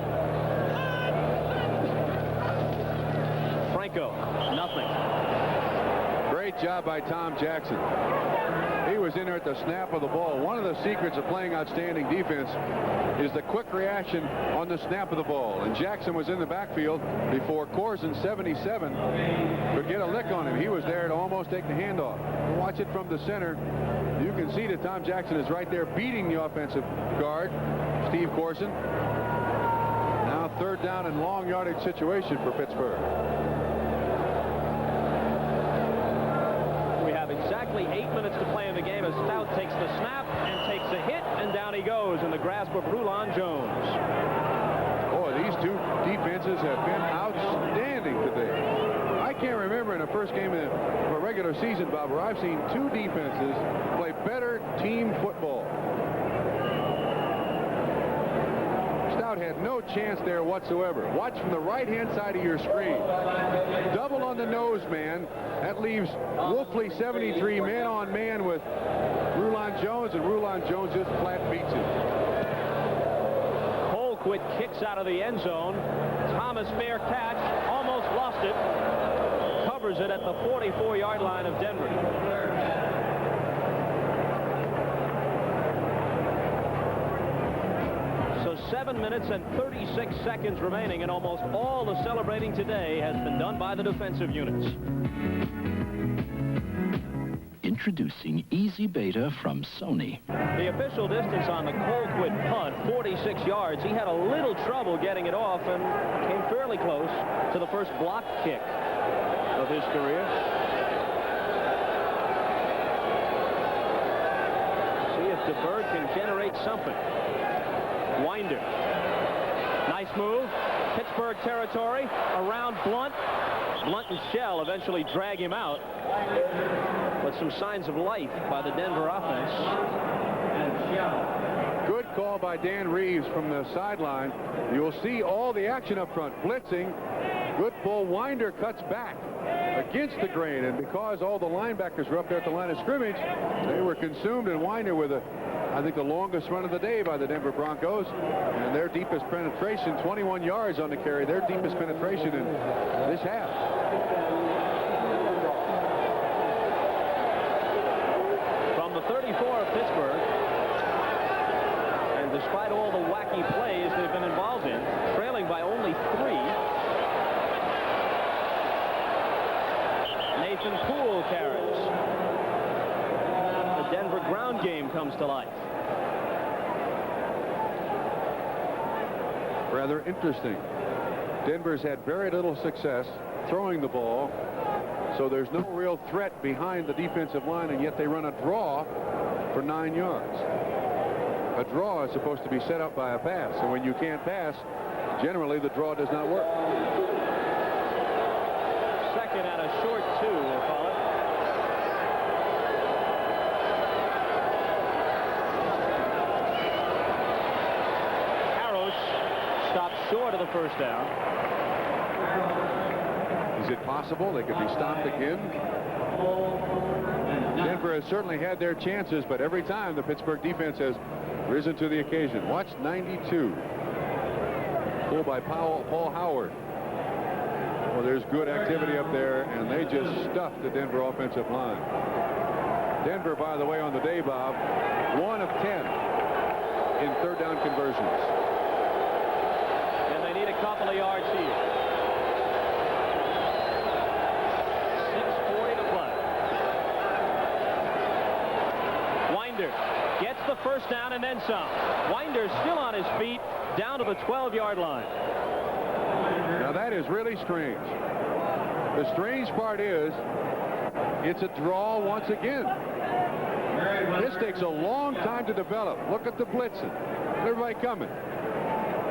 A: Franco, nothing.
B: Great job by Tom Jackson. He was in there at the snap of the ball. One of the secrets of playing outstanding defense is the quick reaction on the snap of the ball. And Jackson was in the backfield before Corson, 77, could get a lick on him. He was there to almost take the handoff. Watch it from the center. You can see that Tom Jackson is right there beating the offensive guard, Steve Corson. Now 3rd down and long yardage situation for Pittsburgh.
A: Exactly 8 minutes to play in the game as Stout takes the snap and takes a hit, and down he goes in the grasp of Rulon Jones.
B: Boy, these 2 defenses have been outstanding today. I can't remember in the first game of a regular season, Bob, where I've seen 2 defenses play better team football. Stout had no chance there whatsoever. Watch from the right-hand side of your screen. Double on the nose man. That leaves Wolfley 73 man-on-man with Rulon Jones, and Rulon Jones just flat beats him.
A: Colquitt kicks out of the end zone. Thomas, fair catch, almost lost it. Covers it at the 44-yard line of Denver. So 7 minutes and 36 seconds remaining, and almost all the celebrating today has been done by the defensive units.
D: Introducing Easy Beta from Sony.
A: The official distance on the Colquitt punt, 46 yards. He had a little trouble getting it off and came fairly close to the first block kick of his career. DeBerg can generate something. Winder. Nice move. Pittsburgh territory around Blunt. Blunt and Shell eventually drag him out. But some signs of life by the Denver offense.
B: Good call by Dan Reeves from the sideline. You'll see all the action up front. Blitzing. Good pull. Winder cuts back against the grain, and because all the linebackers were up there at the line of scrimmage, they were consumed, and Winder with I think the longest run of the day by the Denver Broncos, and their deepest penetration, 21 yards on the carry, their deepest penetration in this half.
A: From the 34 of Pittsburgh, and despite all the wacky plays they've been involved in, trailing by only 3, Nathan Poole carries. The Denver ground game comes to life.
B: Rather interesting. Denver's had very little success throwing the ball, so there's no real threat behind the defensive line, and yet they run a draw for 9 yards. A draw is supposed to be set up by a pass, and when you can't pass, generally the draw does not work.
A: Second and a short 2, we'll call it. Stopped short of the first down.
B: Is it possible they could be stopped again? Denver has certainly had their chances, but every time the Pittsburgh defense has risen to the occasion. Watch 92. Pull by Paul Howard. Well, there's good activity up there, and they just stuffed the Denver offensive line. Denver, by the way, on the day, Bob, 1 of 10 in third down conversions.
A: Couple of yards here. 6:40 to play. Winder gets the first down and then some. Winder still on his feet down to the 12-yard line.
B: Now that is really strange. The strange part is it's a draw once again. This takes a long time to develop. Look at the blitzing. Everybody coming.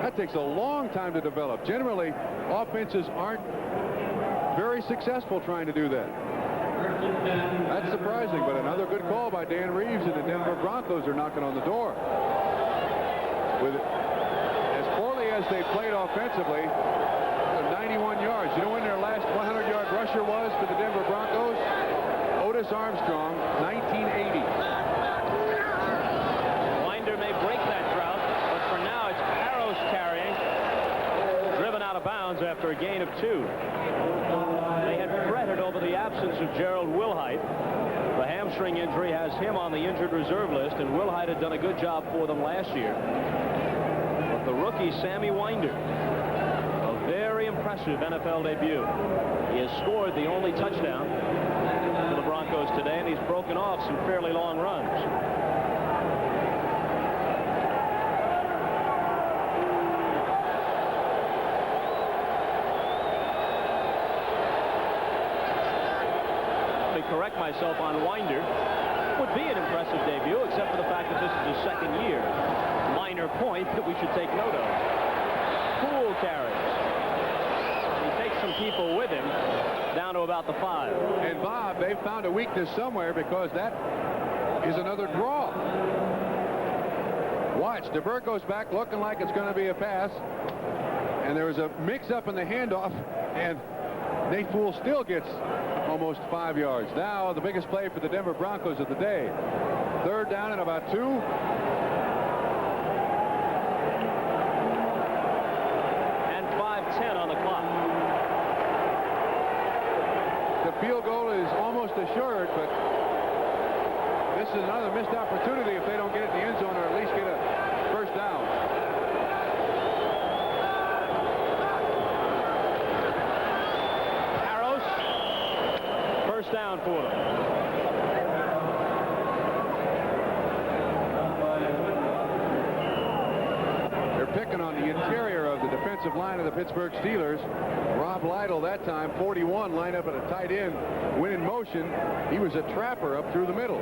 B: That takes a long time to develop. Generally, offenses aren't very successful trying to do that. That's surprising, but another good call by Dan Reeves, and the Denver Broncos are knocking on the door. With as poorly as they played offensively, 91 yards. You know when their last 100-yard rusher was for the Denver Broncos? Otis Armstrong, 1980.
A: Winder may break that drought, but for now it's Arrows carrying, driven out of bounds after a gain of 2. They had fretted over the absence of Gerald Wilhite. The hamstring injury has him on the injured reserve list, and Wilhite had done a good job for them last year. But the rookie, Sammy Winder, a very impressive NFL debut. He has scored the only touchdown for the Broncos today, and he's broken off some fairly long runs. Correct myself on Winder. Would be an impressive debut, except for the fact that this is his second year. Minor point that we should take note of. Poole carries. He takes some people with him down to about the 5.
B: And Bob, they found a weakness somewhere, because that is another draw. Watch, DeBerg goes back looking like it's going to be a pass, and there was a mix-up in the handoff, and Nate Poole still gets almost 5 yards. Now the biggest play for the Denver Broncos of the day. Third down and about 2.
A: And 5:10 on the clock.
B: The field goal is almost assured, but this is another missed opportunity if they don't get it in the end zone, or at least get a first down.
A: Down for them.
B: They're picking on the interior of the defensive line of the Pittsburgh Steelers. Rob Lytle, that time 41, lined up at a tight end, went in motion. He was a trapper up through the middle.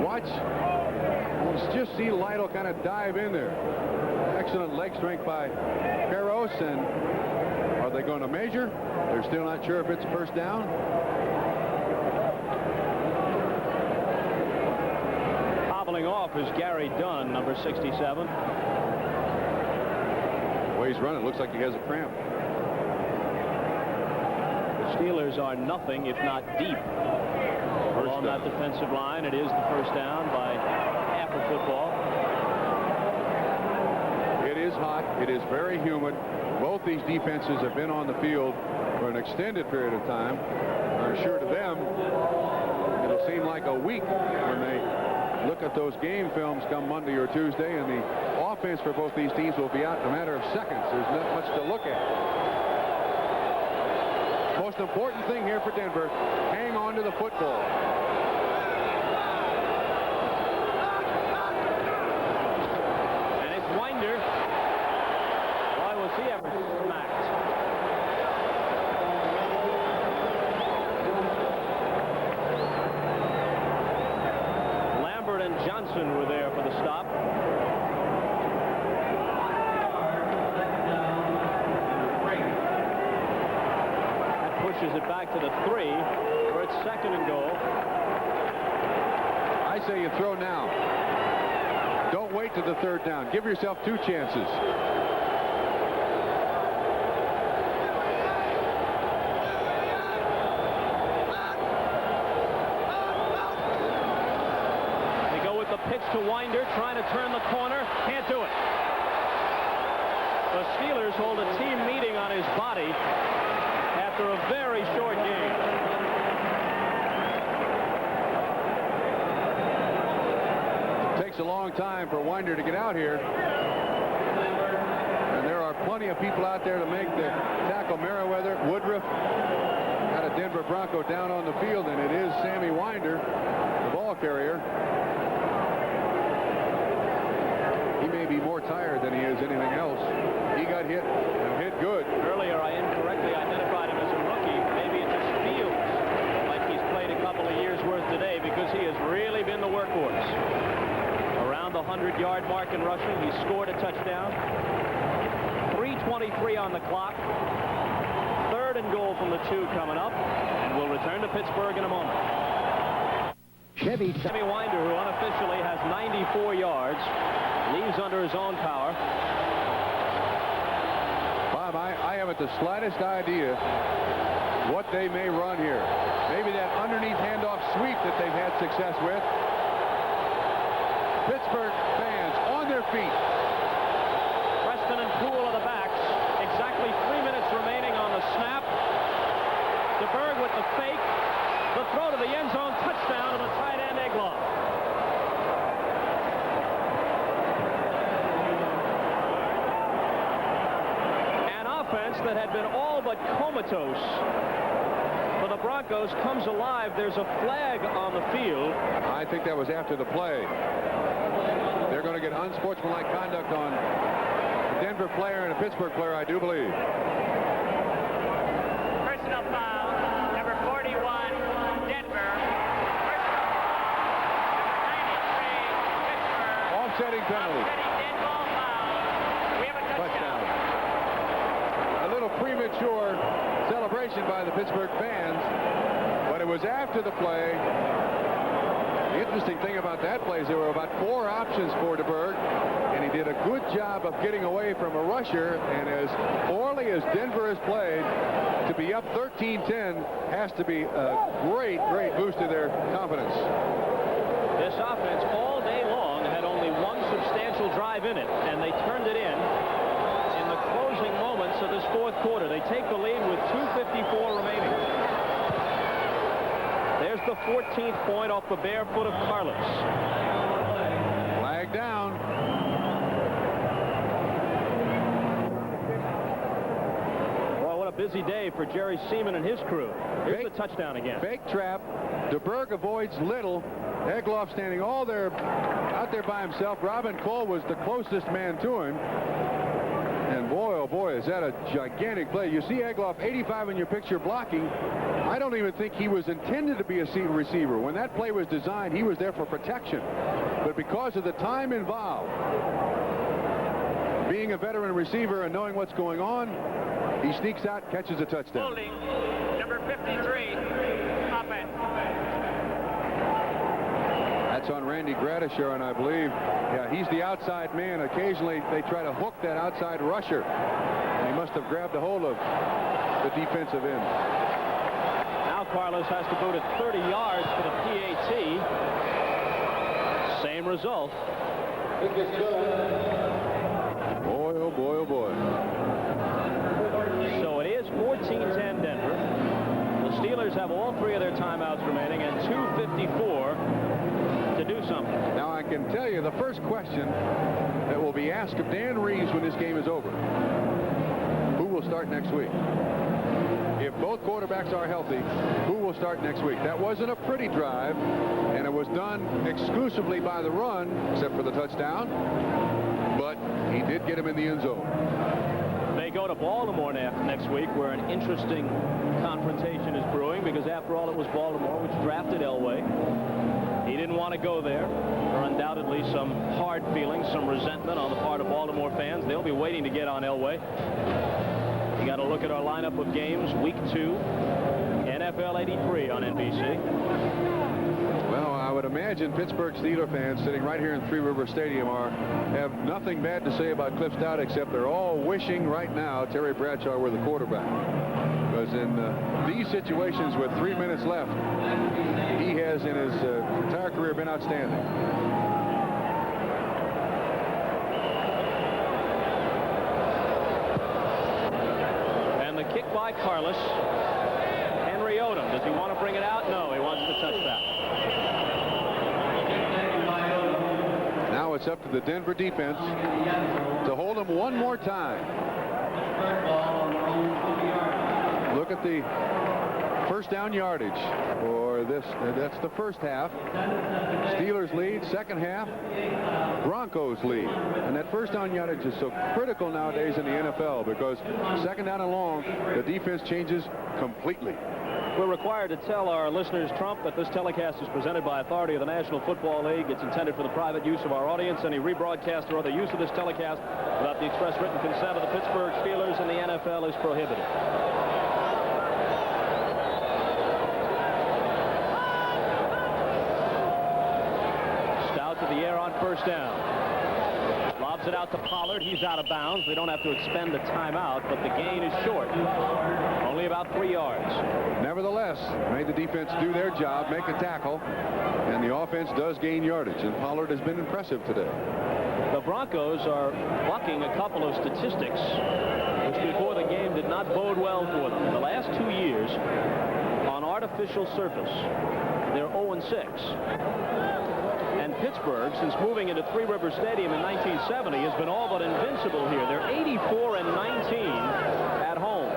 B: Watch just see Lytle kind of dive in there. Excellent leg strength by Peros, and are they going to measure? They're still not sure if it's a first down.
A: Hobbling off is Gary Dunn, number 67.
B: The way he's running, looks like he has a cramp.
A: The Steelers are nothing if not deep along that defensive line. It is the first down by half a football.
B: It is hot. It is very humid. Both these defenses have been on the field for an extended period of time. I'm sure to them it'll seem like a week when they look at those game films come Monday or Tuesday, and the offense for both these teams will be out in a matter of seconds. There's not much to look at. Most important thing here for Denver, hang on to the football.
A: And it's Winder. Boy, was he ever smacked. Lambert and Johnson were there for the stop. Pushes it back to the 3, where it's second and goal.
B: I say you throw now. Don't wait to the third down. Give yourself 2 chances.
A: They go with the pitch to Winder, trying to turn the corner. Can't do it. The Steelers hold a team meeting on his body after a very short game.
B: It takes a long time for Winder to get out here. And there are plenty of people out there to make the tackle. Merriweather, Woodruff, got a Denver Bronco down on the field, and it is Sammy Winder, the ball carrier. He may be more tired than he is anything else. He got hit, and hit good.
A: Earlier, I incorrectly identified him as a rookie. Maybe it just feels like he's played a couple of years' worth today, because he has really been the workhorse. Around the 100-yard mark in rushing, he scored a touchdown. 3:23 on the clock. Third and goal from the 2 coming up, and we'll return to Pittsburgh in a moment. Sammy Winder, who unofficially has 94 yards, leaves under his own power.
B: Bob, I haven't the slightest idea what they may run here. Maybe that underneath handoff sweep that they've had success with. Pittsburgh fans on their feet.
A: Preston and Poole are the backs. Exactly 3 minutes remaining on the snap. DeBerg with the fake. The throw to the end zone. Touchdown to the tight end, Egloff. An offense that had been all but comatose for the Broncos comes alive. There's a flag on the field.
B: I think that was after the play. They're going to get unsportsmanlike conduct on a Denver player and a Pittsburgh player, I do believe.
C: Personal foul, number 41, Denver.
B: Offsetting penalty. Touchdown. A little premature celebration by the Pittsburgh fans, but it was after the play. The interesting thing about that play is there were about 4 options for DeBerg, and he did a good job of getting away from a rusher, and as poorly as Denver has played, to be up 13-10 has to be a great, great boost to their confidence.
A: This offense all day long had only one substantial drive in it, and they turned it in the closing moments of this fourth quarter. They take the lead with 2:54 remaining. There's the 14th point off the bare foot of Carlos.
B: Flag down.
A: Well, what a busy day for Jerry Seaman and his crew. Here's the touchdown again.
B: Fake trap. DeBerg avoids Little. Egloff standing out there by himself. Robin Cole was the closest man to him. And boy, oh boy, is that a gigantic play. You see Egloff, 85 in your picture, blocking. I don't even think he was intended to be a receiver. When that play was designed, he was there for protection. But because of the time involved, being a veteran receiver and knowing what's going on, he sneaks out, catches a touchdown.
C: Holding, number 53, offense.
B: That's on Randy Gradishar, and I believe, yeah, he's the outside man. Occasionally, they try to hook that outside rusher. And he must have grabbed a hold of the defensive end.
A: Now Carlos has to boot it 30 yards for the PAT. Same result.
B: Boy, oh boy, oh boy.
A: So it is 14-10 Denver. The Steelers have all three of their timeouts remaining and 2:54 to do something.
B: Now I can tell you the first question that will be asked of Dan Reeves when this game is over. Who will start next week? If both quarterbacks are healthy, who will start next week? That wasn't a pretty drive, and it was done exclusively by the run, except for the touchdown. But he did get him in the end zone.
A: They go to Baltimore next week, where an interesting confrontation is brewing, because after all, it was Baltimore which drafted Elway. He didn't want to go there. There are undoubtedly some hard feelings, some resentment on the part of Baltimore fans. They'll be waiting to get on Elway. You got to look at our lineup of games. Week 2, NFL 83 on NBC.
B: Well, I would imagine Pittsburgh Steelers fans sitting right here in Three River Stadium have nothing bad to say about Cliff Stout, except they're all wishing right now Terry Bradshaw were the quarterback. Because in these situations with 3 minutes left, he has in his entire career been outstanding.
A: And the kick by Carlos. Henry Odom. Does he want to bring it out? No, he wants to touch that.
B: Now it's up to the Denver defense to hold him one more time. Look at the first down yardage for this. That's the first half. Steelers lead. Second half, Broncos lead. And that first down yardage is so critical nowadays in the NFL, because second down and long, the defense changes completely.
A: We're required to tell our listeners, Trump, that this telecast is presented by authority of the National Football League. It's intended for the private use of our audience. Any rebroadcast or other use of this telecast without the express written consent of the Pittsburgh Steelers and the NFL is prohibited. Stout to the air on first down. Lobs it out to Pollard. He's out of bounds. They don't have to expend a timeout, but the gain is short. Only about 3 yards.
B: Nevertheless, made the defense do their job, make a tackle, and the offense does gain yardage, and Pollard has been impressive today.
A: The Broncos are bucking a couple of statistics which before the game did not bode well for them. The last 2 years on artificial surface, they're 0-6. And Pittsburgh, since moving into Three River Stadium in 1970, has been all but invincible here. They're 84-19 at home.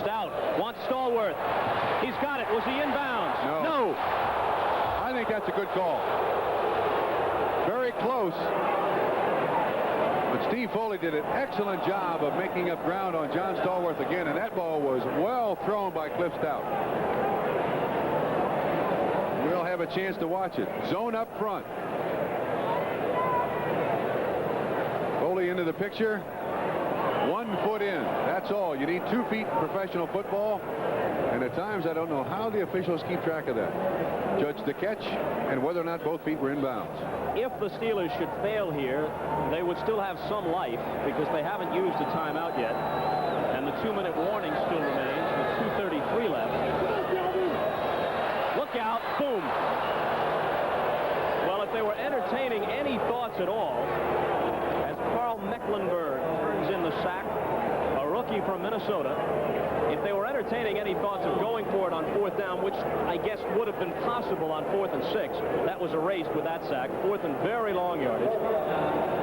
A: Stout wants Stallworth. He's got it. Was he inbounds?
B: No. I think that's a good call. Very close. But Steve Foley did an excellent job of making up ground on John Stallworth again, and that ball was well thrown by Cliff Stout. We'll have a chance to watch it. Zone up front. Foley into the picture. 1 foot in. That's all. You need 2 feet in professional football. And at times, I don't know how the officials keep track of that. Judge the catch and whether or not both feet were in bounds.
A: If the Steelers should fail here, they would still have some life because they haven't used a timeout yet. And the 2-minute warning still remains with 2:33 left. Look out. Boom. Well, if they were entertaining any thoughts at all, as Carl Mecklenburg turns in the sack, a rookie from Minnesota, if they were entertaining any thoughts of going for it on 4th down, which I guess would have been possible on 4th and 6, that was erased with that sack. 4th and very long yardage.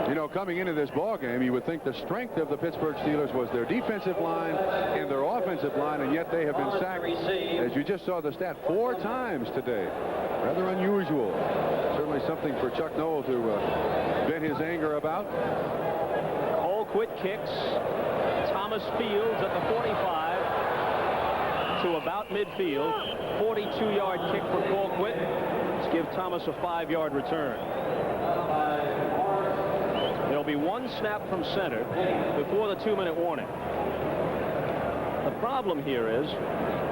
B: You know, coming into this ball game, you would think the strength of the Pittsburgh Steelers was their defensive line and their offensive line, and yet they have been sacked, as you just saw the stat, 4 times today. Rather unusual. Certainly something for Chuck Noll to vent his anger about.
A: Colquitt kicks. Thomas Fields at the 45 to to about midfield. 42-yard kick for Colquitt. Let's give Thomas a 5-yard return. There'll be one snap from center before the 2-minute warning. The problem here is,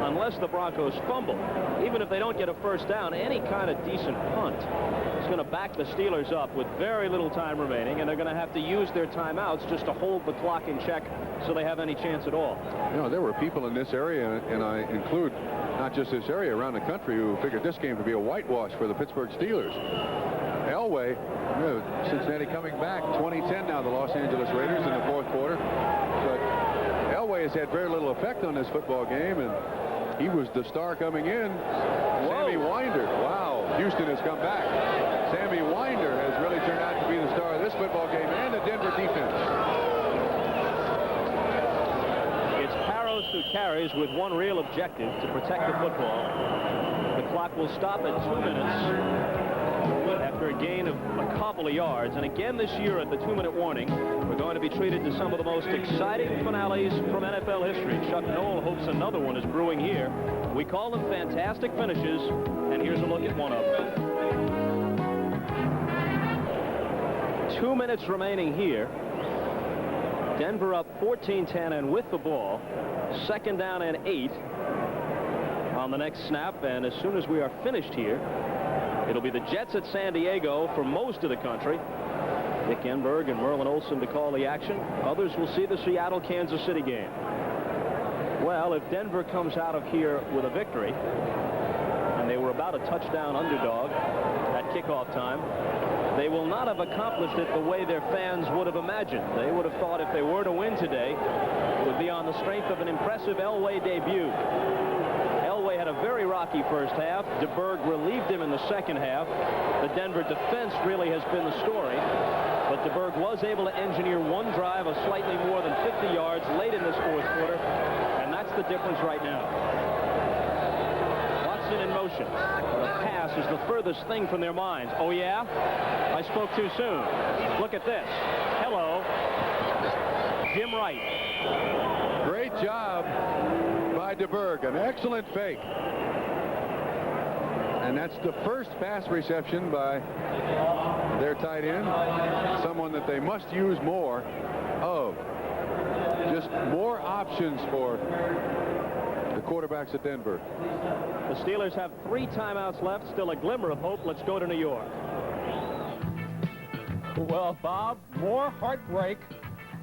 A: unless the Broncos fumble, even if they don't get a first down, any kind of decent punt is going to back the Steelers up with very little time remaining, and they're going to have to use their timeouts just to hold the clock in check so they have any chance at all.
B: You know, there were people in this area, and I include not just this area, around the country, who figured this game to be a whitewash for the Pittsburgh Steelers. Elway, Cincinnati coming back, 2010 now, the Los Angeles Raiders in the fourth quarter. But Elway has had very little effect on this football game, and he was the star coming in. Whoa. Sammy Winder. Wow. Houston has come back. Sammy Winder has really turned out to be the star of this football game and the Denver defense.
A: It's Parros who carries with one real objective, to protect the football. The clock will stop at 2 minutes after a gain of a couple of yards. And again this year at the 2-minute warning, we're going to be treated to some of the most exciting finales from NFL history. Chuck Noll hopes another one is brewing here. We call them fantastic finishes, and here's a look at one of them. 2 minutes remaining here. Denver up 14-10 and with the ball. 2nd down and 8 on the next snap, and as soon as we are finished here, it'll be the Jets at San Diego for most of the country. Dick Enberg and Merlin Olsen to call the action. Others will see the Seattle-Kansas City game. Well, if Denver comes out of here with a victory, and they were about a touchdown underdog at kickoff time, they will not have accomplished it the way their fans would have imagined. They would have thought if they were to win today, it would be on the strength of an impressive Elway debut. Elway had a very rocky first half. DeBerg relieved him in the second half. The Denver defense really has been the story. But DeBerg was able to engineer one drive of slightly more than 50 yards late in this fourth quarter. And that's the difference right now. Watson in motion. The pass is the furthest thing from their minds. Oh, yeah? I spoke too soon. Look at this. Hello. Jim Wright.
B: Great job by DeBerg. An excellent fake. And that's the first pass reception by their tight end. Someone that they must use more of. Just more options for the quarterbacks at Denver.
A: The Steelers have 3 timeouts left. Still a glimmer of hope. Let's go to New York.
U: Well, Bob, more heartbreak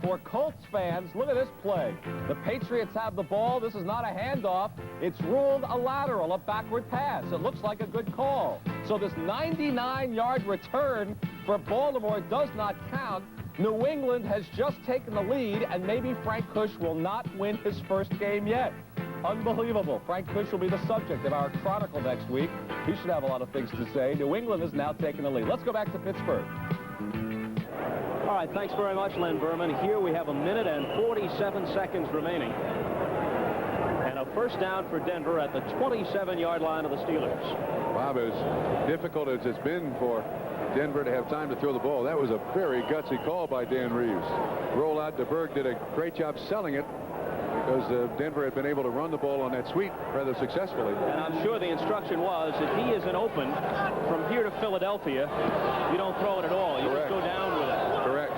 U: for Colts fans. Look at this play. The Patriots have the ball. This is not a handoff. It's ruled a lateral, a backward pass. It looks like a good call. So this 99-yard return for Baltimore does not count. New England has just taken the lead, and maybe Frank Kush will not win his first game yet. Unbelievable. Frank Kush will be the subject of our Chronicle next week. He should have a lot of things to say. New England is now taking the lead. Let's go back to Pittsburgh.
A: All right, thanks very much, Len Berman. Here we have 1 minute and 47 seconds remaining. And a first down for Denver at the 27-yard line of the Steelers.
B: Bob, as difficult as it's been for Denver to have time to throw the ball, that was a very gutsy call by Dan Reeves. Rollout, DeBerg did a great job selling it, because Denver had been able to run the ball on that sweep rather successfully.
A: And I'm sure the instruction was, if he isn't open from here to Philadelphia, you don't throw it at all. You just go down with it.
B: Correct.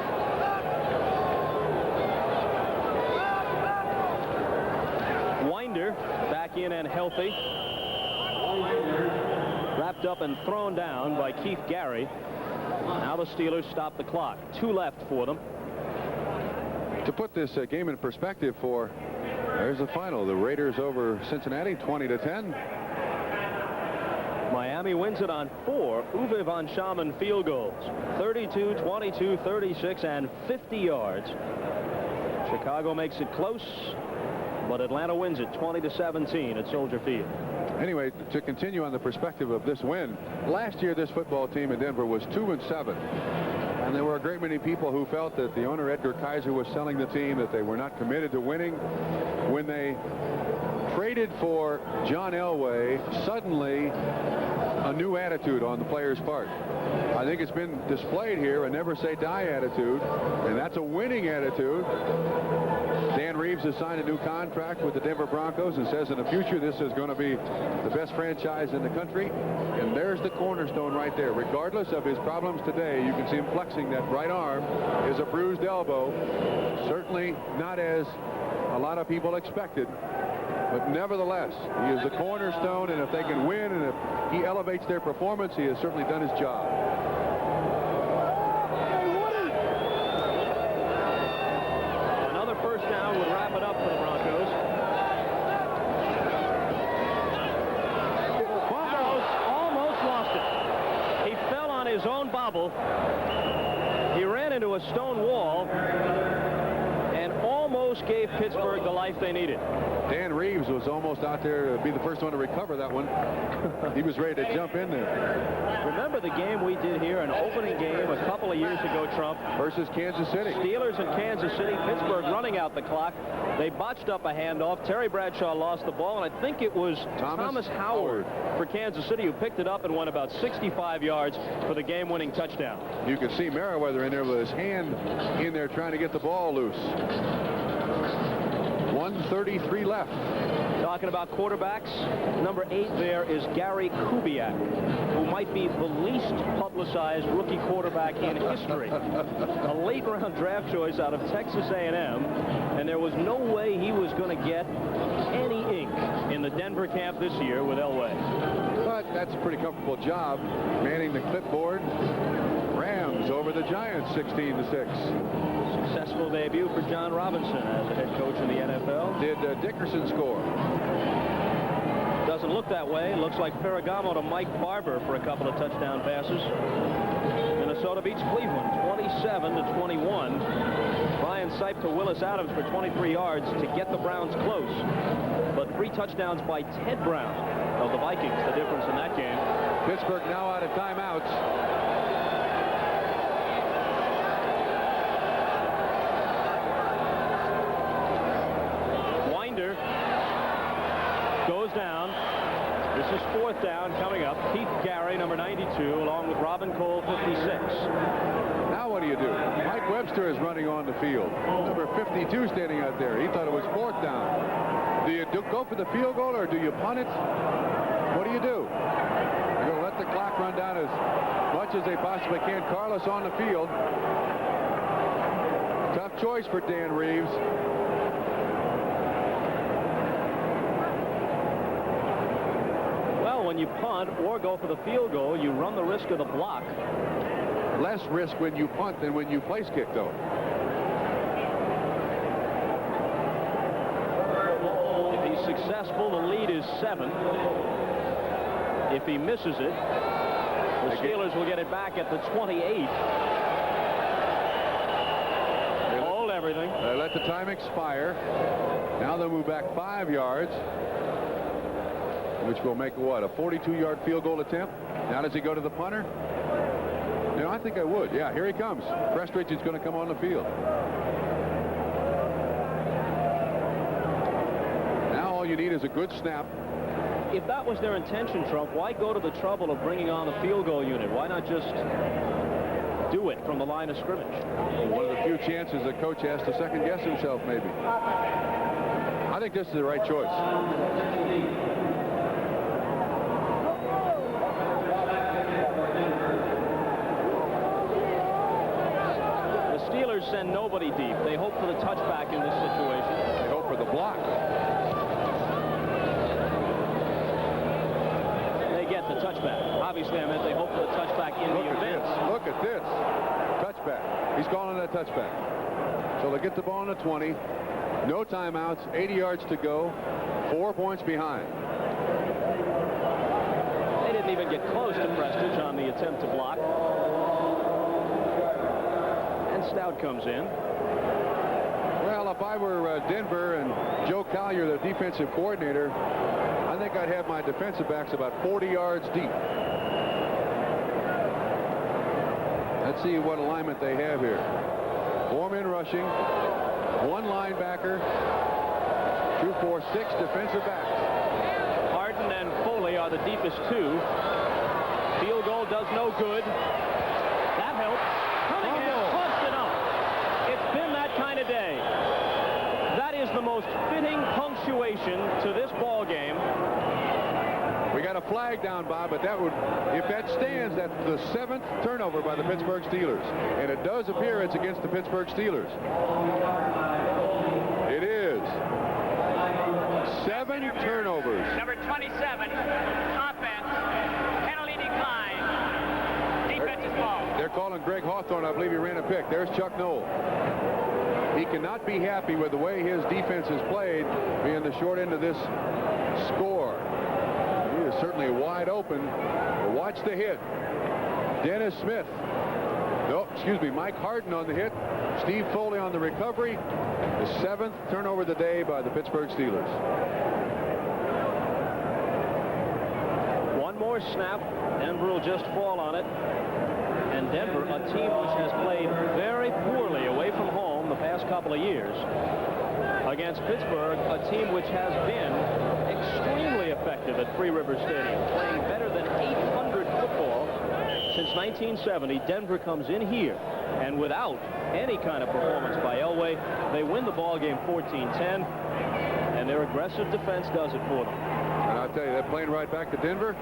A: Winder back in and healthy. Wrapped up and thrown down by Keith Gary. Now the Steelers stop the clock. 2 left for them.
B: To put this game in perspective, there's the final. The Raiders over Cincinnati, 20-10.
A: Miami wins it on 4 Uwe von Schaman field goals. 32, 22, 36, and 50 yards. Chicago makes it close, but Atlanta wins it 20-17 at Soldier Field.
B: Anyway, to continue on the perspective of this win, last year this football team in Denver was 2-7. And there were a great many people who felt that the owner, Edgar Kaiser, was selling the team, that they were not committed to winning. When they traded for John Elway, suddenly a new attitude on the players' part. I think it's been displayed here, a never-say-die attitude, and that's a winning attitude. Dan Reeves has signed a new contract with the Denver Broncos and says in the future this is going to be the best franchise in the country. And there's the cornerstone right there. Regardless of his problems today, you can see him flexing that right arm. Is a bruised elbow. Certainly not as a lot of people expected. But nevertheless, he is the cornerstone, and if they can win and if he elevates their performance, he has certainly done his job.
A: Another first down would wrap it up for the Broncos. Almost lost it. He fell on his own bobble. He ran into a stone wall and almost gave Pittsburgh the life they needed.
B: Dan Reeves was almost out there to be the first one to recover that one. He was ready to jump in there.
A: Remember the game we did here, an opening game a couple of years ago, Trump?
B: Versus Kansas City.
A: Steelers and Kansas City. Pittsburgh running out the clock. They botched up a handoff. Terry Bradshaw lost the ball, and I think it was Thomas Howard for Kansas City who picked it up and went about 65 yards for the game-winning touchdown.
B: You can see Merriweather in there with his hand in there trying to get the ball loose. 1:33 left.
A: Talking about quarterbacks, number 8 there is Gary Kubiak, who might be the least publicized rookie quarterback in history. A late-round draft choice out of Texas A&M, and there was no way he was going to get any ink in the Denver camp this year with Elway.
B: But that's a pretty comfortable job, manning the clipboard. Rams over the Giants 16-6.
A: Successful debut for John Robinson as a head coach in the NFL.
B: Did Dickerson score?
A: Doesn't look that way. Looks like Ferragamo to Mike Barber for a couple of touchdown passes. Minnesota beats Cleveland 27-21. Ryan Sipe to Willis Adams for 23 yards to get the Browns close. But 3 touchdowns by Ted Brown of the Vikings, the difference in that game.
B: Pittsburgh now out of timeouts.
A: Goes down. This is 4th down coming up. Keith Gary, number 92, along with Robin Cole, 56.
B: Now what do you do? Mike Webster is running on the field. Number 52 standing out there. He thought it was 4th down. Do you go for the field goal or do you punt it? What do you do? You're going to let the clock run down as much as they possibly can. Carlos on the field. Tough choice for Dan Reeves.
A: When you punt or go for the field goal, you run the risk of the block.
B: Less risk when you punt than when you place kick, though.
A: If he's successful, the lead is 7. If he misses it, the Steelers will get it back at the 28. Hold everything.
B: They let the time expire. Now they'll move back 5 yards. Which will make what, a 42-yard field goal attempt? Now does he go to the punter? You know, I think I would. Yeah, here he comes. Prestridge is going to come on the field. Now all you need is a good snap.
A: If that was their intention, Trump, why go to the trouble of bringing on the field goal unit? Why not just do it from the line of scrimmage?
B: One of the few chances the coach has to second-guess himself, maybe. I think this is the right choice.
A: Send nobody deep. They hope for the touchback in this situation.
B: They hope for the block.
A: They get the touchback. Obviously, I meant they hope for the touchback in the event.
B: Look at this. Touchback. He's calling that touchback. So they get the ball on the 20. No timeouts. 80 yards to go. 4 points behind.
A: They didn't even get close to Prestidge on the attempt to block. Stout comes in.
B: Well, if I were Denver and Joe Collier, the defensive coordinator, I think I'd have my defensive backs about 40 yards deep. Let's see what alignment they have here. 4 men rushing, 1 linebacker, 2, 4, 6 defensive backs.
A: Harden and Foley are the deepest 2. field goal does no good. That helps. Cunningham punched it up. It's been that kind of day. That is the most fitting punctuation to this ball game.
B: We got a flag down, Bob, but that would, if that stands, that's the 7th turnover by the Pittsburgh Steelers. And it does appear it's against the Pittsburgh Steelers. It is. 7 turnovers.
C: Number 27, offense, penalty decline, defensive ball.
B: They're calling Greg Hawthorne. I believe he ran a pick. There's Chuck Noll. He cannot be happy with the way his defense has played, being the short end of this score. He is certainly wide open. But watch the hit. Dennis Smith. No, excuse me, Mike Harden on the hit. Steve Foley on the recovery. The 7th turnover of the day by the Pittsburgh Steelers.
A: One more snap. Denver will just fall on it. And Denver, a team which has played very poorly away from home the past couple of years, against Pittsburgh, a team which has been extremely effective at Free River Stadium, playing better than 800 football since 1970. Denver comes in here, and without any kind of performance by Elway, they win the ball game 14-10, and their aggressive defense does it for them.
B: And I'll tell you, that plane right back to Denver,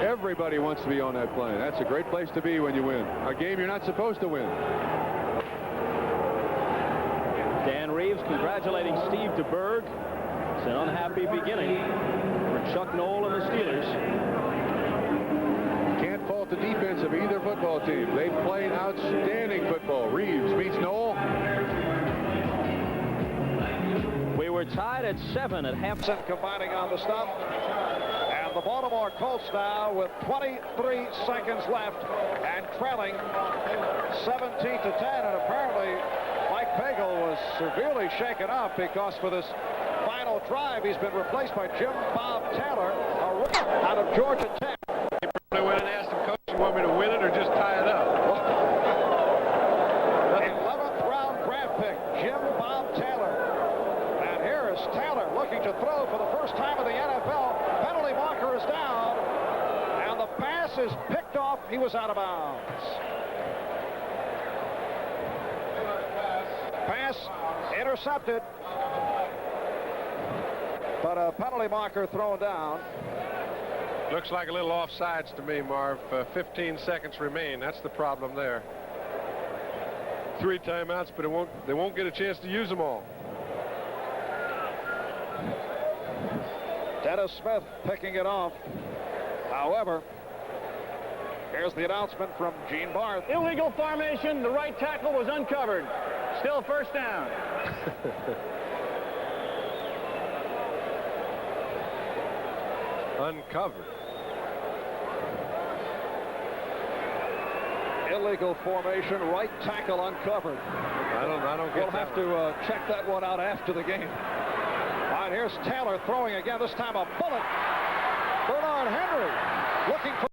B: everybody wants to be on that plane. That's a great place to be when you win a game you're not supposed to win.
A: Dan Reeves congratulating Steve DeBerg. It's an unhappy beginning for Chuck Noll and the Steelers.
B: Can't fault the defense of either football team. They played outstanding football. Reeves beats Noll.
A: We were tied at 7 at half.
I: Combining on the stop. And the Baltimore Colts now with 23 seconds left and trailing 17-10. And apparently Mike Pagel was severely shaken up because for this final drive he's been replaced by Jim Bob Taylor, a rookie out of Georgia Tech.
G: He probably went and asked him, Coach, you want me to win it or just tie it up?
I: 11th round draft pick, Jim Bob Taylor. And here is Taylor looking to throw for the first time in the NFL. Penalty marker is down. And the pass is picked off. He was out of bounds. Pass intercepted. But a penalty marker thrown down.
G: Looks like a little offsides to me, Marv. 15 seconds remain. That's the problem there. 3 timeouts, but they won't get a chance to use them all.
I: Dennis Smith picking it off. However, here's the announcement from Gene Barth.
C: Illegal formation. The right tackle was uncovered. Still first down.
G: Uncovered.
I: Illegal formation, right tackle uncovered.
G: I don't get
I: We'll have to check that one out after the game. All right, here's Taylor throwing again. This time a bullet. Bernard Henry looking for